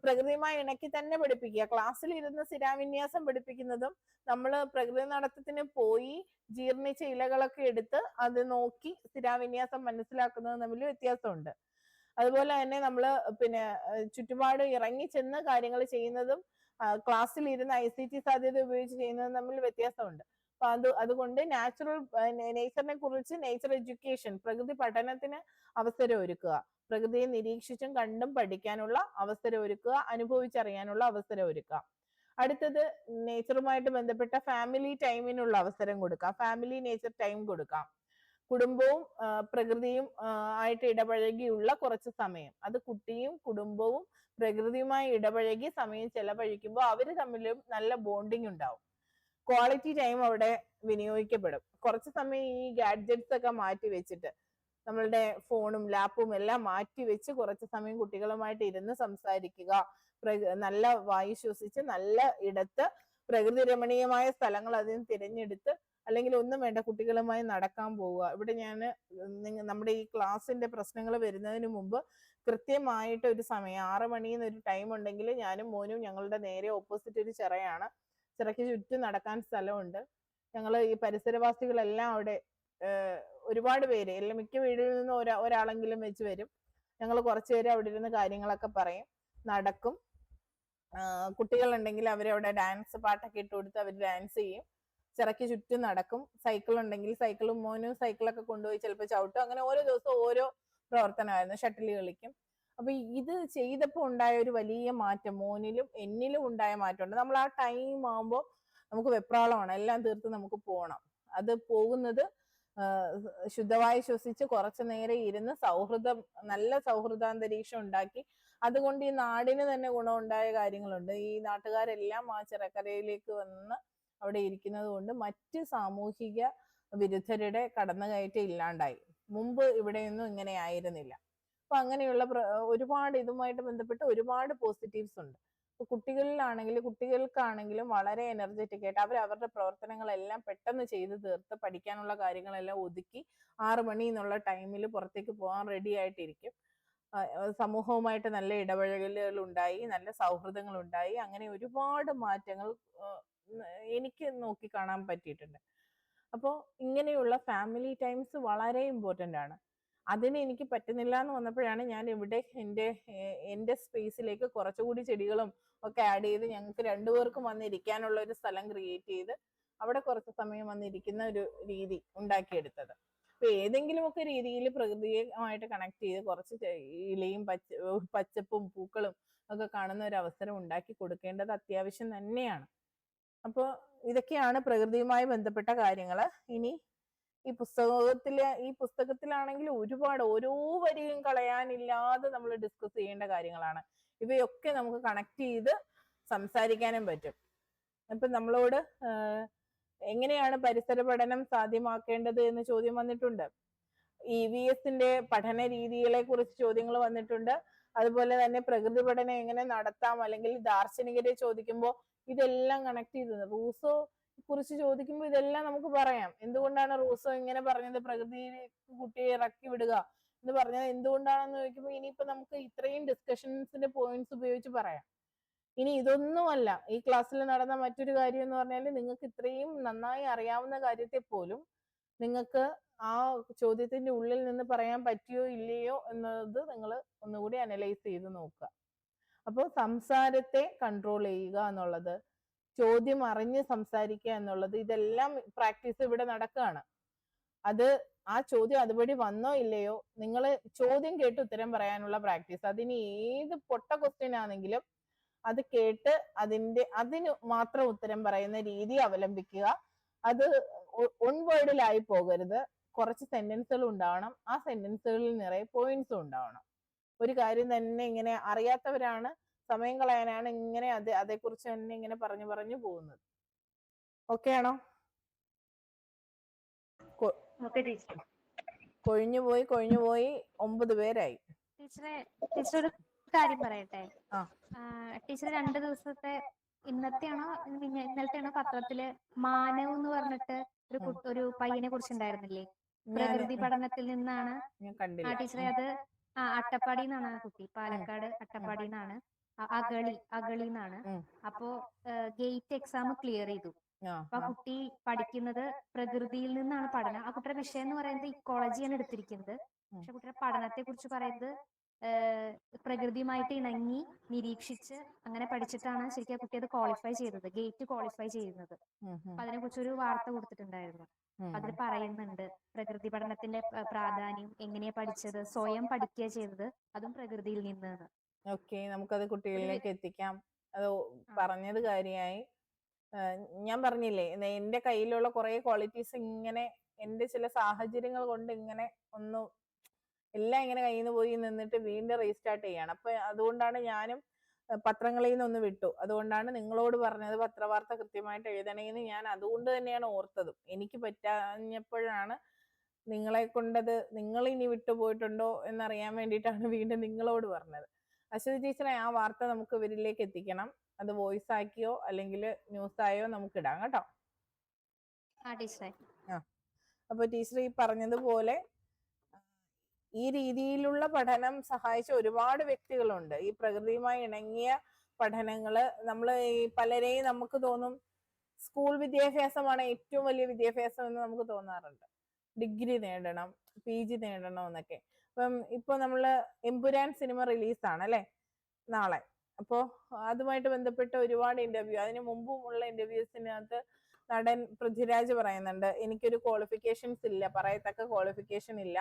പ്രകൃതിയുമായി ഇണക്കി തന്നെ പഠിപ്പിക്കുക. ക്ലാസ്സിൽ ഇരുന്ന് സ്ഥിരാവിന്യാസം പഠിപ്പിക്കുന്നതും നമ്മൾ പ്രകൃതി നടത്തത്തിന് പോയി ജീർണിച്ച ഇലകളൊക്കെ എടുത്ത് അത് നോക്കി സ്ഥിരാവിന്യാസം മനസ്സിലാക്കുന്നതും തമ്മിൽ വ്യത്യാസമുണ്ട്. അതുപോലെ തന്നെ നമ്മൾ പിന്നെ ചുറ്റുപാട് ഇറങ്ങി ചെന്ന് കാര്യങ്ങൾ ചെയ്യുന്നതും ക്ലാസ്സിൽ ഇരുന്ന് ICT സാധ്യത ഉപയോഗിച്ച് ചെയ്യുന്നതും തമ്മിൽ വ്യത്യാസമുണ്ട്. അപ്പൊ അതുകൊണ്ട് നേച്ചറിനെ കുറിച്ച് നേച്ചർ എഡ്യൂക്കേഷൻ, പ്രകൃതി പഠനത്തിന് അവസരം ഒരുക്കുക. പ്രകൃതിയെ നിരീക്ഷിച്ചും കണ്ടും പഠിക്കാനുള്ള അവസരം ഒരുക്കുക, അനുഭവിച്ചറിയാനുള്ള അവസരം ഒരുക്കുക. അടുത്തത്, നേച്ചറുമായിട്ട് ബന്ധപ്പെട്ട ഫാമിലി ടൈമിനുള്ള അവസരം കൊടുക്കാം. ഫാമിലി നേച്ചർ ടൈം കൊടുക്കാം. കുടുംബവും പ്രകൃതിയും ആയിട്ട് ഇടപഴകിയുള്ള കുറച്ച് സമയം, അത് കുട്ടിയും കുടുംബവും പ്രകൃതിയുമായി ഇടപഴകി സമയം ചെലവഴിക്കുമ്പോൾ അവര് തമ്മിലും നല്ല ബോണ്ടിങ് ഉണ്ടാവും. ക്വാളിറ്റി ടൈം അവിടെ വിനിയോഗിക്കപ്പെടും. കുറച്ച് സമയം ഈ ഗാഡ്ജറ്റ്സ് ഒക്കെ മാറ്റി വെച്ചിട്ട്, നമ്മളുടെ ഫോണും ലാപ്പും എല്ലാം മാറ്റി വെച്ച് കുറച്ച് സമയം കുട്ടികളുമായിട്ട് ഇരുന്ന് സംസാരിക്കുക. നല്ല വായു ശ്വസിച്ച് നല്ല ഇടത്ത് പ്രകൃതി രമണീയമായ സ്ഥലങ്ങൾ അതിന് തിരഞ്ഞെടുത്ത്, അല്ലെങ്കിൽ ഒന്നും വേണ്ട, കുട്ടികളുമായി നടക്കാൻ പോവുക. ഇവിടെ ഞാൻ നമ്മുടെ ഈ ക്ലാസ്സിന്റെ പ്രശ്നങ്ങൾ വരുന്നതിന് മുമ്പ് കൃത്യമായിട്ട് ഒരു സമയം 6 മണിന്നൊരു ടൈം ഉണ്ടെങ്കിൽ ഞാനും മോനും ഞങ്ങളുടെ നേരെ ഓപ്പോസിറ്റ് ഒരു ചിറയാണ്. ചിറയ്ക്ക് ചുറ്റും നടക്കാൻ സ്ഥലമുണ്ട്. ഞങ്ങൾ ഈ പരിസരവാസികളെല്ലാം അവിടെ ഒരുപാട് പേര്, മിക്ക വീടുകളിൽ നിന്ന് ഒരാളെങ്കിലും വെച്ച് വരും. ഞങ്ങൾ കുറച്ചു പേര് അവിടെ ഇരുന്ന് കാര്യങ്ങളൊക്കെ പറയും, നടക്കും. കുട്ടികളുണ്ടെങ്കിൽ അവരവിടെ ഡാൻസ് പാട്ടൊക്കെ ഇട്ട് കൊടുത്ത് അവർ ഡാൻസ് ചെയ്യും. ചിറയ്ക്ക് ചുറ്റും നടക്കും. സൈക്കിൾ ഉണ്ടെങ്കിൽ സൈക്കിളും, മോനും സൈക്കിളൊക്കെ കൊണ്ടുപോയി ചിലപ്പോൾ ചവിട്ടും. അങ്ങനെ ഓരോ ദിവസവും ഓരോ പ്രവർത്തനമായിരുന്നു. ഷട്ടിൽ കളിക്കും. അപ്പൊ ഇത് ചെയ്തപ്പോൾ ഉണ്ടായ ഒരു വലിയ മാറ്റം മോനിലും എന്നിലും ഉണ്ടായ മാറ്റമുണ്ട്. നമ്മൾ ആ ടൈം ആകുമ്പോൾ നമുക്ക് വെപ്രാളമാണ്, എല്ലാം തീർത്ത് നമുക്ക് പോകണം. അത് പോകുന്നത് ശുദ്ധവായു ശ്വസിച്ച് കുറച്ചു നേരം ഇരുന്ന് നല്ല സൗഹൃദാന്തരീക്ഷം ഉണ്ടാക്കി. അതുകൊണ്ട് ഈ നാടിന് തന്നെ ഗുണമുണ്ടായ കാര്യങ്ങളുണ്ട്. ഈ നാട്ടുകാരെല്ലാം ആ ചിറക്കരയിലേക്ക് വന്ന് അവിടെ ഇരിക്കുന്നത് കൊണ്ട് മറ്റ് സാമൂഹിക വിരുദ്ധരുടെ കടന്നുകയറ്റം ഇല്ലാണ്ടായി. മുമ്പ് ഇവിടെയൊന്നും ഇങ്ങനെ ആയിരുന്നില്ല. അപ്പൊ അങ്ങനെയുള്ള ഒരുപാട് ഇതുമായിട്ട് ബന്ധപ്പെട്ട് ഒരുപാട് പോസിറ്റീവ്സ് ഉണ്ട്. കുട്ടികൾക്കാണെങ്കിലും വളരെ എനർജറ്റിക് ആയിട്ട് അവരുടെ പ്രവർത്തനങ്ങളെല്ലാം പെട്ടെന്ന് ചെയ്ത് തീർത്ത് പഠിക്കാനുള്ള കാര്യങ്ങളെല്ലാം ഒതുക്കി 6 മണി എന്നുള്ള ടൈമിൽ പുറത്തേക്ക് പോകാൻ റെഡി ആയിട്ടിരിക്കും. സമൂഹവുമായിട്ട് നല്ല ഇടപഴകലുകൾ ഉണ്ടായി, നല്ല സൗഹൃദങ്ങൾ ഉണ്ടായി. അങ്ങനെ ഒരുപാട് മാറ്റങ്ങൾ എനിക്ക് നോക്കി കാണാൻ പറ്റിയിട്ടുണ്ട്. അപ്പോൾ ഇങ്ങനെയുള്ള ഫാമിലി ടൈംസ് വളരെ ഇമ്പോർട്ടൻ്റ് ആണ്. അതിന് എനിക്ക് പറ്റുന്നില്ല എന്ന് വന്നപ്പോഴാണ് ഞാൻ ഇവിടെ എൻ്റെ സ്പേസിലേക്ക് കുറച്ചുകൂടി ചെടികളും ഒക്കെ ആഡ് ചെയ്ത് ഞങ്ങൾക്ക് 2 പേർക്കും വന്നിരിക്കാനുള്ള ഒരു സ്ഥലം ക്രിയേറ്റ് ചെയ്ത് അവിടെ കുറച്ച് സമയം വന്നിരിക്കുന്ന ഒരു രീതി ഉണ്ടാക്കിയെടുത്തത്. അപ്പൊ ഏതെങ്കിലുമൊക്കെ രീതിയിൽ പ്രകൃതിയുമായിട്ട് കണക്ട് ചെയ്ത് കുറച്ച് ഇലയും പച്ചപ്പും പൂക്കളും ഒക്കെ കാണുന്ന ഒരു അവസരം ഉണ്ടാക്കി കൊടുക്കേണ്ടത് അത്യാവശ്യം തന്നെയാണ്. അപ്പോൾ ഇതൊക്കെയാണ് പ്രകൃതിയുമായി ബന്ധപ്പെട്ട കാര്യങ്ങൾ. ഇനി ഈ പുസ്തകത്തിലാണെങ്കിൽ ഒരുപാട് ഓരോ വരിയും കളയാനില്ലാതെ നമ്മൾ ഡിസ്കസ് ചെയ്യേണ്ട കാര്യങ്ങളാണ്. ഇവയൊക്കെ നമുക്ക് കണക്ട് ചെയ്ത് സംസാരിക്കാനും പറ്റും. ഇപ്പൊ നമ്മളോട് എങ്ങനെയാണ് പരിസര പഠനം സാധ്യമാക്കേണ്ടത് എന്ന് ചോദ്യം വന്നിട്ടുണ്ട്. EVSന്റെ പഠന രീതികളെ കുറിച്ച് ചോദ്യങ്ങൾ വന്നിട്ടുണ്ട്. അതുപോലെ തന്നെ പ്രകൃതി പഠനം എങ്ങനെ നടത്താം, അല്ലെങ്കിൽ ദാർശനികരെ ചോദിക്കുമ്പോൾ ഇതെല്ലാം കണക്ട് ചെയ്തത്. റൂസോ കുറിച്ച് ചോദിക്കുമ്പോൾ ഇതെല്ലാം നമുക്ക് പറയാം. എന്തുകൊണ്ടാണ് റൂസോ ഇങ്ങനെ പറഞ്ഞത്, പ്രകൃതിയിൽ കുട്ടിയെ ഇറക്കി വിടുക എന്ന് പറഞ്ഞത് എന്തുകൊണ്ടാണെന്ന് ചോദിക്കുമ്പോൾ ഇനിയിപ്പോ നമുക്ക് ഇത്രയും ഡിസ്കഷൻസിന്റെ പോയിന്റ്സ് ഉപയോഗിച്ച് പറയാം. ഇനി ഇതൊന്നുമല്ല ഈ ക്ലാസ്സിൽ നടന്ന മറ്റൊരു കാര്യം എന്ന് പറഞ്ഞാൽ, നിങ്ങൾക്ക് ഇത്രയും നന്നായി അറിയാവുന്ന കാര്യത്തെ പോലും നിങ്ങൾക്ക് ആ ചോദ്യത്തിന്റെ ഉള്ളിൽ നിന്ന് പറയാൻ പറ്റിയോ ഇല്ലയോ എന്നത് നിങ്ങൾ ഒന്നുകൂടി അനലൈസ് ചെയ്ത് നോക്കുക. അപ്പോൾ സംസാരത്തെ കൺട്രോൾ ചെയ്യുക എന്നുള്ളത്, ചോദ്യം അറിഞ്ഞ് സംസാരിക്കുക എന്നുള്ളത്, ഇതെല്ലാം പ്രാക്ടീസ് ഇവിടെ നടക്കുകയാണ്. അത് ആ ചോദ്യം അതുപടി വന്നോ ഇല്ലയോ, നിങ്ങൾ ചോദ്യം കേട്ട് ഉത്തരം പറയാനുള്ള പ്രാക്ടീസ്. അതിന് ഏത് പൊട്ട ക്വസ്റ്റ്യൻ ആണെങ്കിലും അത് കേട്ട് അതിന് മാത്രം ഉത്തരം പറയുന്ന രീതി അവലംബിക്കുക. അത് ഒൺ വേർഡിലായി പോകരുത്. കുറച്ച് സെന്റൻസുകൾ ഉണ്ടാവണം. ആ സെന്റൻസുകളിൽ നിറയെ പോയിന്റ്സും ഉണ്ടാവണം. ഒരു കാര്യം തന്നെ ഇങ്ങനെ അറിയാത്തവരാണ്, സമയം കളയാനാണ് ഇങ്ങനെ അതേക്കുറിച്ച് തന്നെ ഇങ്ങനെ പറഞ്ഞു പോകുന്നത്. ഓക്കെ ആണോ? കൊഴിഞ്ഞു പോയി 9 പേരായി. ടീച്ചർ ഒരു കാര്യം പറയട്ടെ. ടീച്ചർ 2 ദിവസത്തെ ഇന്നലത്തെയാണോ പത്രത്തില് മാനവ് എന്ന് പറഞ്ഞിട്ട് ഒരു പയ്യനെ കുറിച്ചുണ്ടായിരുന്നില്ലേ? പ്രകൃതി പഠനത്തിൽ നിന്നാണ് ടീച്ചറെ. അത് അട്ടപ്പാടി എന്നാണ് ആ കുട്ടി, പാലക്കാട് അട്ടപ്പാടി എന്നാണ്, അഗളി എന്നാണ്. അപ്പോ ഗേറ്റ് എക്സാം ക്ലിയർ ചെയ്തു. അപ്പൊ ആ കുട്ടി പഠിക്കുന്നത് പ്രകൃതിയിൽ നിന്നാണ് പഠനം. ആ കുട്ടിയുടെ വിഷയം എന്ന് പറയുന്നത് ഇക്കോളജിയാണ് എടുത്തിരിക്കുന്നത്. പക്ഷെ കുട്ടിയുടെ പഠനത്തെ കുറിച്ച് പറയുന്നത് പ്രകൃതിയുമായിട്ട് ഇണങ്ങി നിരീക്ഷിച്ച് അങ്ങനെ പഠിച്ചിട്ടാണ് ശരിക്കും ആ കുട്ടി അത് ക്വാളിഫൈ ചെയ്തത്, ഗേറ്റ് ക്വാളിഫൈ ചെയ്യുന്നത്. അപ്പൊ അതിനെ കുറിച്ചൊരു വാർത്ത കൊടുത്തിട്ടുണ്ടായിരുന്നു. അതിൽ പറയുന്നുണ്ട് പ്രകൃതി പഠനത്തിന്റെ പ്രാധാന്യം, എങ്ങനെയാ പഠിച്ചത്, സ്വയം പഠിക്കുക ചെയ്തത്, അതും പ്രകൃതിയിൽ നിന്ന്. ഓക്കെ, നമുക്കത് കുട്ടികളിലേക്ക് എത്തിക്കാം. അത് പറഞ്ഞത് കാര്യമായി. ഞാൻ പറഞ്ഞില്ലേ, എന്റെ കയ്യിലുള്ള കുറെ ക്വാളിറ്റീസ് ഇങ്ങനെ എന്റെ ചില സാഹചര്യങ്ങൾ കൊണ്ട് ഇങ്ങനെ എല്ലാം ഇങ്ങനെ കയ്യിൽ നിന്ന് പോയി നിന്നിട്ട് വീണ്ടും റീസ്റ്റാർട്ട് ചെയ്യാണ്. അപ്പൊ അതുകൊണ്ടാണ് ഞാനും പത്രങ്ങളിൽ നിന്ന് വിട്ടു. അതുകൊണ്ടാണ് നിങ്ങളോട് പറഞ്ഞത് പത്രവാർത്ത കൃത്യമായിട്ട് എഴുതണേന്ന്. ഞാൻ അതുകൊണ്ട് തന്നെയാണ് ഓർത്തതും. എനിക്ക് പറ്റാഞ്ഞപ്പോഴാണ് നിങ്ങളെ കൊണ്ടത്, നിങ്ങൾ ഇനി വിട്ടുപോയിട്ടുണ്ടോ എന്നറിയാൻ വേണ്ടിയിട്ടാണ് വീണ്ടും നിങ്ങളോട് പറഞ്ഞത്. അശ്വതി ടീച്ചറെ, ആ വാർത്ത നമുക്ക് ഇവരിലേക്ക് എത്തിക്കണം. അത് വോയിസ് ആക്കിയോ അല്ലെങ്കിൽ ന്യൂസ് ആയോ നമുക്ക് ഇടാം കേട്ടോ. അപ്പൊ ടീച്ചർ ഈ പറഞ്ഞതുപോലെ ഈ രീതിയിലുള്ള പഠനം സഹായിച്ച ഒരുപാട് വ്യക്തികളുണ്ട്. ഈ പ്രകൃതിയുമായി ഇണങ്ങിയ പഠനങ്ങള് നമ്മൾ ഈ പലരെയും നമുക്ക് തോന്നും സ്കൂൾ വിദ്യാഭ്യാസമാണ് ഏറ്റവും വലിയ വിദ്യാഭ്യാസം എന്ന് നമുക്ക് തോന്നാറുണ്ട്. ഡിഗ്രി നേടണം, PG നേടണം എന്നൊക്കെ. ഇപ്പൊ നമ്മള് എമ്പുരാൻ സിനിമ റിലീസാണ് അല്ലെ നാളെ. അപ്പോൾ അതുമായിട്ട് ബന്ധപ്പെട്ട ഒരുപാട് ഇന്റർവ്യൂ, അതിന് മുമ്പുമുള്ള ഇന്റർവ്യൂസിനകത്ത് നടൻ പൃഥ്വിരാജ് പറയുന്നുണ്ട്, എനിക്കൊരു ക്വാളിഫിക്കേഷൻസ് ഇല്ല, പറയത്തക്ക ക്വാളിഫിക്കേഷൻ ഇല്ല,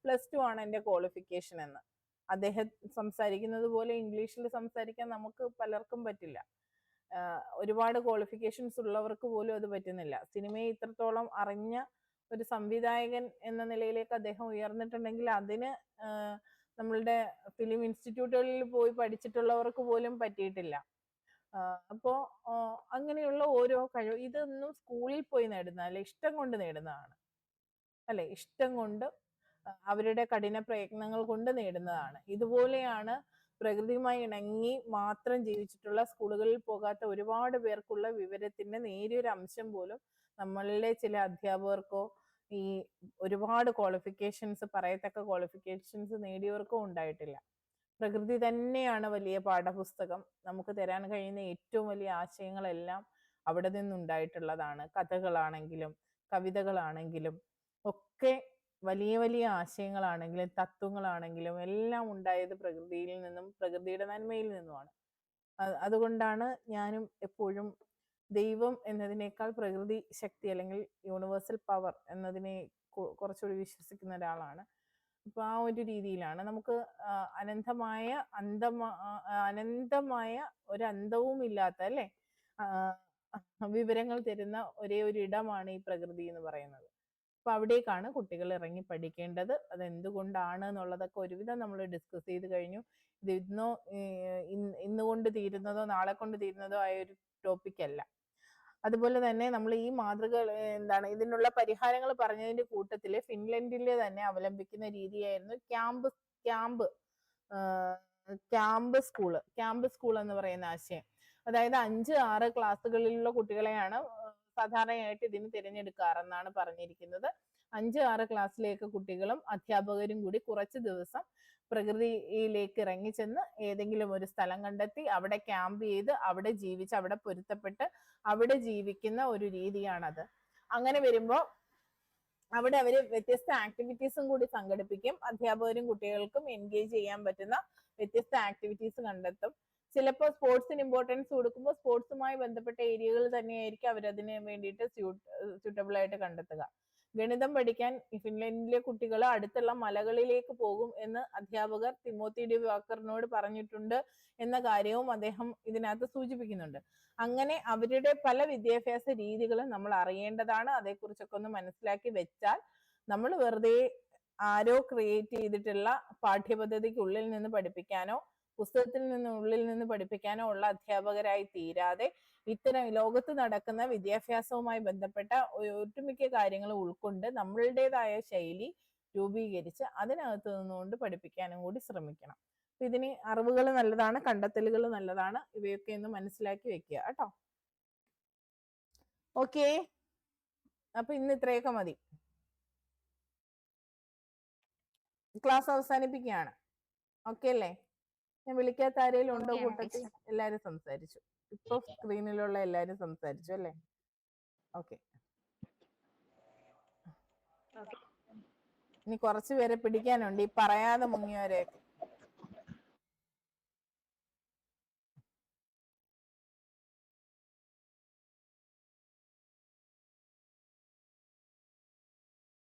+2 ആണ് എൻ്റെ ക്വാളിഫിക്കേഷൻ എന്ന്. അദ്ദേഹം സംസാരിക്കുന്നത് പോലെ ഇംഗ്ലീഷിൽ സംസാരിക്കാൻ നമുക്ക് പലർക്കും പറ്റില്ല. ഒരുപാട് ക്വാളിഫിക്കേഷൻസ് ഉള്ളവർക്ക് പോലും അത് പറ്റുന്നില്ല. സിനിമയെ ഇത്രത്തോളം അറിഞ്ഞ ഒരു സംവിധായകൻ എന്ന നിലയിലേക്ക് അദ്ദേഹം ഉയർന്നിട്ടുണ്ടെങ്കിൽ അതിന് നമ്മളുടെ ഫിലിം ഇൻസ്റ്റിറ്റ്യൂട്ടുകളിൽ പോയി പഠിച്ചിട്ടുള്ളവർക്ക് പോലും പറ്റിയിട്ടില്ല. അപ്പോൾ അങ്ങനെയുള്ള ഓരോ കഴിവ് ഇതൊന്നും സ്കൂളിൽ പോയി നേടുന്നതല്ല, ഇഷ്ടം കൊണ്ട് നേടുന്നതാണ് അല്ലെ, ഇഷ്ടം കൊണ്ട് അവരുടെ കഠിന പ്രയത്നങ്ങൾ കൊണ്ട് നേടുന്നതാണ്. ഇതുപോലെയാണ് പ്രകൃതിയുമായി ഇണങ്ങി മാത്രം ജീവിച്ചിട്ടുള്ള സ്കൂളുകളിൽ പോകാത്ത ഒരുപാട് പേർക്കുള്ള വിവരത്തിന്റെ നേരിയൊരു അംശം പോലും നമ്മളിലെ ചില അധ്യാപകർക്കോ ഈ ഒരുപാട് ക്വാളിഫിക്കേഷൻസ് പറയത്തക്ക ക്വാളിഫിക്കേഷൻസ് നേടിയവർക്കോ ഉണ്ടായിട്ടില്ല. പ്രകൃതി തന്നെയാണ് വലിയ പാഠപുസ്തകം. നമുക്ക് തരാൻ കഴിയുന്ന ഏറ്റവും വലിയ ആശയങ്ങളെല്ലാം അവിടെ നിന്നുണ്ടായിട്ടുള്ളതാണ്. കഥകളാണെങ്കിലും കവിതകളാണെങ്കിലും ഒക്കെ വലിയ വലിയ ആശയങ്ങളാണെങ്കിലും തത്വങ്ങളാണെങ്കിലും എല്ലാം ഉണ്ടായത് പ്രകൃതിയിൽ നിന്നും പ്രകൃതിയുടെ നന്മയിൽ നിന്നുമാണ്. അതുകൊണ്ടാണ് ഞാനും എപ്പോഴും ദൈവം എന്നതിനേക്കാൾ പ്രകൃതി ശക്തി അല്ലെങ്കിൽ യൂണിവേഴ്സൽ പവർ എന്നതിനെ കുറച്ചുകൂടി വിശ്വസിക്കുന്ന ഒരാളാണ്. അപ്പൊ ആ ഒരു രീതിയിലാണ് നമുക്ക് അനന്തമായ ഒരു അന്തവും ഇല്ലാത്ത അല്ലെ വിവരങ്ങൾ തരുന്ന ഒരേ ഒരു ഇടമാണ് ഈ പ്രകൃതി എന്ന് പറയുന്നത്. അപ്പൊ അവിടേക്കാണ് കുട്ടികൾ ഇറങ്ങി പഠിക്കേണ്ടത്. അത് എന്തുകൊണ്ടാണ് എന്നുള്ളതൊക്കെ ഒരുവിധം നമ്മൾ ഡിസ്കസ് ചെയ്ത് കഴിഞ്ഞു. ഇത് ഇന്നുകൊണ്ട് തീരുന്നതോ നാളെ കൊണ്ട് തീരുന്നതോ ആയ ഒരു ടോപ്പിക് അല്ല. അതുപോലെ തന്നെ നമ്മൾ ഈ മാതൃകകൾ ഇതിനുള്ള പരിഹാരങ്ങൾ പറഞ്ഞതിന്റെ കൂട്ടത്തില് ഫിൻലൻഡിലെ തന്നെ അവലംബിക്കുന്ന രീതിയായിരുന്നു ക്യാമ്പ് സ്കൂൾ എന്ന് പറയുന്ന ആശയം. അതായത് 5-6 ക്ലാസ്സുകളിലുള്ള കുട്ടികളെയാണ് സാധാരണയായിട്ട് ഇതിന് തിരഞ്ഞെടുക്കാറെന്നാണ് പറഞ്ഞിരിക്കുന്നത്. 5-6 ക്ലാസ്സിലേക്ക് കുട്ടികളും അധ്യാപകരും കൂടി കുറച്ച് ദിവസം പ്രകൃതിയിലേക്ക് ഇറങ്ങിച്ചെന്ന് ഏതെങ്കിലും ഒരു സ്ഥലം കണ്ടെത്തി അവിടെ ക്യാമ്പ് ചെയ്ത് അവിടെ ജീവിച്ച് അവിടെ പൊരുത്തപ്പെട്ട് അവിടെ ജീവിക്കുന്ന ഒരു രീതിയാണത്. അങ്ങനെ വരുമ്പോൾ അവിടെ അവര് വ്യത്യസ്ത ആക്ടിവിറ്റീസും കൂടി സംഘടിപ്പിക്കും. അധ്യാപകരും കുട്ടികൾക്കും എൻഗേജ് ചെയ്യാൻ പറ്റുന്ന വ്യത്യസ്ത ആക്ടിവിറ്റീസ് കണ്ടെത്തും. ചിലപ്പോൾ സ്പോർട്സിന് ഇമ്പോർട്ടൻസ് കൊടുക്കുമ്പോൾ സ്പോർട്സുമായി ബന്ധപ്പെട്ട ഏരിയകൾ തന്നെയായിരിക്കും അവരതിന് വേണ്ടിയിട്ട് സ്യൂട്ടബിൾ ആയിട്ട് കണ്ടെത്തുക. ഗണിതം പഠിക്കാൻ ഫിൻലൻഡിലെ കുട്ടികൾ അടുത്തുള്ള മലകളിലേക്ക് പോകും എന്ന് അധ്യാപകർ തിമോത്തി ഡി വാക്കറിനോട് പറഞ്ഞിട്ടുണ്ട് എന്ന കാര്യവും അദ്ദേഹം ഇതിനകത്ത് സൂചിപ്പിക്കുന്നുണ്ട്. അങ്ങനെ അവരുടെ പല വിദ്യാഭ്യാസ രീതികളും നമ്മൾ അറിയേണ്ടതാണ്. അതേക്കുറിച്ചൊക്കെ ഒന്ന് മനസ്സിലാക്കി വെച്ചാൽ നമ്മൾ വെറുതെ ആരോ ക്രിയേറ്റ് ചെയ്തിട്ടുള്ള പാഠ്യപദ്ധതിക്കുള്ളിൽ നിന്ന് പഠിപ്പിക്കാനോ പുസ്തകത്തിൽ ഉള്ളിൽ നിന്ന് പഠിപ്പിക്കാനോ ഉള്ള അധ്യാപകരായി തീരാതെ ഇത്തരം ലോകത്ത് നടക്കുന്ന വിദ്യാഭ്യാസവുമായി ബന്ധപ്പെട്ട ഒട്ടുമിക്ക കാര്യങ്ങൾ ഉൾക്കൊണ്ട് നമ്മളുടേതായ ശൈലി രൂപീകരിച്ച് അതിനകത്ത് നിന്നുകൊണ്ട് പഠിപ്പിക്കാനും കൂടി ശ്രമിക്കണം. ഇതിന് അറിവുകൾ നല്ലതാണ്, കണ്ടെത്തലുകൾ നല്ലതാണ്. ഇവയൊക്കെ ഒന്ന് മനസ്സിലാക്കി വെക്കുക കേട്ടോ. ഓക്കെ, അപ്പൊ ഇന്ന് ഇത്രയൊക്കെ മതി. ക്ലാസ് അവസാനിപ്പിക്കുകയാണ്. ഓക്കെ അല്ലേ? ഞാൻ വിളിക്കാത്ത ആരെങ്കിലും ഉണ്ടോ കൂട്ടത്തിൽ? എല്ലാരും സംസാരിച്ചു. ഇപ്പൊ സ്ക്രീനിലുള്ള എല്ലാരും സംസാരിച്ചു അല്ലേ? ഓക്കെ, ഇനി കുറച്ചു പേരെ പിടിക്കാനുണ്ട്, ഈ പറയാതെ മുങ്ങിയവരെയൊക്കെ.